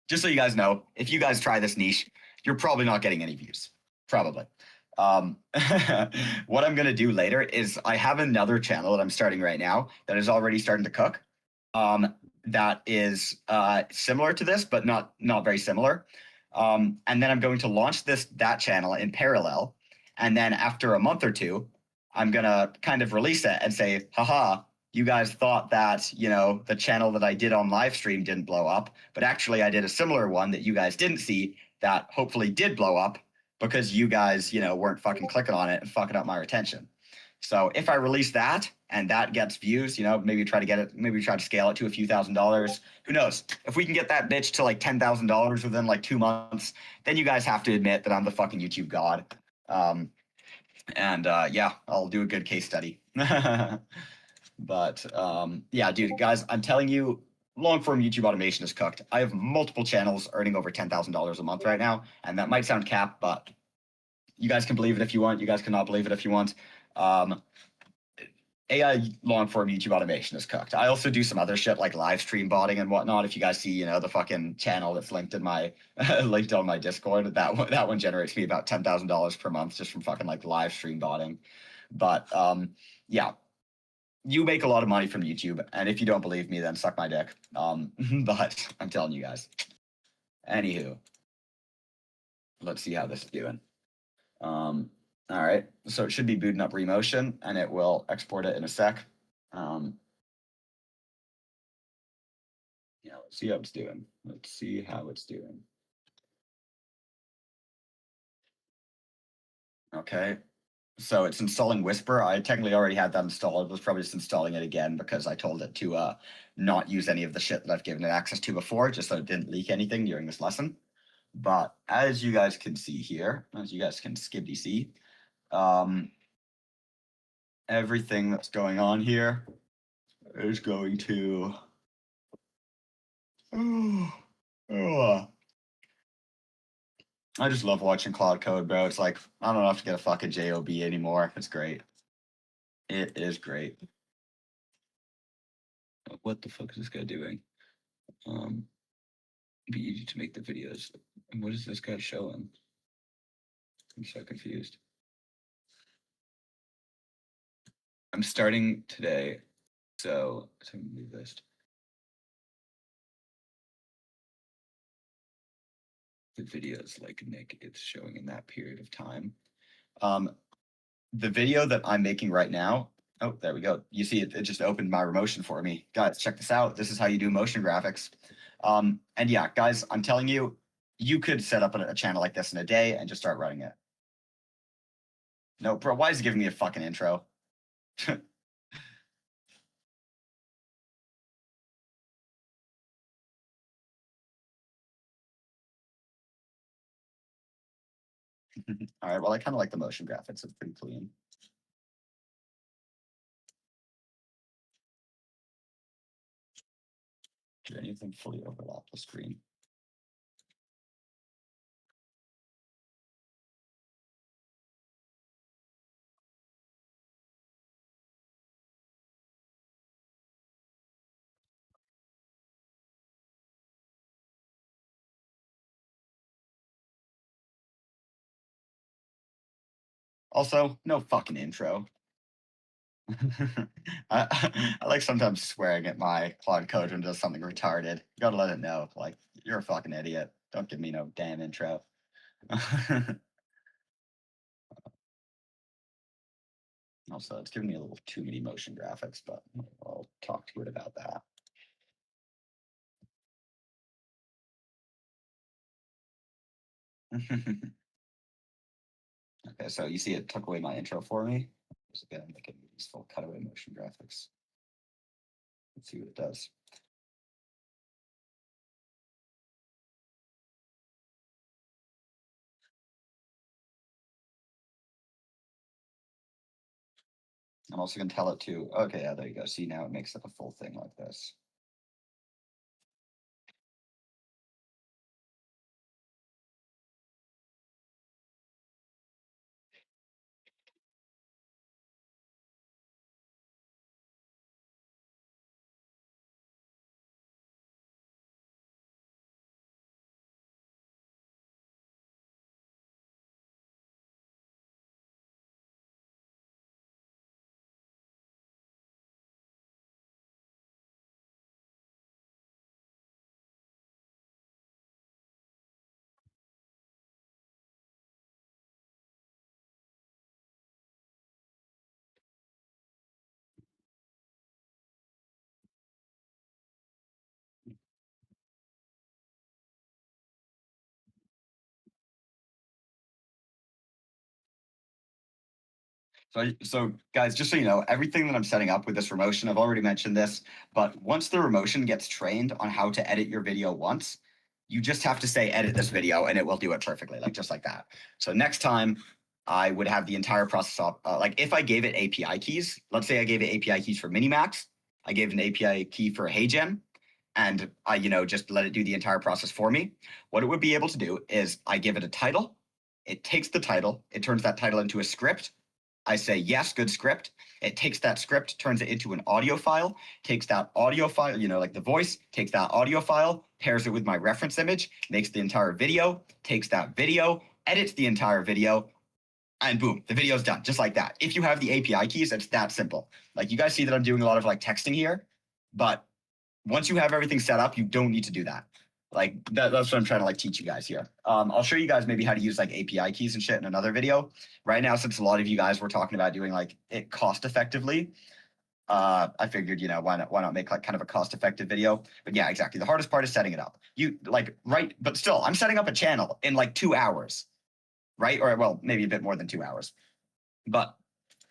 Just so you guys know, if you guys try this niche, you're probably not getting any views. Probably. What I'm going to do later is I have another channel that I'm starting right now that is already starting to cook. That is similar to this, but not very similar. And then I'm going to launch that channel in parallel. And then after a month or two, I'm going to kind of release it and say, haha, you guys thought that, you know, the channel that I did on live stream didn't blow up, but actually I did a similar one that you guys didn't see that hopefully did blow up because you guys, you know, weren't fucking clicking on it and fucking up my retention. So if I release that and that gets views, you know, maybe try to scale it to a few $1,000s. Who knows? If we can get that bitch to like $10,000 within like 2 months, then you guys have to admit that I'm the fucking YouTube god. Yeah, I'll do a good case study. But yeah, dude, guys, I'm telling you, long form YouTube automation is cooked. I have multiple channels earning over $10,000 a month right now, and that might sound cap, but you guys can believe it if you want. You guys cannot believe it if you want. AI long form YouTube automation is cooked. I also do some other shit like live stream botting and whatnot. If you guys see, you know, the fucking channel that's linked in my linked on my Discord, that one generates me about $10,000 per month just from fucking like live stream botting. But yeah, you make a lot of money from YouTube, and if you don't believe me, then suck my dick. But I'm telling you guys. Anywho, let's see how this is doing. All right, so it should be booting up Remotion, and it will export it in a sec. Yeah, let's see how it's doing. Let's see how it's doing. Okay, so it's installing Whisper. I technically already had that installed. I was probably just installing it again because I told it to not use any of the shit that I've given it access to before, just so it didn't leak anything during this lesson. But as you guys can see here, as you guys can skibby see, everything that's going on here is going to I just love watching Cloud Code, bro. It's like I don't have to get a fucking JOB anymore. It's great. It is great. What the fuck is this guy doing? Be easy to make the videos. What is this guy showing? I'm so confused. I'm starting today, so I'm gonna do this. The videos like Nick, it's showing in that period of time. The video that I'm making right now, Oh, there we go. You see it just opened my Remotion for me. Guys, check this out. This is how you do motion graphics. And yeah, guys, I'm telling you, you could set up a channel like this in a day and just start running it. No, bro, why is he giving me a fucking intro? All right, well, I kind of like the motion graphics. It's pretty clean. Did anything fully overlap the screen? Also, no fucking intro. I like sometimes swearing at my Claude Code when it does something retarded. You gotta let it know, like, you're a fucking idiot. Don't give me no damn intro. Also, it's giving me a little too many motion graphics, but I'll talk to it about that. Okay, so you see it took away my intro for me. Just again, making useful cutaway motion graphics. Let's see what it does. I'm also going to tell it to, okay, yeah, there you go. See, now it makes it a full thing like this. So guys, just so you know, everything that I'm setting up with this Remotion, I've already mentioned this, but once the Remotion gets trained on how to edit your video once, you just have to say, edit this video, and it will do it perfectly, like just like that. So next time, I would have the entire process up. Like if I gave it API keys, let's say I gave it API keys for Minimax, I gave it an API key for HeyGen, and I, just let it do the entire process for me. What it would be able to do is I give it a title, it takes the title, it turns that title into a script. I say, yes, good script. It takes that script, turns it into an audio file, takes that audio file, like the voice, takes that audio file, pairs it with my reference image, makes the entire video, takes that video, edits the entire video, and boom, the video's done, just like that. If you have the API keys, it's that simple. Like you guys see that I'm doing a lot of like texting here, but once you have everything set up, you don't need to do that. Like that's what I'm trying to like teach you guys here. I'll show you guys maybe how to use like API keys and shit in another video. Right now, since a lot of you guys were talking about doing like it cost effectively, I figured, why not make like kind of a cost effective video? But yeah, exactly. The hardest part is setting it up. But still, I'm setting up a channel in like 2 hours, right? Or well, maybe a bit more than 2 hours. But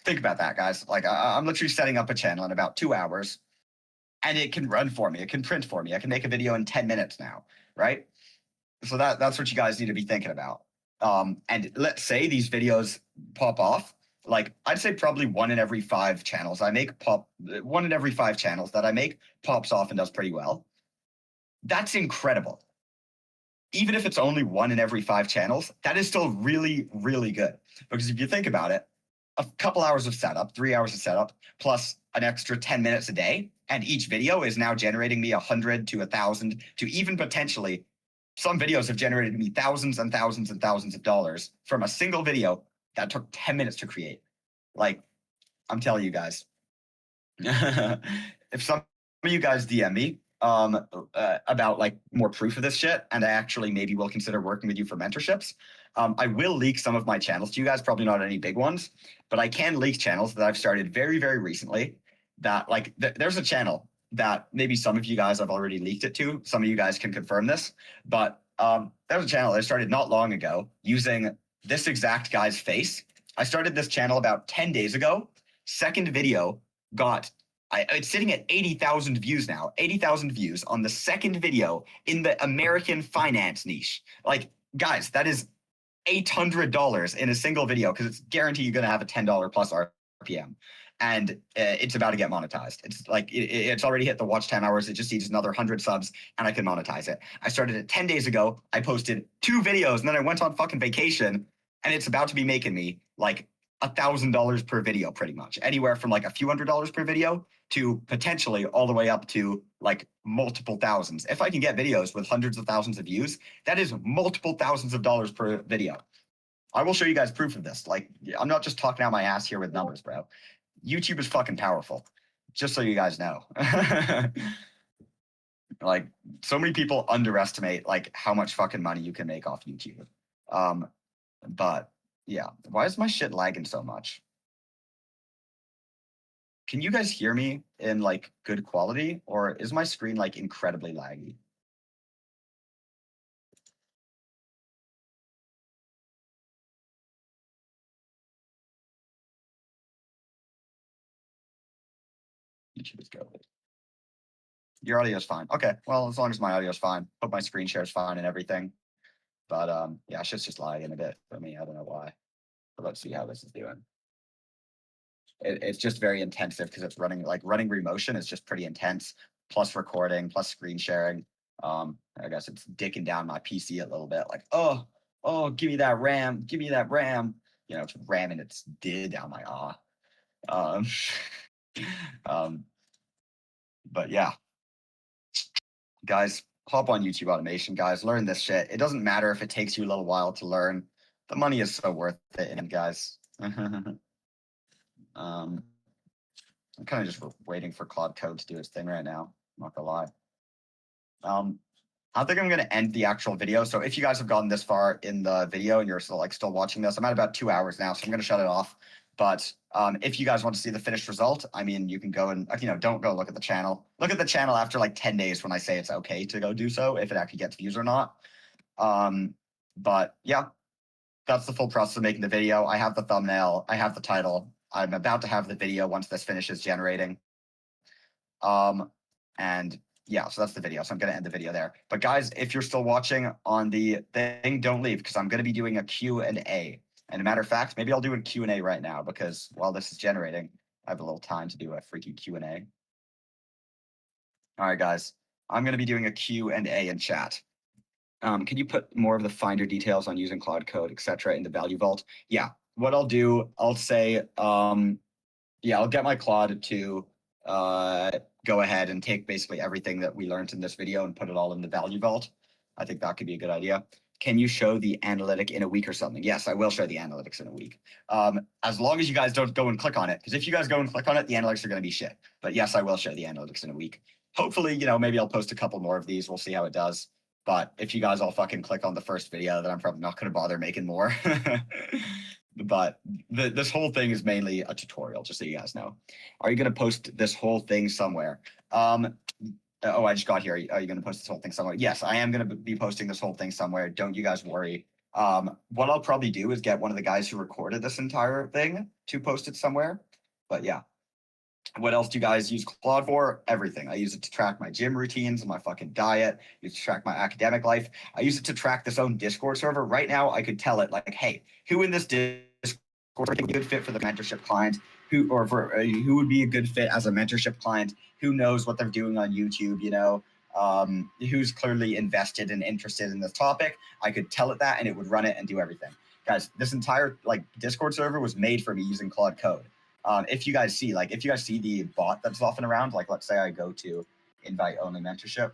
think about that, guys. Like I'm literally setting up a channel in about 2 hours. And it can run for me. It can print for me. I can make a video in 10 minutes now, right? So that's what you guys need to be thinking about. And let's say these videos pop off. Like I'd say probably 1 in every 5 channels I make 1 in every 5 channels that I make pops off and does pretty well. That's incredible. Even if it's only 1 in every 5 channels, that is still really, really good. Because if you think about it, a couple hours of setup, 3 hours of setup, plus an extra 10 minutes a day, and each video is now generating me 100 to 1,000 to even potentially some videos have generated me thousands and thousands and thousands of dollars from a single video that took 10 minutes to create. Like, I'm telling you guys, if some of you guys DM me about like more proof of this shit, and I actually maybe will consider working with you for mentorships. I will leak some of my channels to you guys, probably not any big ones, but I can leak channels that I've started very, very recently. That like there's a channel that maybe some of you guys have already leaked it to. Some of you guys can confirm this, but there's a channel that I started not long ago using this exact guy's face. I started this channel about 10 days ago. Second video got it's sitting at 80,000 views now. 80,000 views on the second video in the American finance niche. Like, guys, that is $800 in a single video because it's guaranteed you're going to have a $10 plus RPM. And it's about to get monetized. It's like it's already hit the watch time hours. It just needs another 100 subs and I can monetize it. I started it 10 days ago. I posted 2 videos and then I went on fucking vacation and it's about to be making me like $1,000 per video, pretty much. Anywhere from like a few $100s per video to potentially all the way up to like multiple thousands. If I can get videos with hundreds of thousands of views, that is multiple thousands of dollars per video. I will show you guys proof of this. Like, I'm not just talking out my ass here with numbers, bro. YouTube is fucking powerful, just so you guys know. Like, so many people underestimate like how much fucking money you can make off YouTube. But yeah, why is my shit lagging so much? Can you guys hear me in like good quality, or is my screen like incredibly laggy? YouTube is good. Your audio is fine. Okay, well, as long as my audio is fine, hope my screen share is fine and everything. But yeah, shit's just lagging a bit for me. I don't know why. But let's see how this is doing. It's just very intensive because it's running Remotion is just pretty intense. Plus recording, plus screen sharing. I guess it's dicking down my PC a little bit. Like, oh, give me that RAM, give me that RAM. You know, it's ramming its did down my but yeah, guys, hop on YouTube automation, guys. Learn this shit. It doesn't matter if it takes you a little while to learn. The money is so worth it, and guys. I'm kind of just waiting for Claude Code to do its thing right now. I'm not gonna lie. I think I'm gonna end the actual video. So if you guys have gotten this far in the video and you're still watching this, I'm at about 2 hours now, so I'm gonna shut it off. But if you guys want to see the finished result, I mean, you can go and don't go look at the channel. Look at the channel after like 10 days when I say it's okay to go do so, if it actually gets views or not. But yeah, that's the full process of making the video. I have the thumbnail, I have the title. I'm about to have the video once this finishes generating. And yeah, so that's the video. So I'm going to end the video there. But guys, if you're still watching on the thing, don't leave because I'm going to be doing a Q&A. And a matter of fact, maybe I'll do a Q&A right now because while this is generating, I have a little time to do a freaking Q&A. All right, guys, I'm going to be doing a Q&A in chat. Can you put more of the finer details on using Claude Code, etc. in the value vault? Yeah, what I'll do, I'll say, yeah, I'll get my Claude to go ahead and take basically everything that we learned in this video and put it all in the value vault. I think that could be a good idea. Can you show the analytic in a week or something? Yes, I will show the analytics in a week. As long as you guys don't go and click on it, because if you guys go and click on it, the analytics are going to be shit. But yes, I will show the analytics in a week. Hopefully, maybe I'll post a couple more of these. We'll see how it does. But if you guys all fucking click on the first video, then I'm probably not going to bother making more. But this whole thing is mainly a tutorial, just so you guys know. Are you going to post this whole thing somewhere? Oh, I just got here. Are you going to post this whole thing somewhere? Yes, I am going to be posting this whole thing somewhere. Don't you guys worry. What I'll probably do is get one of the guys who recorded this entire thing to post it somewhere. But yeah. What else do you guys use Claude for? Everything. I use it to track my gym routines, my fucking diet. I use it to track my academic life. I use it to track this own Discord server. Right now, I could tell it like, hey, who in this Discord would be a good fit for the mentorship client? Who would be a good fit as a mentorship client? Who knows what they're doing on YouTube? Who's clearly invested and interested in this topic? I could tell it that, and it would run it and do everything. Guys, this entire Discord server was made for me using Claude Code. If you guys see the bot that's often around, let's say I go to invite only mentorship,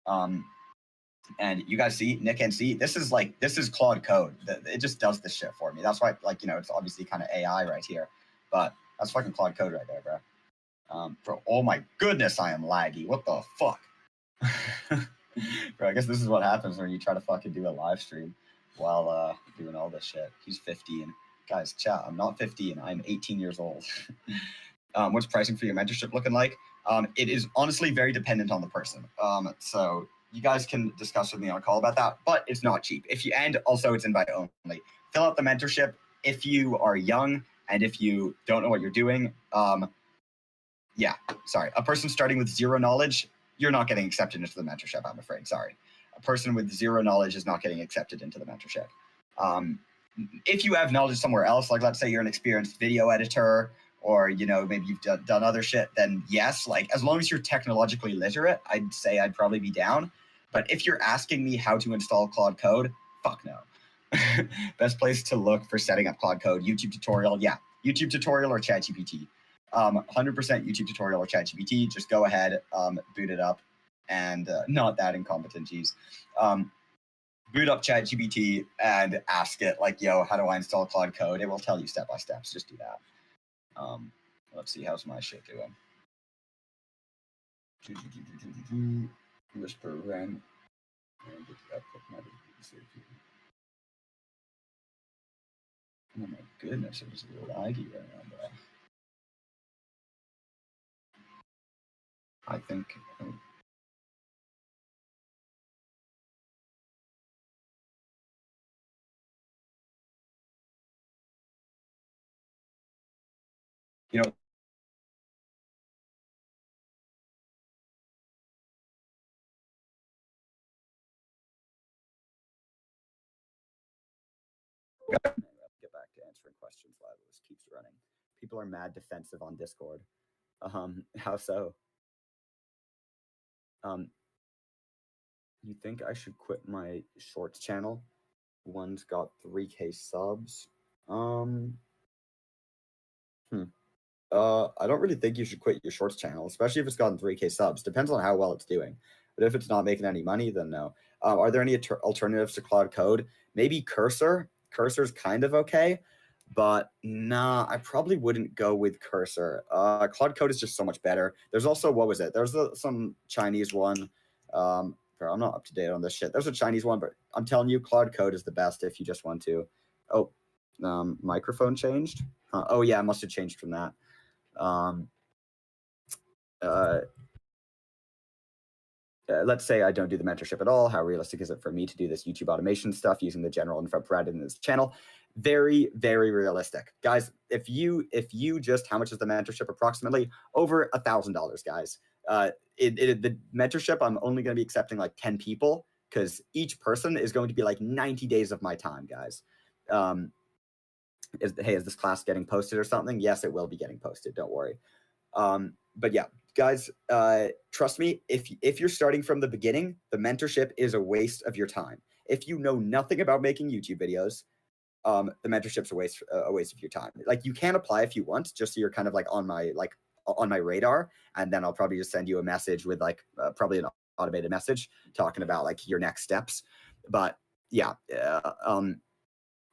and you guys see Nick and see this is Claude Code. It just does this shit for me. That's why it's obviously kind of AI right here, but that's fucking Claude Code right there, bro. Oh my goodness, I am laggy. What the fuck? Bro, I guess this is what happens when you try to fucking do a live stream while doing all this shit. He's 15. Guys, chat, I'm not 15. I'm 18 years old. What's pricing for your mentorship looking like? It is honestly very dependent on the person. So you guys can discuss with me on a call about that, but it's not cheap. And also it's invite only. Fill out the mentorship if you are young and if you don't know what you're doing. Yeah, sorry. A person starting with zero knowledge, you're not getting accepted into the mentorship, I'm afraid. Sorry. A person with zero knowledge is not getting accepted into the mentorship. If you have knowledge somewhere else, like let's say you're an experienced video editor, or maybe you've done other shit, then yes, like as long as you're technologically literate, I'd say I'd probably be down. But if you're asking me how to install Claude Code, fuck no. Best place to look for setting up Claude Code, YouTube tutorial. Yeah, YouTube tutorial or ChatGPT. 100% YouTube tutorial or ChatGPT. Just go ahead, boot it up, and not that incompetent, geez. Boot up ChatGPT and ask it like, yo, how do I install Claude Code? It will tell you step by steps. Just do that. Let's see, how's my shit doing? Whisper run. Oh my goodness, it was a little laggy right now, bro. I think. Get back to answering questions while this keeps running. People are mad defensive on Discord. How so? You think I should quit my shorts channel? One's got 3K subs. I don't really think you should quit your shorts channel, especially if it's gotten 3K subs. Depends on how well it's doing. But if it's not making any money, then no. Are there any alternatives to Claude Code? Maybe Cursor. Cursor's kind of okay, but nah, I probably wouldn't go with Cursor. Claude Code is just so much better. There's also, what was it? There's some Chinese one. I'm not up to date on this shit. There's a Chinese one, but I'm telling you, Claude Code is the best if you just want to. Oh, microphone changed. Oh yeah, I must have changed from that. Let's say I don't do the mentorship at all. How realistic is it for me to do this YouTube automation stuff using the general info provided in this channel? Very, very realistic. Guys, if you just, how much is the mentorship approximately? Over $1,000, guys. The mentorship, I'm only going to be accepting like 10 people because each person is going to be like 90 days of my time, guys. Is this class getting posted or something? Yes, it will be getting posted. Don't worry. But yeah, guys, trust me, if you're starting from the beginning, the mentorship is a waste of your time. If you know nothing about making YouTube videos, the mentorship's a waste of your time. Like, you can apply if you want, just so you're kind of like on my radar, and then I'll probably just send you a message with like probably an automated message talking about like your next steps. But yeah,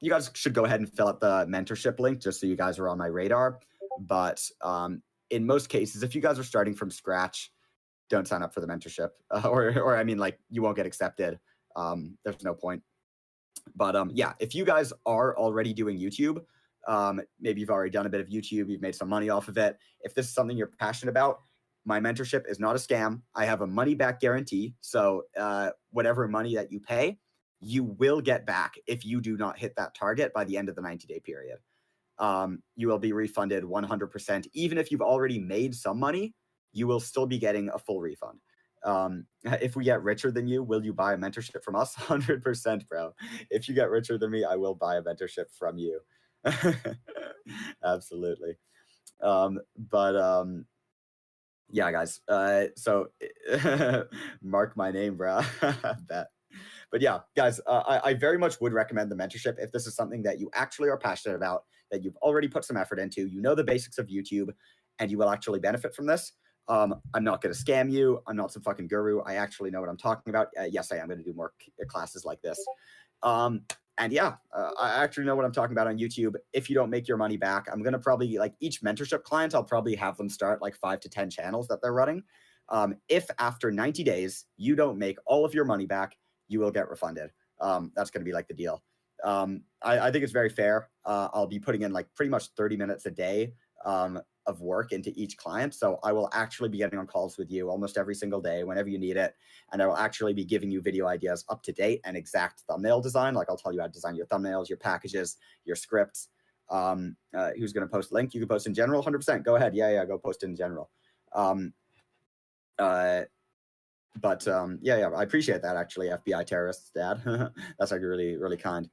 you guys should go ahead and fill out the mentorship link just so you guys are on my radar. But in most cases, if you guys are starting from scratch, don't sign up for the mentorship, or I mean, like, you won't get accepted. There's no point. But yeah, if you guys are already doing YouTube, maybe you've already done a bit of YouTube, you've made some money off of it. If this is something you're passionate about, my mentorship is not a scam. I have a money back guarantee. So whatever money that you pay, you will get back if you do not hit that target by the end of the 90-day period. You will be refunded 100%. Even if you've already made some money, you will still be getting a full refund. If we get richer than you, will you buy a mentorship from us? 100%, bro. If you get richer than me, I will buy a mentorship from you. Absolutely. Yeah, guys. So mark my name, bro. Bet. But yeah, guys, I very much would recommend the mentorship if this is something that you actually are passionate about, that you've already put some effort into, you know the basics of YouTube, and you will actually benefit from this. I'm not going to scam you. I'm not some fucking guru. I actually know what I'm talking about. Yes, I am going to do more classes like this. And yeah, I actually know what I'm talking about on YouTube. If you don't make your money back, I'm going to probably, like, each mentorship client, I'll probably have them start like 5 to 10 channels that they're running. If after 90 days you don't make all of your money back, you will get refunded. That's going to be like the deal. I think it's very fair. I'll be putting in like pretty much 30 minutes a day of work into each client. So I will actually be getting on calls with you almost every single day whenever you need it. And I will actually be giving you video ideas up to date and exact thumbnail design. Like I'll tell you how to design your thumbnails, your packages, your scripts. Who's going to post link? You can post in general, 100%. Go ahead. Yeah, go post in general. Yeah, I appreciate that actually, FBI terrorists, Dad. That's like really, really kind.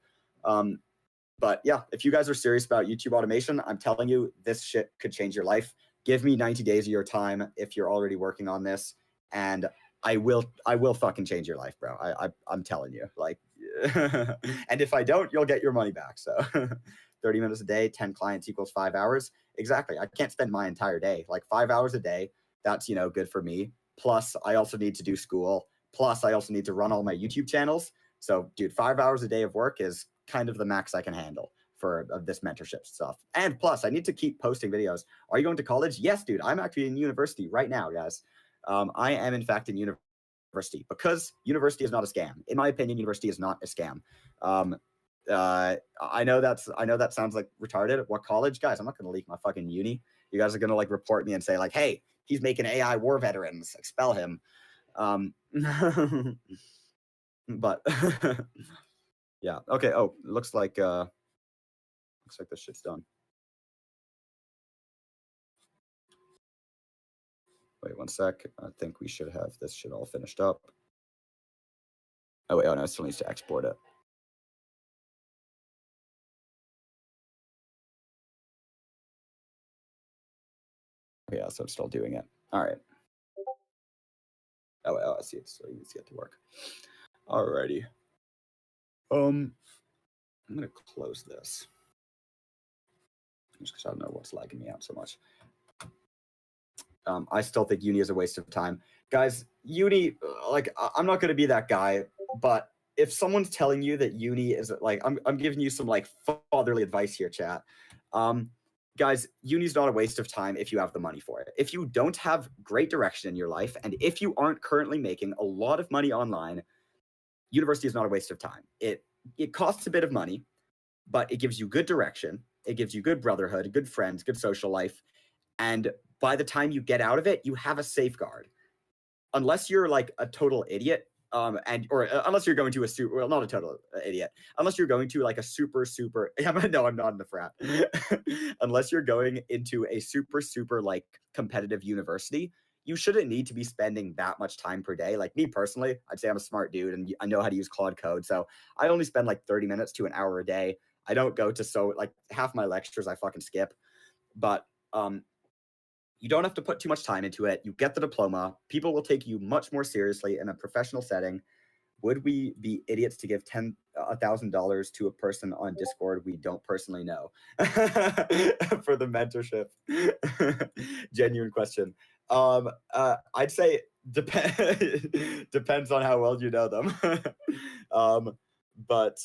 But yeah, if you guys are serious about YouTube automation, I'm telling you, this shit could change your life. Give me 90 days of your time if you're already working on this, and I will fucking change your life, bro. I'm telling you, like, and if I don't, you'll get your money back. So 30 minutes a day, 10 clients equals 5 hours. Exactly. I can't spend my entire day, like 5 hours a day. That's, good for me. Plus, I also need to do school. Plus, I also need to run all my YouTube channels. So, dude, 5 hours a day of work is kind of the max I can handle for this mentorship stuff. And plus, I need to keep posting videos. Are you going to college? Yes, dude. I'm actually in university right now, guys. I am, in fact, in university because university is not a scam. In my opinion, university is not a scam. I know that sounds like retarded. What college? Guys, I'm not going to leak my fucking uni. You guys are going to like report me and say like, hey, he's making AI war veterans. Expel him. But yeah. Okay. Oh, looks like this shit's done. Wait 1 sec. I think we should have this shit all finished up. Oh wait, no, it still needs to export it. Yeah, so it's still doing it. All right. Oh, I see it. So you see it to work. Alrighty. I'm gonna close this just because I don't know what's lagging me out so much. I still think uni is a waste of time, guys. Uni, like, I'm not gonna be that guy, but if someone's telling you that uni is like, I'm giving you some like fatherly advice here, chat. Guys, uni's not a waste of time if you have the money for it. If you don't have great direction in your life, and if you aren't currently making a lot of money online, university is not a waste of time. It costs a bit of money, but it gives you good direction. It gives you good brotherhood, good friends, good social life. And by the time you get out of it, you have a safeguard. Unless you're like a total idiot, unless you're going to not a total idiot, unless you're going to like a super, no, I'm not in the frat. Unless you're going into a super like competitive university, you shouldn't need to be spending that much time per day. Like me personally, I'd say I'm a smart dude and I know how to use Claude Code. So I only spend like 30 minutes to an hour a day. I don't go to like half my lectures I fucking skip. But you don't have to put too much time into it. You get the diploma. People will take you much more seriously in a professional setting. Would we be idiots to give $1,000 to a person on Discord we don't personally know for the mentorship? Genuine question. I'd say depends on how well you know them. But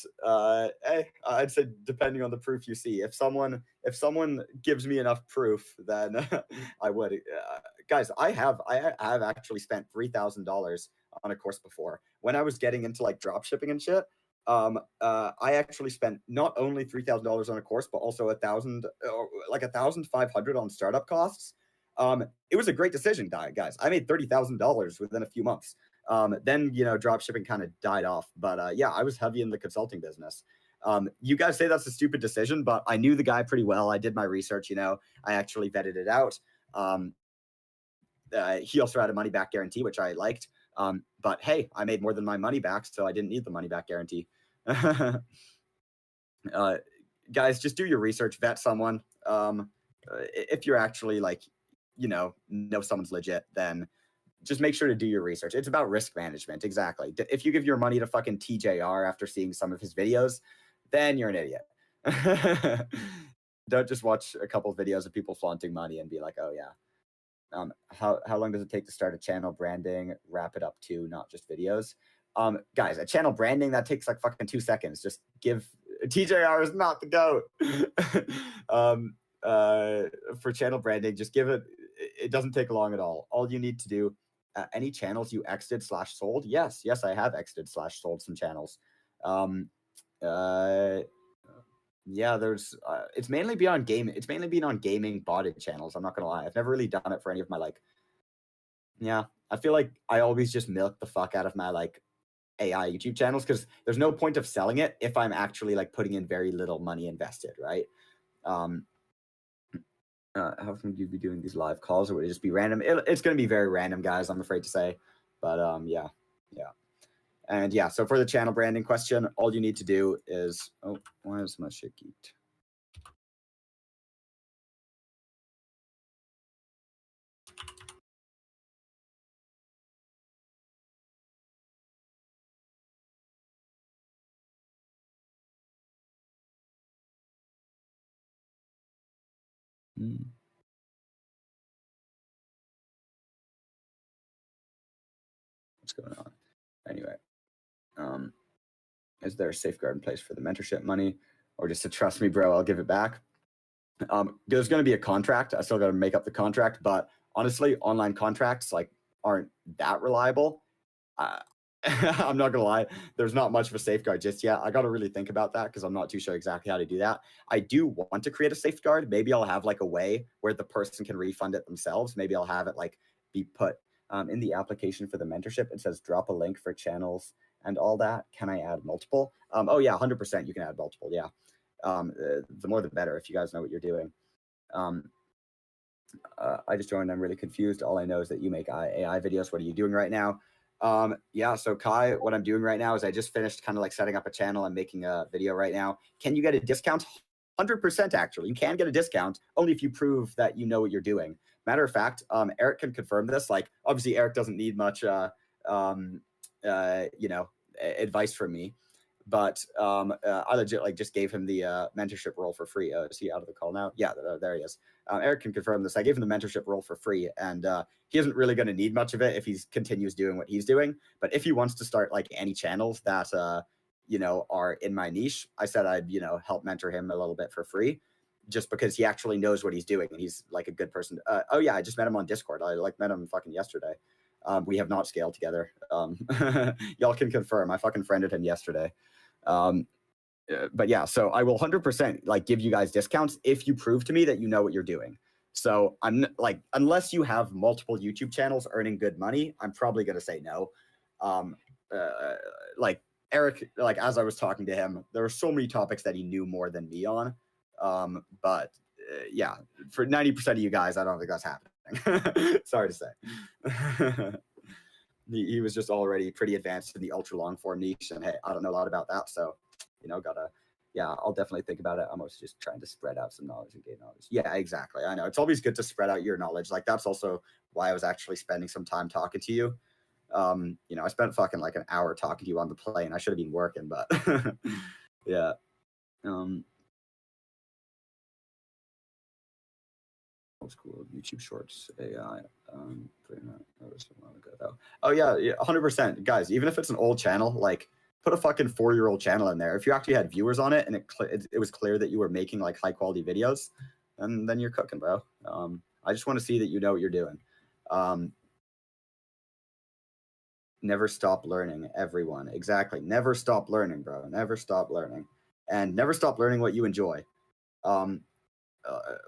hey, I'd say depending on the proof you see. If someone gives me enough proof, then I would. Guys, I have actually spent $3,000 on a course before. When I was getting into like drop shipping and shit, I actually spent not only $3,000 on a course, but also $1,500 on startup costs. It was a great decision, guys. I made $30,000 within a few months. Then, drop shipping kind of died off. But yeah, I was heavy in the consulting business. You guys say that's a stupid decision, but I knew the guy pretty well. I did my research, I actually vetted it out. He also had a money back guarantee, which I liked. But hey, I made more than my money back, so I didn't need the money back guarantee. Guys, just do your research, vet someone. If you're actually like, know someone's legit, then just make sure to do your research. It's about risk management. Exactly. If you give your money to fucking TJR after seeing some of his videos, then you're an idiot. Don't just watch a couple of videos of people flaunting money and be like, oh yeah. How long does it take to start a channel branding? Wrap it up to not just videos. Guys, a channel branding, that takes like fucking 2 seconds. Just give TJR is not the GOAT. For channel branding, just give it. It doesn't take long at all. All you need to do any channels you exited / sold? Yes, I have exited / sold some channels. Yeah, there's it's mainly been on gaming. It's mainly been on gaming botted channels. I'm not gonna lie. I've never really done it for any of my like. Yeah, I feel like I always just milk the fuck out of my like AI YouTube channels because there's no point of selling it if I'm actually like putting in very little money invested, right? How often do you be doing these live calls, or would it just be random? It's going to be very random, guys, I'm afraid to say. But yeah. And yeah, so for the channel branding question, all you need to do is, oh, why is my shit geeked? What's going on? Anyway, is there a safeguard in place for the mentorship money, or just to trust me, bro, I'll give it back? There's going to be a contract. I still got to make up the contract, but honestly, online contracts like aren't that reliable. I'm not gonna lie, there's not much of a safeguard just yet. I got to really think about that because I'm not too sure exactly how to do that. I do want to create a safeguard. Maybe I'll have like a way where the person can refund it themselves. Maybe I'll have it like be put in the application for the mentorship. It says drop a link for channels and all that. Can I add multiple? Oh yeah, 100% you can add multiple. Yeah, the more the better if you guys know what you're doing. I just joined. I'm really confused. All I know is that you make AI videos. What are you doing right now? Yeah, so Kai, what I'm doing right now is I just finished kind of like setting up a channel. I'm making a video right now. Can you get a discount? 100% actually. You can get a discount only if you prove that you know what you're doing. Matter of fact, Eric can confirm this. Like, obviously, Eric doesn't need much, you know, advice from me. But I legit like just gave him the mentorship role for free. Is he out of the call now? Yeah, there he is. Eric can confirm this. I gave him the mentorship role for free, and he isn't really going to need much of it if he continues doing what he's doing. But if he wants to start like any channels that you know, are in my niche, I said I'd, you know, help mentor him a little bit for free, just because he actually knows what he's doing and he's like a good person. Oh yeah, I just met him on Discord. I like met him fucking yesterday. We have not scaled together. Y'all can confirm. I fucking friended him yesterday. But yeah, so I will 100% like give you guys discounts if you prove to me that you know what you're doing. So I'm like, unless you have multiple YouTube channels earning good money, I'm probably going to say no. Like Eric, like as I was talking to him, there were so many topics that he knew more than me on. But yeah, for 90% of you guys, I don't think that's happening. Sorry to say. He was just already pretty advanced in the ultra long form niche, and hey, I don't know a lot about that, so you know, yeah, I'll definitely think about it. I'm also just trying to spread out some knowledge and gain knowledge. Yeah, exactly. I know it's always good to spread out your knowledge. Like that's also why I was actually spending some time talking to you. You know, I spent fucking like an hour talking to you on the plane. I should have been working, but yeah. Old school YouTube Shorts AI. Oh yeah, 100%, guys. Even if it's an old channel, like put a fucking 4-year-old channel in there. If you actually had viewers on it and it was clear that you were making like high quality videos, then you're cooking, bro. I just want to see that you know what you're doing. Never stop learning, everyone. Exactly. Never stop learning, bro. Never stop learning, and never stop learning what you enjoy.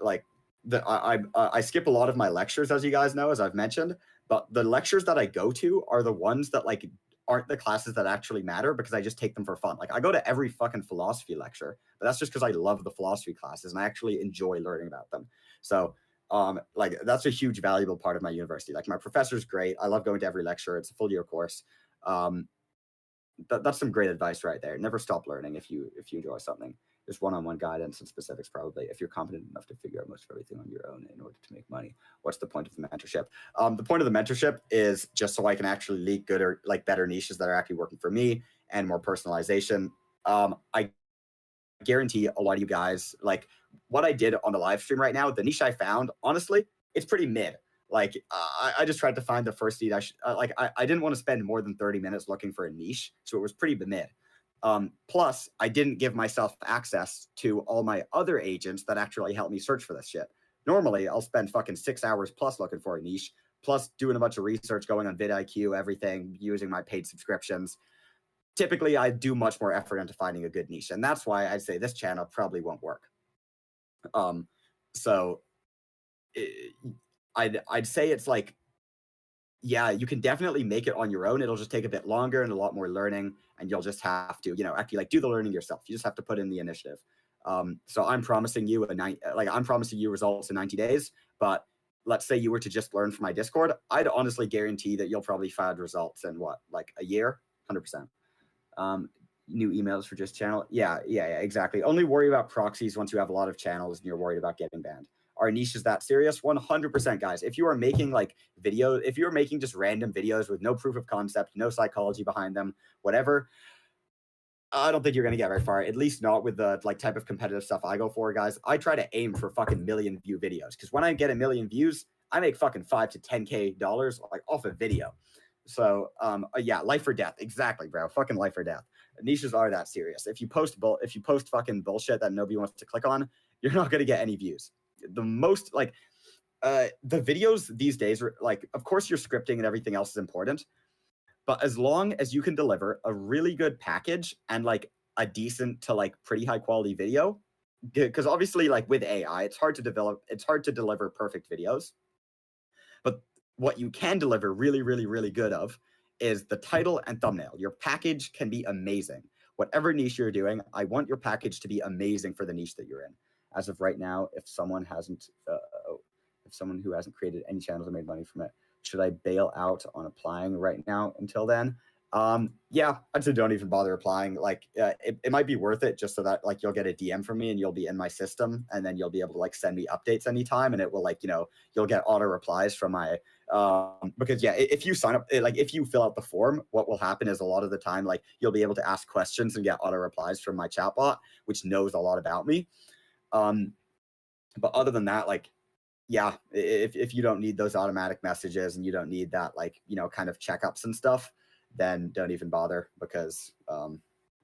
Like. I skip a lot of my lectures, as you guys know, as I've mentioned, but the lectures that I go to are the ones that like aren't the classes that actually matter because I just take them for fun. Like I go to every fucking philosophy lecture, but that's just because I love the philosophy classes and I actually enjoy learning about them. So like that's a huge valuable part of my university. Like my professor's great. I love going to every lecture. It's a full year course. That's some great advice right there. Never stop learning if you enjoy something. There's one-on-one guidance and specifics probably. If you're competent enough to figure out most of everything on your own in order to make money, what's the point of the mentorship? The point of the mentorship is just so I can actually leak good or like better niches that are actually working for me and more personalization. I guarantee a lot of you guys, like what I did on the live stream right now, the niche I found, honestly, it's pretty mid. Like I just tried to find the first niche. I didn't want to spend more than 30 minutes looking for a niche, so it was pretty mid. Plus, I didn't give myself access to all my other agents that actually help me search for this shit. Normally, I'll spend fucking 6 hours plus looking for a niche. plus doing a bunch of research, going on vidIQ, everything, using my paid subscriptions. Typically, I do much more effort into finding a good niche, and that's why I'd say this channel probably won't work. So I'd say it's like, yeah, you can definitely make it on your own. It'll just take a bit longer and a lot more learning, and you'll just have to, actually like do the learning yourself. You just have to put in the initiative. So I'm promising you I'm promising you results in 90 days, but let's say you were to just learn from my Discord, I'd honestly guarantee that you'll probably find results in like a year, 100%. New emails for just channel. Yeah, exactly. Only worry about proxies once you have a lot of channels and you're worried about getting banned. Our niche is that serious? 100%, guys. If you are making if you're making just random videos with no proof of concept, no psychology behind them, whatever, I don't think you're gonna get very far. At least not with the type of competitive stuff I go for, guys. I try to aim for fucking million view videos, because when I get a million views, I make fucking $5 to $10K off a video. So yeah, life or death. Exactly, bro. Fucking life or death. Niches are that serious. If you post fucking bullshit that nobody wants to click on, you're not gonna get any views. The most the videos these days are of course your scripting and everything else is important, but as long as you can deliver a really good package and a decent to pretty high quality video, because obviously with AI, it's hard to deliver perfect videos. But what you can deliver really, really, really good of is the title and thumbnail. Your package can be amazing. Whatever niche you're doing, I want your package to be amazing for the niche that you're in. As of right now, if someone who hasn't created any channels or made money from it, should I bail out on applying right now until then? Yeah, I'd say don't even bother applying. It might be worth it just so that you'll get a DM from me and you'll be in my system, and then you'll be able to send me updates anytime, and it will you'll get auto replies from my because yeah, if you sign up, if you fill out the form, what will happen is a lot of the time you'll be able to ask questions and get auto replies from my chatbot, which knows a lot about me. But other than that, yeah, if you don't need those automatic messages and you don't need that kind of checkups and stuff, then don't even bother, because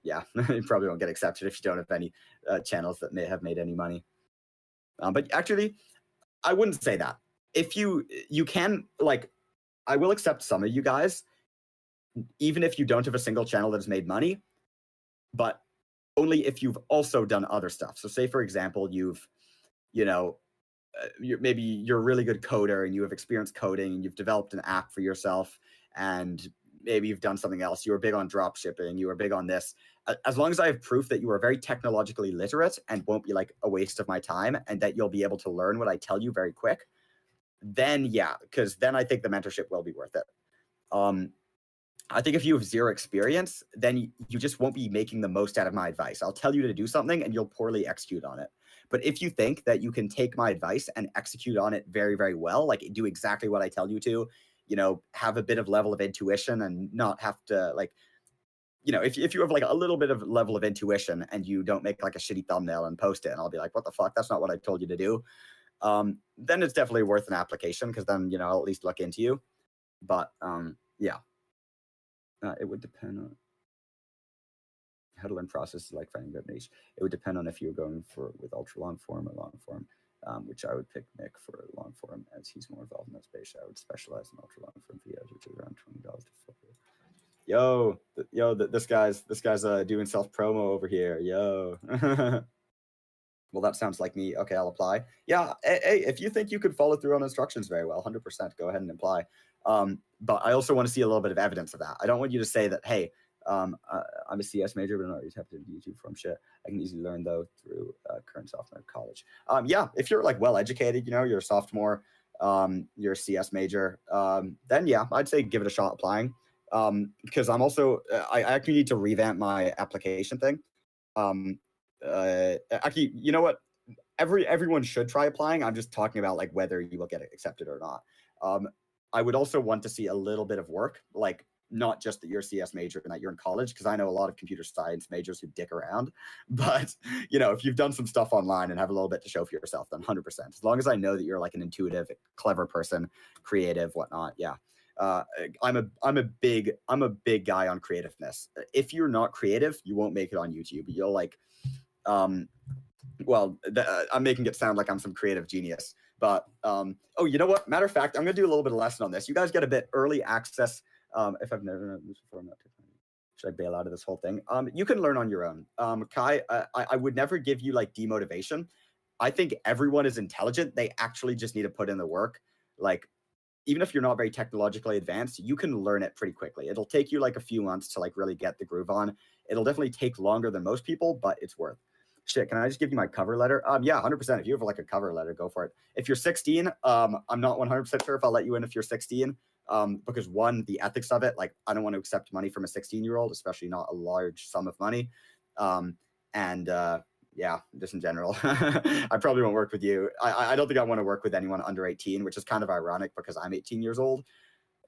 yeah, you probably won't get accepted if you don't have any channels that may have made any money. But actually, I wouldn't say that. If you can, I will accept some of you guys, even if you don't have a single channel that has made money, but only if you've also done other stuff. So say, for example, maybe you're a really good coder and you have experience coding and you've developed an app for yourself, and maybe you've done something else. You were big on drop shipping. You were big on this. As long as I have proof that you are very technologically literate and won't be a waste of my time, and that you'll be able to learn what I tell you very quick, then yeah, because then I think the mentorship will be worth it. I think if you have zero experience, then you just won't be making the most out of my advice. I'll tell you to do something and you'll poorly execute on it. But if you think that you can take my advice and execute on it very, very well, do exactly what I tell you to, have a bit of level of intuition and not have to if you have a little bit of level of intuition and you don't make a shitty thumbnail and post it, and I'll be like, what the fuck? That's not what I told you to do. Then it's definitely worth an application, because then, I'll at least look into you. But yeah. It would depend on how to learn process is finding a good niche. It would depend on if you're going with ultra long form or long form, which I would pick Nick for long form, as he's more involved in that space. I would specialize in ultra long form videos, which is around $20 to $40. This guy's doing self promo over here. Yo. Well, that sounds like me. Okay, I'll apply. Yeah, hey, if you think you could follow through on instructions very well, 100%, go ahead and apply. But I also want to see a little bit of evidence of that. I don't want you to say that, hey, I'm a CS major, but I'm not really tapped into YouTube from shit. I can easily learn, though, through current sophomore college. Yeah, if you're well educated, you're a sophomore, you're a CS major, then yeah, I'd say give it a shot applying. Because I'm also, I actually need to revamp my application thing. Actually, you know what? Everyone should try applying. I'm just talking about whether you will get accepted or not. I would also want to see a little bit of work, not just that you're a CS major and that you're in college, because I know a lot of computer science majors who dick around. But if you've done some stuff online and have a little bit to show for yourself, then 100%. As long as I know that you're an intuitive, clever person, creative, whatnot, yeah. I'm a big guy on creativeness. If you're not creative, you won't make it on YouTube. You'll I'm making it sound like I'm some creative genius, But oh, you know what? Matter of fact, I'm gonna do a little bit of lesson on this. You guys get a bit early access. If I've never done this before, I'm not too funny. Should I bail out of this whole thing? You can learn on your own. Kai, I would never give you like demotivation. I think everyone is intelligent. They actually just need to put in the work. Like, even if you're not very technologically advanced, you can learn it pretty quickly. It'll take you like a few months to like really get the groove on. It'll definitely take longer than most people, but it's worth. Shit, can I just give you my cover letter? Yeah, 100%. If you have like a cover letter, go for it. If you're 16, I'm not 100% sure if I'll let you in if you're 16. Because one, the ethics of it, like I don't want to accept money from a 16-year-old, especially not a large sum of money. Yeah, just in general, I probably won't work with you. I don't think I want to work with anyone under 18, which is kind of ironic because I'm 18 years old.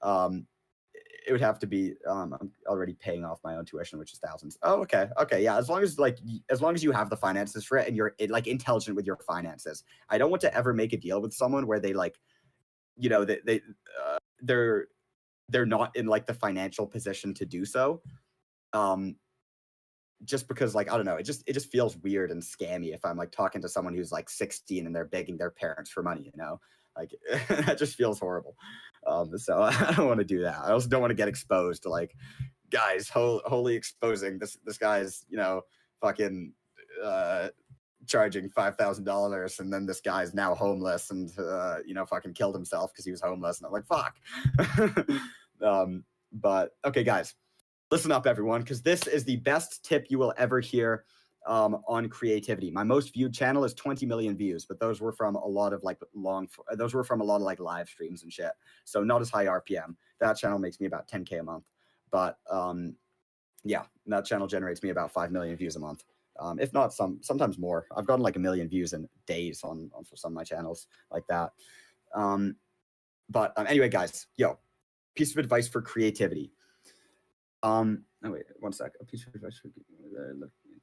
It would have to be, I'm already paying off my own tuition, which is thousands. Oh, okay. Okay. Yeah. As long as you have the finances for it and you're like intelligent with your finances. I don't want to ever make a deal with someone where they like, you know, they're not in like the financial position to do so. Just because like, I don't know, it just feels weird and scammy if I'm like talking to someone who's like 16 and they're begging their parents for money, you know, like that just feels horrible. So I don't want to do that. I also don't want to get exposed to like guys wholly exposing this guy's, you know, fucking charging $5,000 and then this guy's now homeless and you know, fucking killed himself because he was homeless, and I'm like, fuck. But okay, guys, listen up, everyone, because this is the best tip you will ever hear on creativity. My most viewed channel is 20 million views, but those were from a lot of like like live streams and shit. So not as high RPM. That channel makes me about 10K a month. But yeah, that channel generates me about 5 million views a month. If not sometimes more. I've gotten like 1 million views in days on for some of my channels like that. But anyway, guys, piece of advice for creativity. Oh wait, one sec. A piece of advice for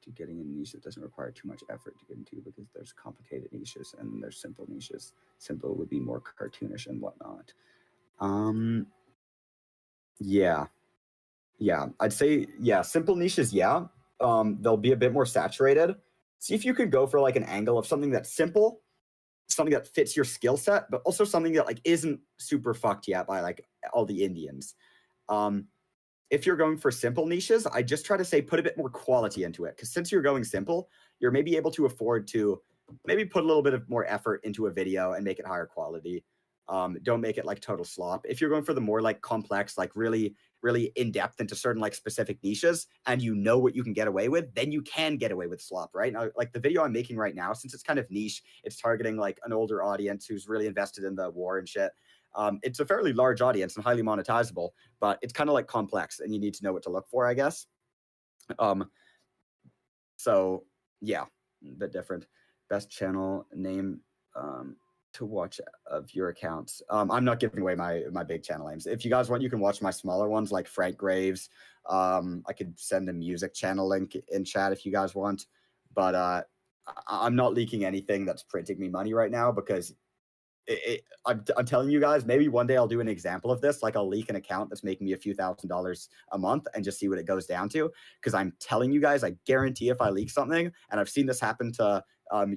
to getting in a niche that doesn't require too much effort to get into, because there's complicated niches and there's simple niches. Simple would be more cartoonish and whatnot. Yeah, I'd say simple niches. They'll be a bit more saturated. See if you can go for like an angle of something that's simple, something that fits your skill set, but also something that like isn't super fucked yet by like all the Indians. If you're going for simple niches, I just try to say put a bit more quality into it, because since you're going simple, you're maybe able to afford to maybe put a little bit of more effort into a video and make it higher quality. Don't make it like total slop. If you're going for the more like complex, like really, really in depth into certain like specific niches, and you know what you can get away with, then you can get away with slop, right? Now, like the video I'm making right now, since it's kind of niche, it's targeting like an older audience who's really invested in the war and shit. It's a fairly large audience and highly monetizable, but it's kind of like complex and you need to know what to look for, I guess. So yeah, a bit different. Best channel name to watch of your accounts. I'm not giving away my big channel names. If you guys want, you can watch my smaller ones like Frank Graves. I could send a music channel link in chat if you guys want, but I'm not leaking anything that's printing me money right now, because I'm telling you guys, maybe one day I'll do an example of this. Like I'll leak an account that's making me a few $1,000s a month and just see what it goes down to. Because I'm telling you guys, I guarantee if I leak something, and I've seen this happen to,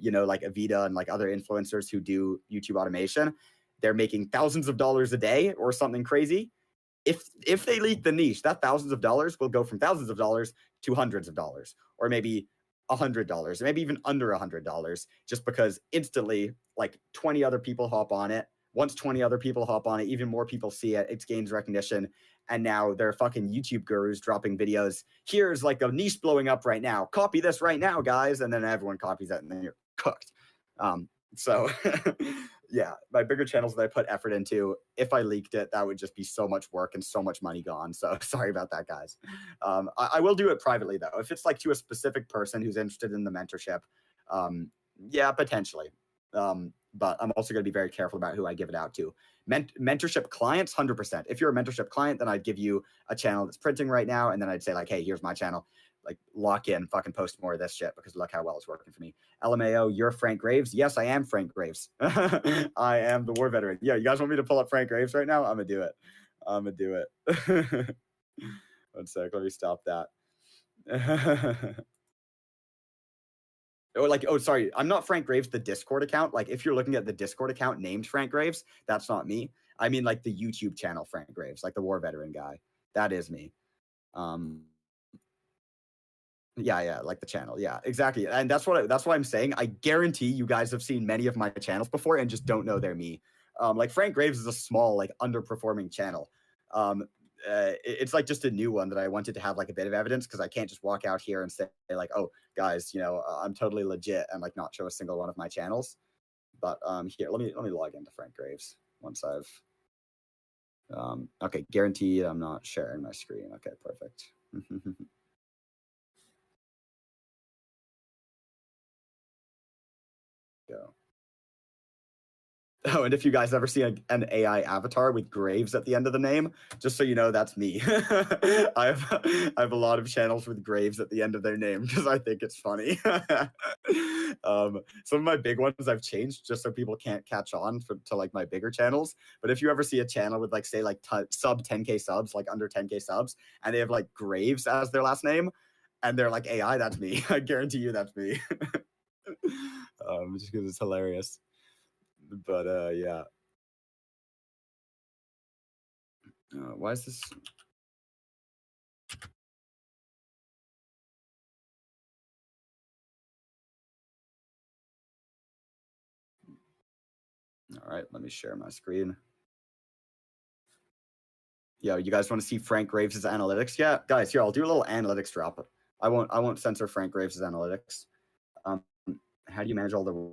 you know, like Avita and like other influencers who do YouTube automation, they're making thousands of dollars a day or something crazy. If they leak the niche, that thousands of dollars will go from thousands of dollars to hundreds of dollars, or maybe $100, maybe even under $100, just because instantly like 20 other people hop on it. Once 20 other people hop on it, even more people see it. It gains recognition, and now they're fucking YouTube gurus dropping videos. Here's like a niche blowing up right now. Copy this right now, guys, and then everyone copies it, and then you're cooked. So yeah, my bigger channels that I put effort into, if I leaked it, that would just be so much work and so much money gone. So sorry about that, guys. I will do it privately though. If it's like to a specific person who's interested in the mentorship, yeah, potentially. But I'm also going to be very careful about who I give it out to. Mentorship clients, 100%. If you're a mentorship client, then I'd give you a channel that's printing right now, and then I'd say like, hey, here's my channel. Like lock in, fucking post more of this shit, because look how well it's working for me. LMAO, you're Frank Graves. Yes, I am Frank Graves. I am the war veteran. Yeah, you guys want me to pull up Frank Graves right now? I'm gonna do it. One sec, let me stop that. Or like, oh, sorry, I'm not Frank Graves, the Discord account. Like, if you're looking at the Discord account named Frank Graves, that's not me. I mean, like the YouTube channel Frank Graves, like the war veteran guy. That is me. Yeah, like the channel. Yeah, exactly. And that's what I'm saying. I guarantee you guys have seen many of my channels before and just don't know they're me. Like Frank Graves is a small, like underperforming channel. It's like just a new one that I wanted to have like a bit of evidence, because I can't just walk out here and say like, oh guys, you know, I'm totally legit, and like not show a single one of my channels. But here, let me log into Frank Graves once I've okay, guaranteed I'm not sharing my screen. Okay, perfect. Go. Oh, and if you guys ever see an AI avatar with Graves at the end of the name, just so you know, that's me. I have a lot of channels with Graves at the end of their name because I think it's funny. Some of my big ones I've changed just so people can't catch on to like my bigger channels. But if you ever see a channel with like, say, like sub 10K subs, like under 10K subs, and they have like Graves as their last name, and they're like AI, that's me. I guarantee you that's me. Just because it's hilarious. But yeah. Why is this? All right, let me share my screen. Yo, you guys want to see Frank Graves' analytics? Yeah, guys, here, I'll do a little analytics drop. I won't censor Frank Graves' analytics. How do you manage all the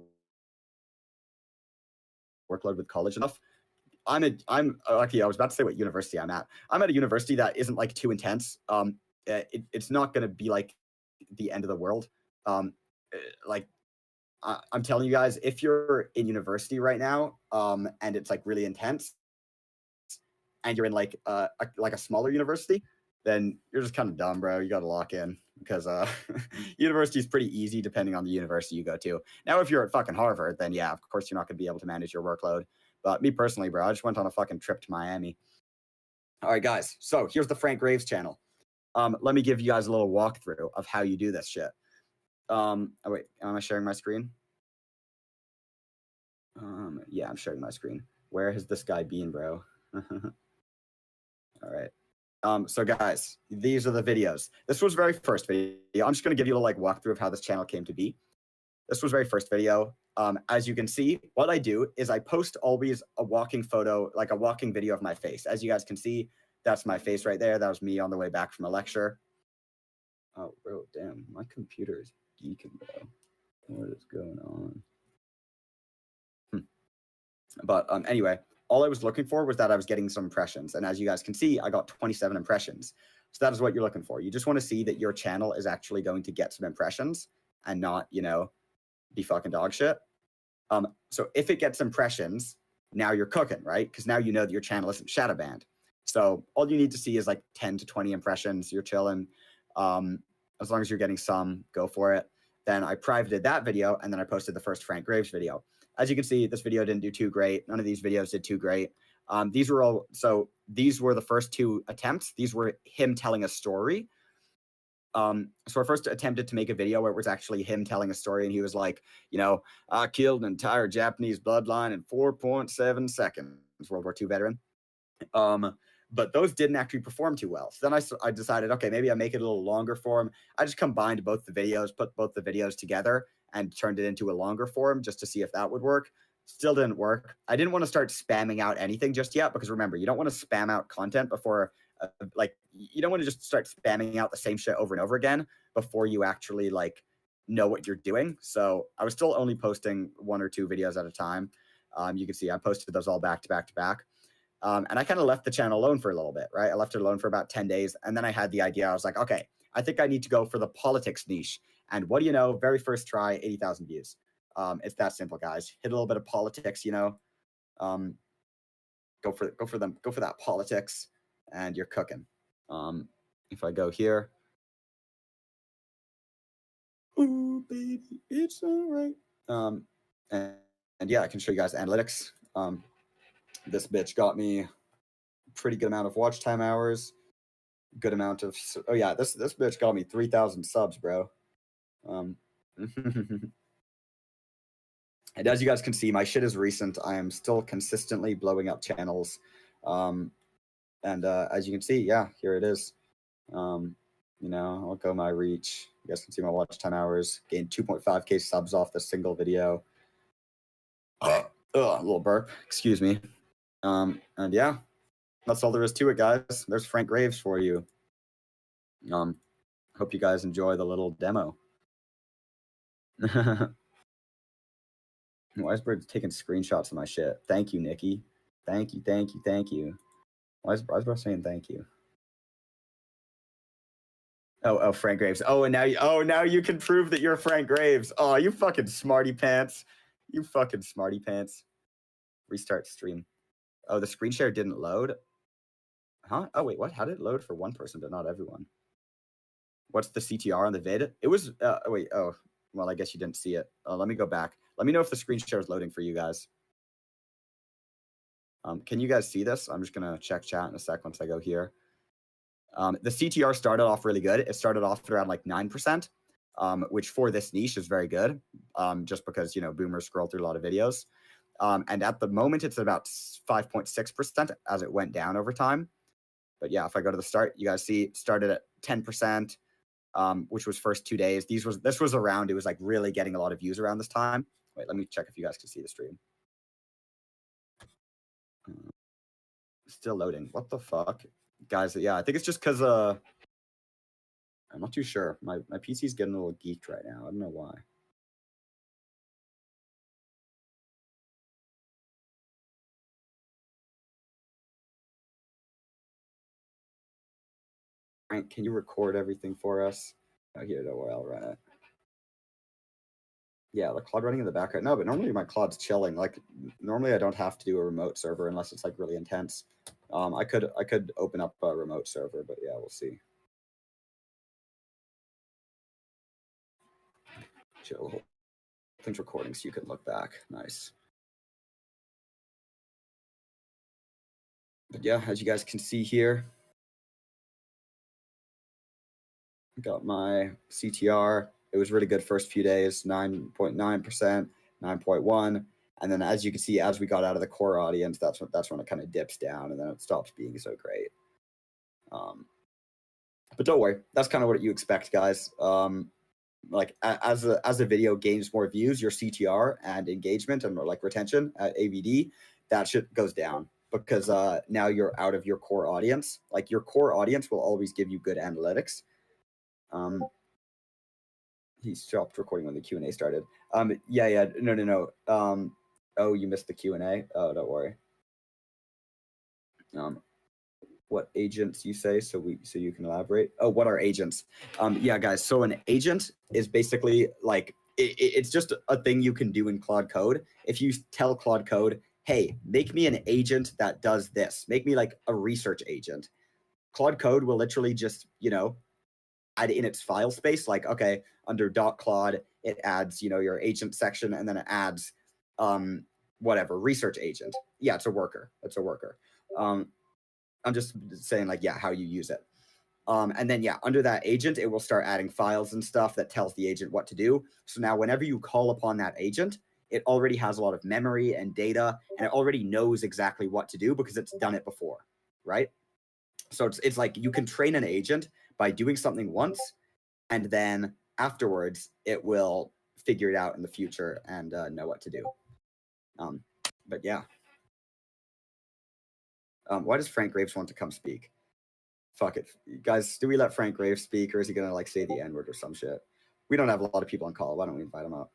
workload with college enough? I'm okay. I was about to say what university I'm at. I'm at a university that isn't like too intense. It's not going to be like the end of the world. Like I'm telling you guys, if you're in university right now, and it's like really intense, and you're in like a smaller university, then you're just kind of dumb, bro. You got to lock in, because university is pretty easy depending on the university you go to. Now, if you're at fucking Harvard, then yeah, of course you're not going to be able to manage your workload. But me personally, bro, I just went on a fucking trip to Miami. All right, guys. So here's the Frank Graves channel. Let me give you guys a little walkthrough of how you do this shit. Oh wait, am I sharing my screen? Yeah, I'm sharing my screen. Where has this guy been, bro? All right. So guys, these are the videos. This was very first video. I'm just gonna give you a like walkthrough of how this channel came to be. This was very first video. As you can see, what I do is I post always a walking photo, like a walking video of my face. As you guys can see, that's my face right there. That was me on the way back from a lecture. Oh, bro, damn, my computer is geeking, bro. What is going on? But anyway, all I was looking for was that I was getting some impressions. And as you guys can see, I got 27 impressions. So that is what you're looking for. You just want to see that your channel is actually going to get some impressions and not, you know, be fucking dog shit. So if it gets impressions, now you're cooking, right? Because now you know that your channel isn't shadow banned. So all you need to see is like 10 to 20 impressions. You're chilling. As long as you're getting some, go for it. Then I privated that video, and then I posted the first Frank Graves video. As you can see, this video didn't do too great. None of these videos did too great. These were the first two attempts. These were him telling a story. So I first attempted to make a video where it was actually him telling a story, and he was like, you know, I killed an entire Japanese bloodline in 4.7 seconds, World War II veteran. But those didn't actually perform too well. So then I decided, okay, maybe I make it a little longer form. I just combined both the videos, put both the videos together, and turned it into a longer form just to see if that would work. Still didn't work. I didn't want to start spamming out anything just yet, because remember, you don't want to spam out content before, like, you don't want to just start spamming out the same shit over and over again before you actually, like, know what you're doing. So I was still only posting 1 or 2 videos at a time. You can see I posted those all back to back to back. And I kind of left the channel alone for a little bit, right? I left it alone for about 10 days. And then I had the idea. I was like, okay, I think I need to go for the politics niche. And what do you know? Very first try, 80,000 views. It's that simple, guys. Hit a little bit of politics, you know. Go for that politics, and you're cooking. If I go here, ooh, baby, it's all right. And yeah, I can show you guys analytics. This bitch got me a pretty good amount of watch time hours. Good amount of, oh yeah, this bitch got me 3,000 subs, bro. And as you guys can see, my shit is recent. I am still consistently blowing up channels. And as you can see, yeah, here it is. You know, I'll go my reach. You guys can see my watch time hours. Gained 2.5K subs off this single video. A little burp. Excuse me. And yeah, that's all there is to it, guys. There's Frank Graves for you. Hope you guys enjoy the little demo. Why is Bird taking screenshots of my shit? Thank you, Nikki. Thank you, thank you, thank you. Why is Bird saying thank you? Oh, Frank Graves. Oh, and now you can prove that you're Frank Graves. Oh, you fucking smarty pants. You fucking smarty pants. Restart stream. Oh, the screen share didn't load. Huh? Oh wait, what? How did it load for one person but not everyone? What's the CTR on the vid? It was wait, oh, well, I guess you didn't see it. Let me go back. Let me know if the screen share is loading for you guys. Can you guys see this? I'm just gonna check chat in a sec once I go here. The CTR started off really good. It started off around like 9%, which for this niche is very good, just because, you know, boomers scroll through a lot of videos. And at the moment, it's about 5.6% as it went down over time. But yeah, if I go to the start, you guys see it started at 10%, which was first 2 days. This was around, it was like really getting a lot of views around this time. Wait, let me check if you guys can see the stream. Still loading. What the fuck? Guys, yeah, I think it's just because I'm not too sure. My PC's getting a little geeked right now. I don't know why. Frank, can you record everything for us? Oh, here, don't worry, I'll run it. Yeah, the Claude running in the background. No, but normally my Claude's chilling. Like normally I don't have to do a remote server unless it's like really intense. I could open up a remote server, but yeah, we'll see. Chill. Things recording so you can look back. Nice. But yeah, as you guys can see here, got my CTR. It was really good first few days, 9.9%, 9.1. And then as you can see, as we got out of the core audience, that's when it kind of dips down and then it stops being so great. But don't worry, that's kind of what you expect, guys. Like as a video gains more views, your CTR and engagement and like retention at AVD, that shit goes down because now you're out of your core audience. Like your core audience will always give you good analytics. He stopped recording when the Q&A started. Yeah, no. Oh, you missed the Q&A. Oh, don't worry. What agents you say so you can elaborate? Oh, what are agents? Yeah, guys. So an agent is basically like it's just a thing you can do in Claude Code. If you tell Claude Code, hey, make me an agent that does this, make me like a research agent. Claude Code will literally just, you know, add in its file space. Like, okay, under .claude, it adds, you know, your agent section, and then it adds whatever research agent. Yeah, it's a worker. It's a worker. I'm just saying like, yeah, how you use it. And then, yeah, under that agent, it will start adding files and stuff that tells the agent what to do. So now whenever you call upon that agent, it already has a lot of memory and data, and it already knows exactly what to do because it's done it before, right? So it's like you can train an agent by doing something once, and then afterwards, it will figure it out in the future and know what to do. But yeah. Why does Frank Graves want to come speak? Fuck it. Guys, do we let Frank Graves speak, or is he going to like say the N-word or some shit? We don't have a lot of people on call. Why don't we invite him up?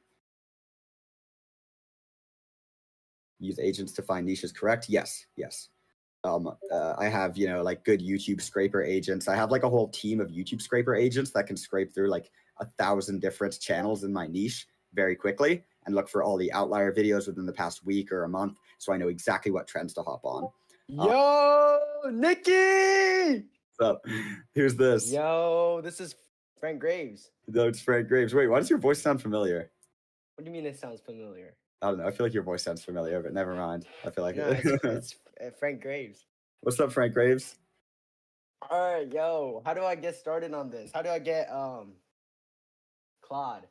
Use agents to find niches, correct? Yes. I have, you know, like good YouTube scraper agents. I have like a whole team of YouTube scraper agents that can scrape through like 1,000 different channels in my niche very quickly and look for all the outlier videos within the past week or a month. So I know exactly what trends to hop on. Yo, Nikki! What's up? Who's this? Yo, this is Frank Graves. No, it's Frank Graves. Wait, why does your voice sound familiar? What do you mean it sounds familiar? I don't know. I feel like your voice sounds familiar, but never mind. I feel like No, it's Frank Graves. What's up, Frank Graves? All right, yo, how do I get started on this? How do I get Claude?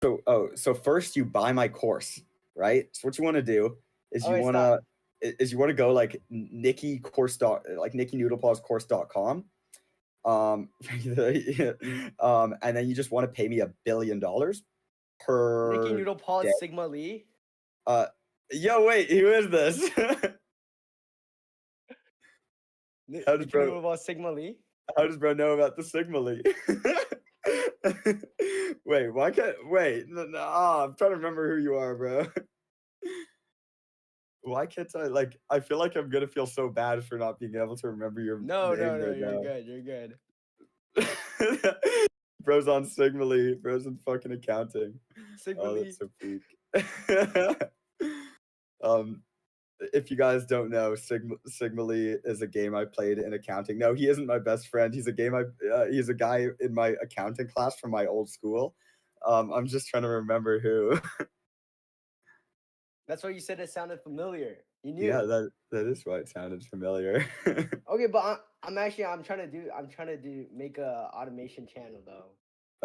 So first you buy my course, right? So what you want to do is Oh, you wait, want stop. to go like NikkiNoodlePawsCourse.com. And then you just want to pay me $1 billion Nikki per Noodle Paul day. Sigma Lee. Yo, wait, who is this? How does Nikki bro- Noodle Paul Sigma Lee. How does bro know about the Sigma League? Wait, why can't wait? I'm trying to remember who you are, bro. Why can't I like? I feel like I'm gonna feel so bad for not being able to remember your No, name no, right you're now. good. You're good. Bro's on Sigma League. Bro's in fucking accounting. Sigma Oh, Lee. that's so peak. If you guys don't know, Sigma Lee is a game I played in accounting. No, he isn't my best friend. He's a he's a guy in my accounting class from my old school. I'm just trying to remember who. That's why you said it sounded familiar. You knew. Yeah, that is why it sounded familiar. Okay, but I'm trying to do make a automation channel though.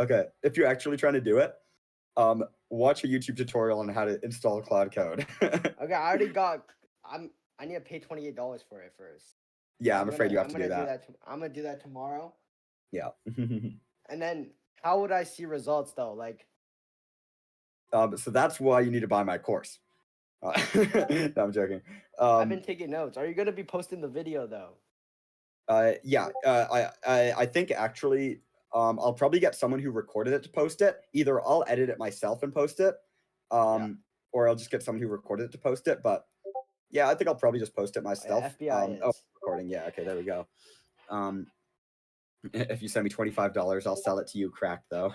Okay, if you're actually trying to do it, watch a YouTube tutorial on how to install Cloud Code. Okay, I already got. I need to pay $28 for it first. Yeah, I'm afraid you have I'm to do gonna that. I'm gonna do that tomorrow. Yeah. And then how would I see results though? Like, So that's why you need to buy my course. No, I'm joking. I've been taking notes. Are you gonna be posting the video though? Yeah. I think actually, I'll probably get someone who recorded it to post it. Either I'll edit it myself and post it, or I'll just get someone who recorded it to post it. But yeah, I think I'll probably just post it myself. FBI Oh, is. recording. Yeah. Okay. There we go. If you send me $25, I'll sell it to you cracked though.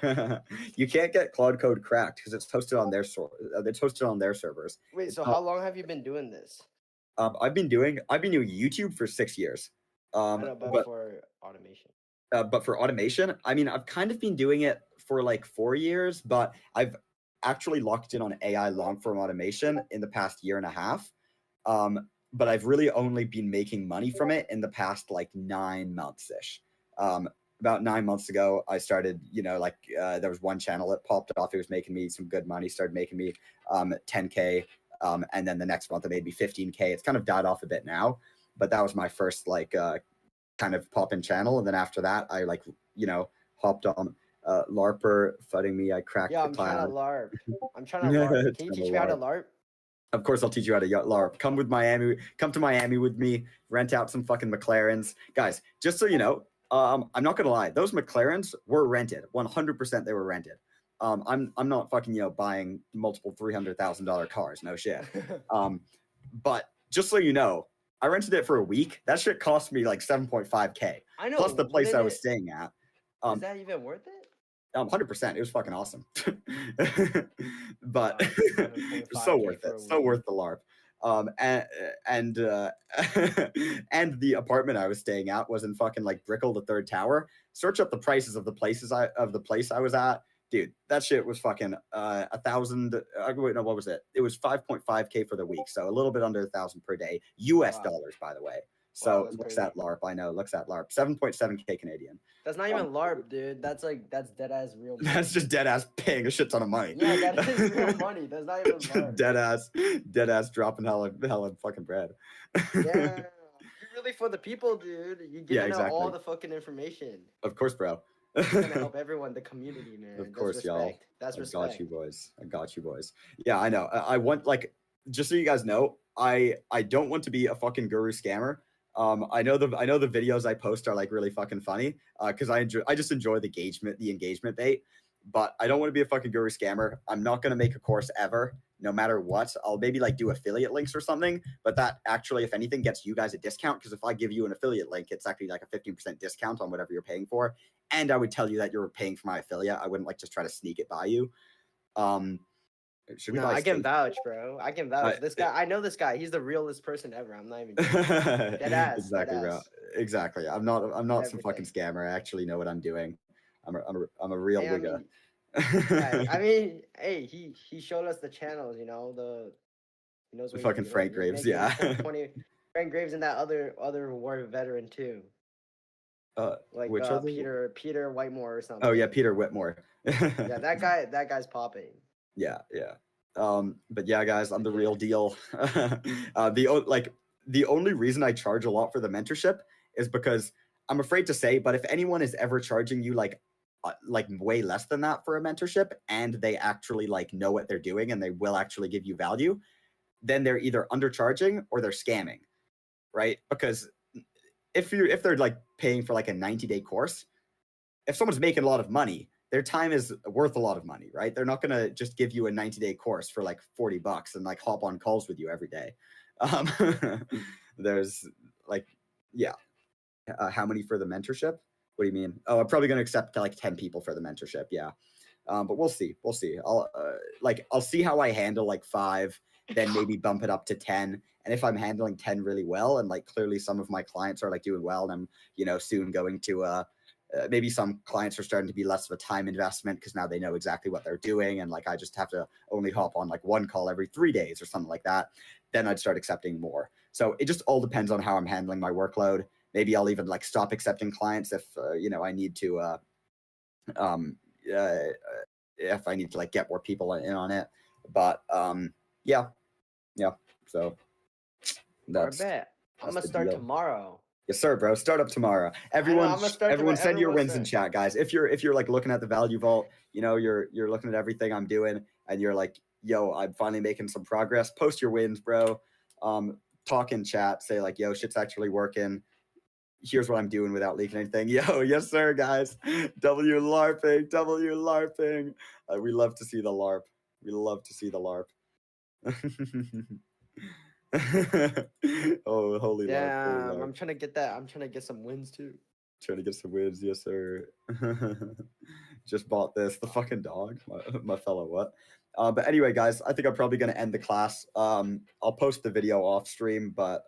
You can't get Cloud Code cracked because it's hosted on their it's hosted on their servers. Wait, It's so not- how long have you been doing this? I've been doing YouTube for 6 years. I know, but for automation. But for automation, I mean, I've kind of been doing it for like 4 years, but I've actually locked in on AI long form automation in the past year and a half. But I've really only been making money from it in the past like 9 months ish. About 9 months ago, I started, there was one channel that popped off. It was making me some good money, started making me 10K. And then the next month, it made me 15K. It's kind of died off a bit now, but that was my first kind of pop-in channel. And then after that, I hopped on LARPer fudding me. I cracked the cloud. I'm trying to LARP. Can you teach me how to LARP? Of course, I'll teach you how to LARP. Come to Miami with me. Rent out some fucking McLarens, guys. Just so you know, I'm not gonna lie. Those McLarens were rented. 100% they were rented. I'm not fucking buying multiple $300,000 cars. No shit. But just so you know, I rented it for a week. That shit cost me like 7.5K. I know. Plus the place I was staying at. Is that even worth it? 100%. It was fucking awesome. But Wow, it's so worth it. So worth the LARP. And the apartment I was staying at was in fucking like Brickell, the third tower. Search up the prices of the place I was at. Dude, that shit was fucking 1,000. Wait, no, what was it? It was 5.5K for the week, so a little bit under 1,000 per day, US dollars, by the way. So looks at LARP. I know, looks at LARP. 7.7K Canadian. That's not even LARP, dude. That's dead ass real money. That's just dead ass paying a shit ton of money. Yeah, that is real money. That's not even LARP. dead ass dropping hella fucking bread. Yeah, you're really for the people, dude. You give them all the fucking information. Of course, bro. It's gonna help everyone, the community, man. Of course, y'all. That's respect. I got you, boys. Yeah, I know. I want just so you guys know, I don't want to be a fucking guru scammer. I know the videos I post are like really fucking funny because I just enjoy the engagement bait. But I don't want to be a fucking guru scammer. I'm not gonna make a course ever, no matter what. I'll maybe do affiliate links or something, but that actually, if anything, gets you guys a discount because if I give you an affiliate link, it's actually like a 15% discount on whatever you're paying for. And I would tell you that you're paying for my affiliate. I wouldn't just try to sneak it by you. I can vouch, bro. I can vouch. This guy, I know this guy. He's the realest person ever. I'm not even dead ass. Exactly, dead bro. ass. Exactly. I'm not some fucking scammer. I actually know what I'm doing. I'm a real nigga. I mean, hey, he showed us the channels. He knows what fucking Frank Graves. Yeah. Frank Graves and that other war veteran too. Like which other? Peter Whitemore or something. Oh yeah, Peter Whitmore. Yeah, that guy's popping. Yeah, yeah. But yeah, guys, I'm the real deal. The only reason I charge a lot for the mentorship is because I'm afraid to say, but if anyone is ever charging you like way less than that for a mentorship, and they actually like know what they're doing and they will actually give you value, then they're either undercharging or they're scamming, right? Because if they're like paying for like a 90-day course, if someone's making a lot of money, their time is worth a lot of money, right? They're not gonna just give you a 90-day course for like $40 and like hop on calls with you every day. There's like, yeah. How many for the mentorship? What do you mean? Oh, I'm probably gonna accept like 10 people for the mentorship. Yeah. But we'll see. We'll see. I'll see how I handle like 5, then maybe bump it up to 10. And if I'm handling 10 really well, and like clearly some of my clients are like doing well, and I'm soon going to maybe some clients are starting to be less of a time investment because now they know exactly what they're doing, and like I just have to only hop on like one call every 3 days or something like that, then I'd start accepting more. So it just all depends on how I'm handling my workload. Maybe I'll even like stop accepting clients if I need to if I need to like get more people in on it. But yeah. So that's I bet. I'm gonna start tomorrow. Yes, sir, bro. Start up tomorrow. Everyone send your wins in chat, guys. If you're like looking at the value vault, you're looking at everything I'm doing, and you're like, yo, I'm finally making some progress. Post your wins, bro. Talk in chat. Say like, yo, shit's actually working. Here's what I'm doing without leaking anything. Yo, yes, sir, guys. W LARPing. We love to see the LARP. We love to see the LARP. Oh, holy Damn, LARP. I'm trying to get that. I'm trying to get some wins too. Trying to get some wins, yes, sir. Just bought this. The fucking dog, my fellow what? But anyway, guys, I think I'm probably going to end the class. I'll post the video off stream, but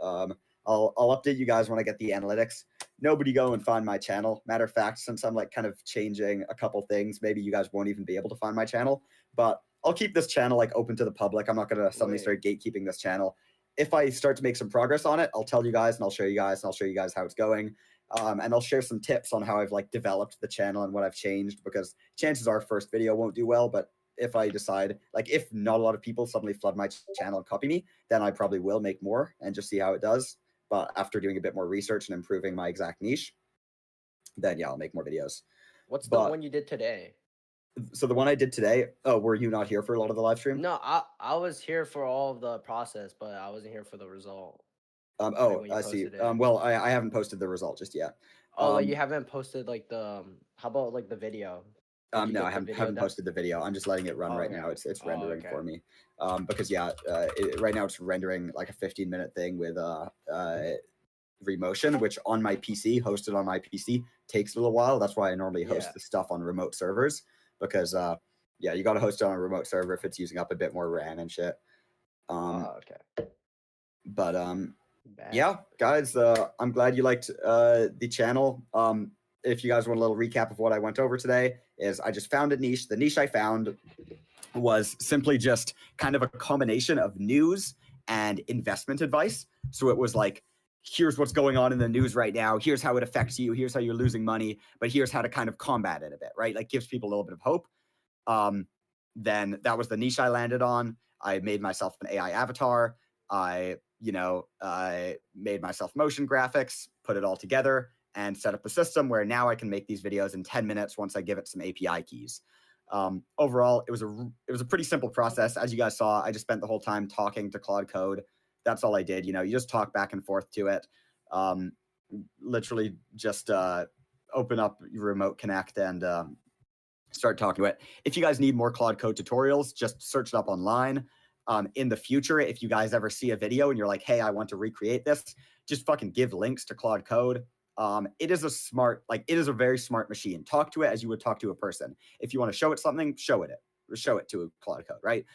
I'll update you guys when I get the analytics. Nobody go and find my channel. Matter of fact, since I'm like kind of changing a couple things, maybe you guys won't even be able to find my channel. But I'll keep this channel like open to the public. I'm not going to suddenly start gatekeeping this channel. If I start to make some progress on it, I'll tell you guys and I'll show you guys and I'll show you guys how it's going. And I'll share some tips on how I've like developed the channel and what I've changed, because chances are first video won't do well. But if I decide, like if not a lot of people suddenly flood my channel and copy me, then I probably will make more and just see how it does. But after doing a bit more research and improving my exact niche, then yeah, I'll make more videos. What's the one you did today? So the one I did today, were you not here for a lot of the live stream? No, I was here for all of the process, but I wasn't here for the result. I see. Well, I haven't posted the result just yet. Oh, like you haven't posted like the how about like the video? No, I haven't posted the video. I'm just letting it run right now. It's rendering for me. Because yeah, right now it's rendering like a 15-minute thing with Remotion, which on my PC, hosted on my PC, takes a little while. That's why I normally host the stuff on remote servers, because yeah, you got to host it on a remote server if it's using up a bit more RAM and shit. Okay. But yeah, guys, I'm glad you liked the channel. If you guys want a little recap of what I went over today, is I just found a niche. The niche I found was simply just kind of a combination of news and investment advice. So it was like, here's what's going on in the news right now. Here's how it affects you. Here's how you're losing money. But here's how to kind of combat it a bit, right? Like gives people a little bit of hope. Then that was the niche I landed on. I made myself an AI avatar. I made myself motion graphics, put it all together, and set up a system where now I can make these videos in 10 minutes once I give it some API keys. Overall, it was a pretty simple process. As you guys saw, I just spent the whole time talking to Claude Code. That's all I did. You just talk back and forth to it. Literally just open up your Remote Connect and start talking to it. If you guys need more Claude Code tutorials, just search it up online. In the future, if you guys ever see a video and you're like, hey, I want to recreate this, just fucking give links to Claude Code. It is a very smart machine. Talk to it as you would talk to a person. If you want to show it something, show it to a Claude Code, right?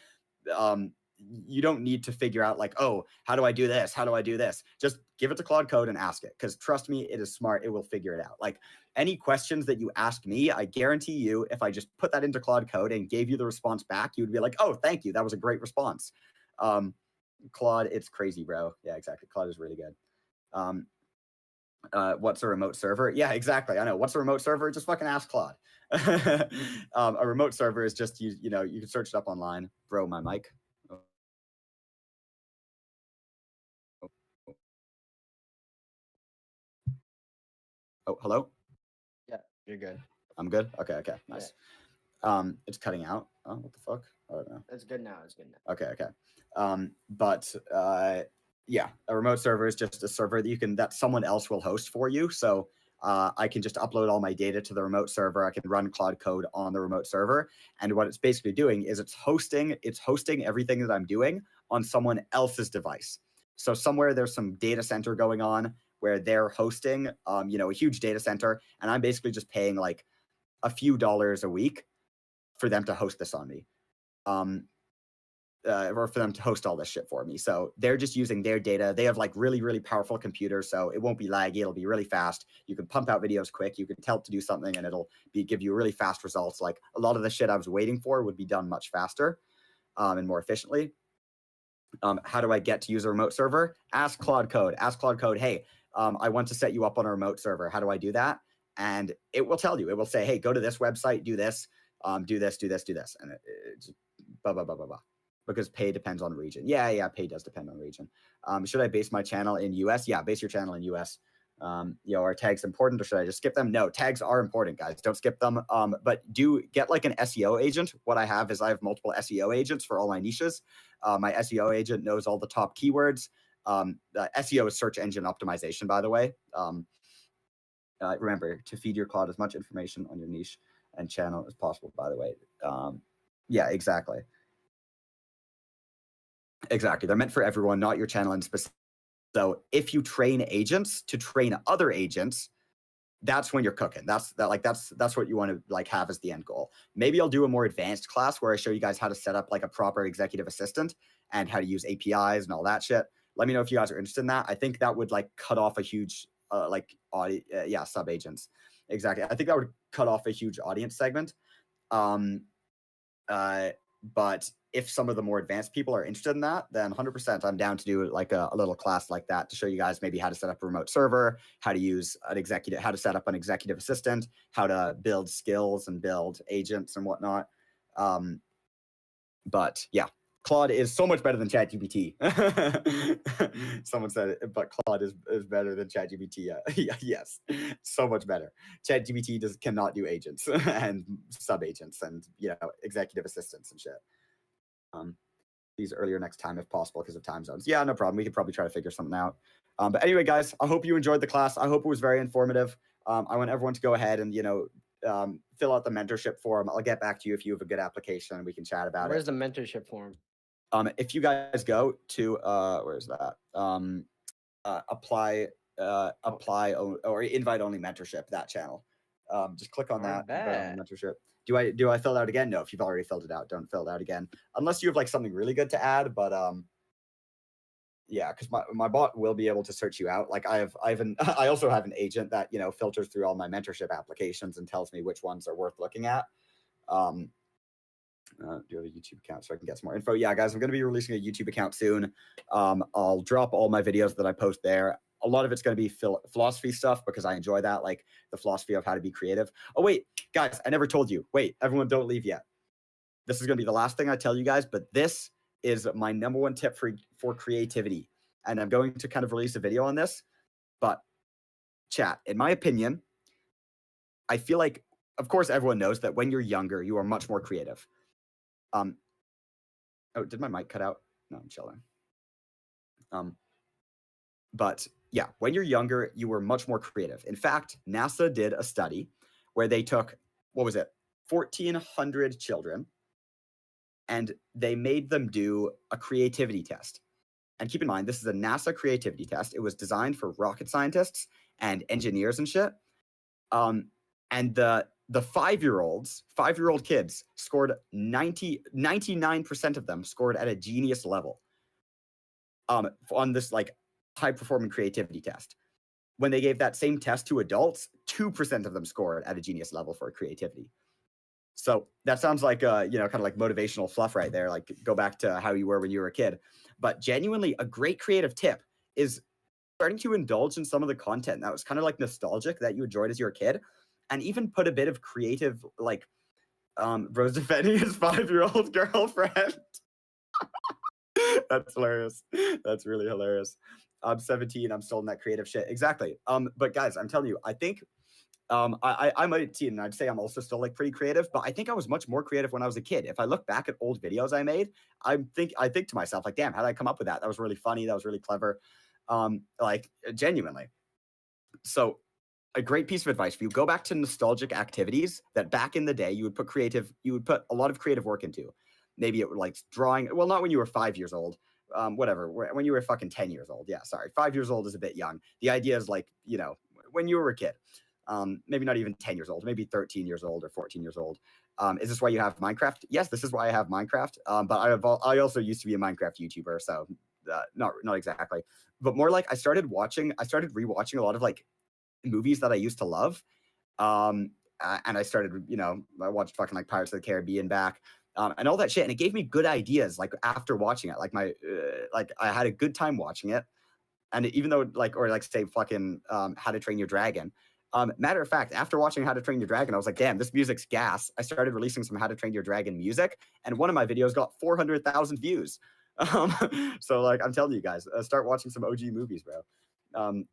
You don't need to figure out like, oh, how do I do this? How do I do this? Just give it to Claude Code and ask it, because trust me, it is smart. It will figure it out. Like any questions that you ask me, I guarantee you, if I just put that into Claude Code and gave you the response back, you would be like, oh, thank you. That was a great response. Claude, it's crazy, bro. Yeah, exactly. Claude is really good. What's a remote server? Yeah, exactly. I know. What's a remote server? Just fucking ask Claude. A remote server is just you know, you can search it up online. Bro, my mic. Oh, hello. Yeah, you're good. I'm good. Okay, nice. It's cutting out. Oh, what the fuck? I don't know. It's good now. It's good now. Okay. But yeah, a remote server is just a server that someone else will host for you. So I can just upload all my data to the remote server. I can run Claude Code on the remote server, and what it's basically doing is it's hosting everything that I'm doing on someone else's device. So somewhere there's some data center going on where they're hosting, you know, a huge data center, and I'm basically just paying like a few dollars a week for them to host this on me. Or for them to host all this shit for me. So they're just using their data. They have like really, really powerful computers, so it won't be laggy. It'll be really fast. You can pump out videos quick. You can tell it to do something, and it'll give you really fast results. Like a lot of the shit I was waiting for would be done much faster and more efficiently. How do I get to use a remote server? Ask Claude Code. Ask Claude Code, hey, I want to set you up on a remote server. How do I do that? And it will tell you. It will say, hey, go to this website, do this, do this, and it's blah, blah, blah, blah, blah. Because pay depends on region. Yeah, pay does depend on region. Should I base my channel in US? Yeah, base your channel in US. You know, are tags important, or should I just skip them? No, tags are important, guys. Don't skip them. But do get like an SEO agent. What I have is I have multiple SEO agents for all my niches. My SEO agent knows all the top keywords. SEO is search engine optimization, by the way. Remember to feed your Claude as much information on your niche and channel as possible, by the way. Yeah, exactly. Exactly. They're meant for everyone, not your channel in specific. So if you train agents to train other agents, that's when you're cooking. That's what you want to like have as the end goal. Maybe I'll do a more advanced class where I show you guys how to set up like a proper executive assistant and how to use APIs and all that shit. Let me know if you guys are interested in that. I think that would like cut off a huge sub agents. Exactly. I think that would cut off a huge audience segment. But if some of the more advanced people are interested in that, then 100% I'm down to do like a little class like that to show you guys maybe how to set up a remote server, how to use how to set up an executive assistant, how to build skills and build agents and whatnot. But yeah, Claude is so much better than ChatGPT. Someone said it, but Claude is better than ChatGPT. Yeah, yes, so much better. ChatGPT cannot do agents and sub agents and, you know, executive assistants and shit. These earlier next time if possible because of time zones. Yeah, no problem. We could probably try to figure something out. But anyway, guys, I hope you enjoyed the class. I hope it was very informative. I want everyone to go ahead and, you know, fill out the mentorship form. I'll get back to you if you have a good application and we can chat about it. Where's the mentorship form? If you guys go to where's that? Apply or invite only mentorship, that channel. Just click on that. Mentorship. Do I fill it out again? No, if you've already filled it out, don't fill it out again. Unless you have like something really good to add, but yeah, because my bot will be able to search you out. Like I also have an agent that, you know, filters through all my mentorship applications and tells me which ones are worth looking at. Do you have a YouTube account so I can get some more info? Yeah, guys, I'm going to be releasing a YouTube account soon. I'll drop all my videos that I post there. A lot of it's going to be philosophy stuff because I enjoy that, like the philosophy of how to be creative. Oh, wait, guys, I never told you. Wait, everyone don't leave yet. This is going to be the last thing I tell you guys, but this is my number one tip for creativity. And I'm going to kind of release a video on this. But chat, in my opinion, I feel like, of course, everyone knows that when you're younger, you are much more creative. Oh, did my mic cut out? No, I'm chilling. But yeah, when you're younger, you were much more creative. In fact, NASA did a study where they took, 1,400 children, and they made them do a creativity test. And keep in mind, this is a NASA creativity test. It was designed for rocket scientists and engineers and shit. And the 5-year-old kids scored 99% of them scored at a genius level on this like high performing creativity test. When they gave that same test to adults, 2% of them scored at a genius level for creativity. So that sounds like kind of like motivational fluff right there. Like go back to how you were when you were a kid. But genuinely, a great creative tip is starting to indulge in some of the content that was kind of like nostalgic that you enjoyed as you were a kid, and even put a bit of creative, like, Bro's defending his 5-year-old girlfriend. That's hilarious. That's really hilarious. I'm 17. I'm still in that creative shit. Exactly. But guys, I'm telling you, I think I'm 18, and I'd say I'm also still like pretty creative, but I think I was much more creative when I was a kid. If I look back at old videos I made, I think to myself, like, damn, how did I come up with that? That was really funny. That was really clever. Like, genuinely. So a great piece of advice for you: go back to nostalgic activities that back in the day you would put a lot of creative work into. Maybe it would like drawing. Well, not when you were 5 years old. Whatever. When you were fucking 10 years old. Yeah, sorry. 5 years old is a bit young. The idea is like, when you were a kid. Maybe not even 10 years old, maybe 13 years old or 14 years old. Is this why you have Minecraft? Yes, this is why I have Minecraft. But I also used to be a Minecraft YouTuber, so not exactly. But more like I started rewatching a lot of like movies that I used to love. And I started, I watched fucking like Pirates of the Caribbean back. And all that shit, and it gave me good ideas. Like after watching it, like I had a good time watching it, and even though say fucking How to Train Your Dragon. Matter of fact, after watching How to Train Your Dragon, I was like, damn, this music's gas. I started releasing some How to Train Your Dragon music, and one of my videos got 400,000 views. So like, I'm telling you guys, start watching some OG movies, bro.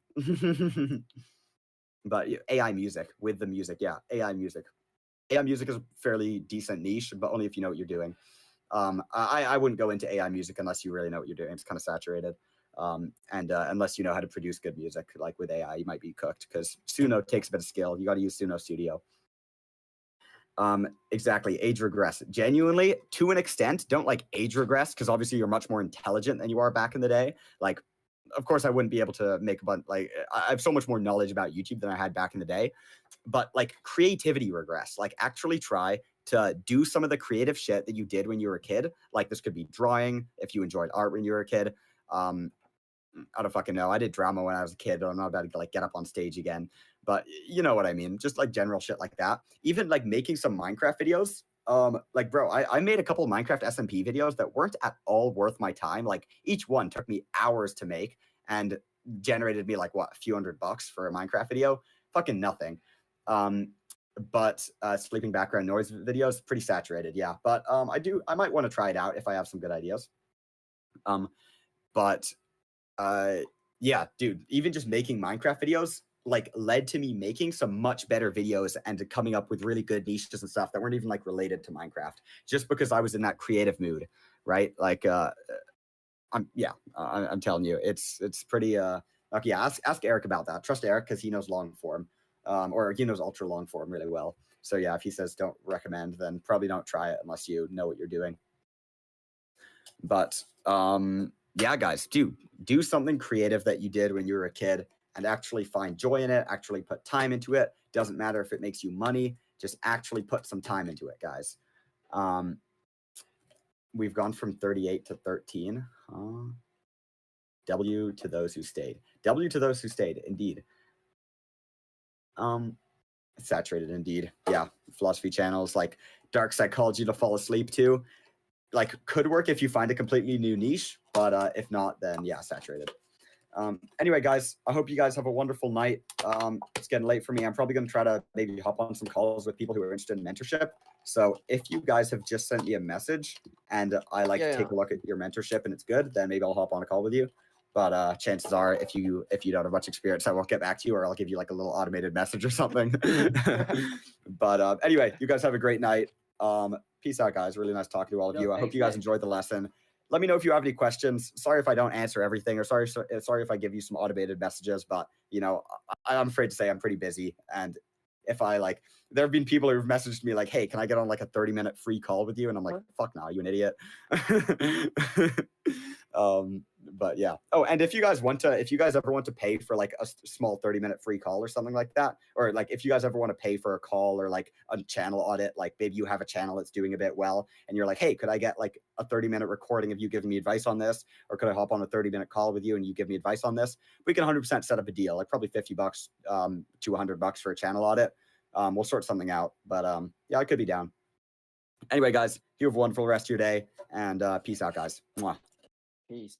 But AI music with the music, yeah, AI music. AI music is a fairly decent niche, but only if you know what you're doing. I wouldn't go into AI music unless you really know what you're doing. It's kind of saturated. Unless you know how to produce good music, like with AI, you might be cooked, because Suno takes a bit of skill. You got to use Suno Studio. Exactly. Age regress. Genuinely, to an extent, don't like age regress, because obviously you're much more intelligent than you are back in the day. Like, of course, I wouldn't be able to make a bunch. Like, I have so much more knowledge about YouTube than I had back in the day. But like creativity regress. Like, actually try to do some of the creative shit that you did when you were a kid. Like, this could be drawing if you enjoyed art when you were a kid. I don't fucking know. I did drama when I was a kid, but I'm not about to like get up on stage again. But you know what I mean? Just like general shit like that. Even like making some Minecraft videos. Like, bro, I made a couple of Minecraft SMP videos that weren't at all worth my time. Like, each one took me hours to make and generated me like, what, a few $100 for a Minecraft video? Fucking nothing. But sleeping background noise videos, pretty saturated, yeah. But I might want to try it out if I have some good ideas. Yeah, dude, even just making Minecraft videos like led to me making some much better videos and coming up with really good niches and stuff that weren't even like related to Minecraft, just because I was in that creative mood, right? Like, I'm telling you, it's pretty okay. Yeah, ask Eric about that. Trust Eric, because he knows long form, or he knows ultra long form really well. So yeah, if he says don't recommend, then probably don't try it unless you know what you're doing. But yeah, guys, do something creative that you did when you were a kid and actually find joy in it, actually put time into it. Doesn't matter if it makes you money, just actually put some time into it, guys. We've gone from 38 to 13. W to those who stayed. W to those who stayed, indeed. Saturated, indeed. Yeah, philosophy channels like dark psychology to fall asleep to. Like, could work if you find a completely new niche, but if not, then yeah, saturated. Anyway, guys, I hope you guys have a wonderful night. It's getting late for me. I'm probably going to try to maybe hop on some calls with people who are interested in mentorship. So if you guys have just sent me a message and I like to take a look at your mentorship and it's good, then maybe I'll hop on a call with you. But chances are, if you don't have much experience, I won't get back to you, or I'll give you like a little automated message or something. But anyway, you guys have a great night. Peace out, guys. Really nice talking to all of you. I hope you guys enjoyed the lesson. Let me know if you have any questions. Sorry if I don't answer everything, or sorry if I give you some automated messages, but I'm afraid to say I'm pretty busy. And if I there have been people who've messaged me like, hey, can I get on like a 30-minute free call with you? And I'm like, fuck no, you an idiot. But yeah. Oh, and if you guys ever want to pay for like a small 30-minute free call or something like that, or like if you guys ever want to pay for a call or like a channel audit, like maybe you have a channel that's doing a bit well and you're like, hey, could I get like a 30-minute recording of you giving me advice on this? Or could I hop on a 30-minute call with you and you give me advice on this? We can 100% set up a deal, like probably $50 to $100 for a channel audit. We'll sort something out, but yeah, I could be down. Anyway, guys, you have a wonderful rest of your day, and peace out, guys. Mwah. Peace.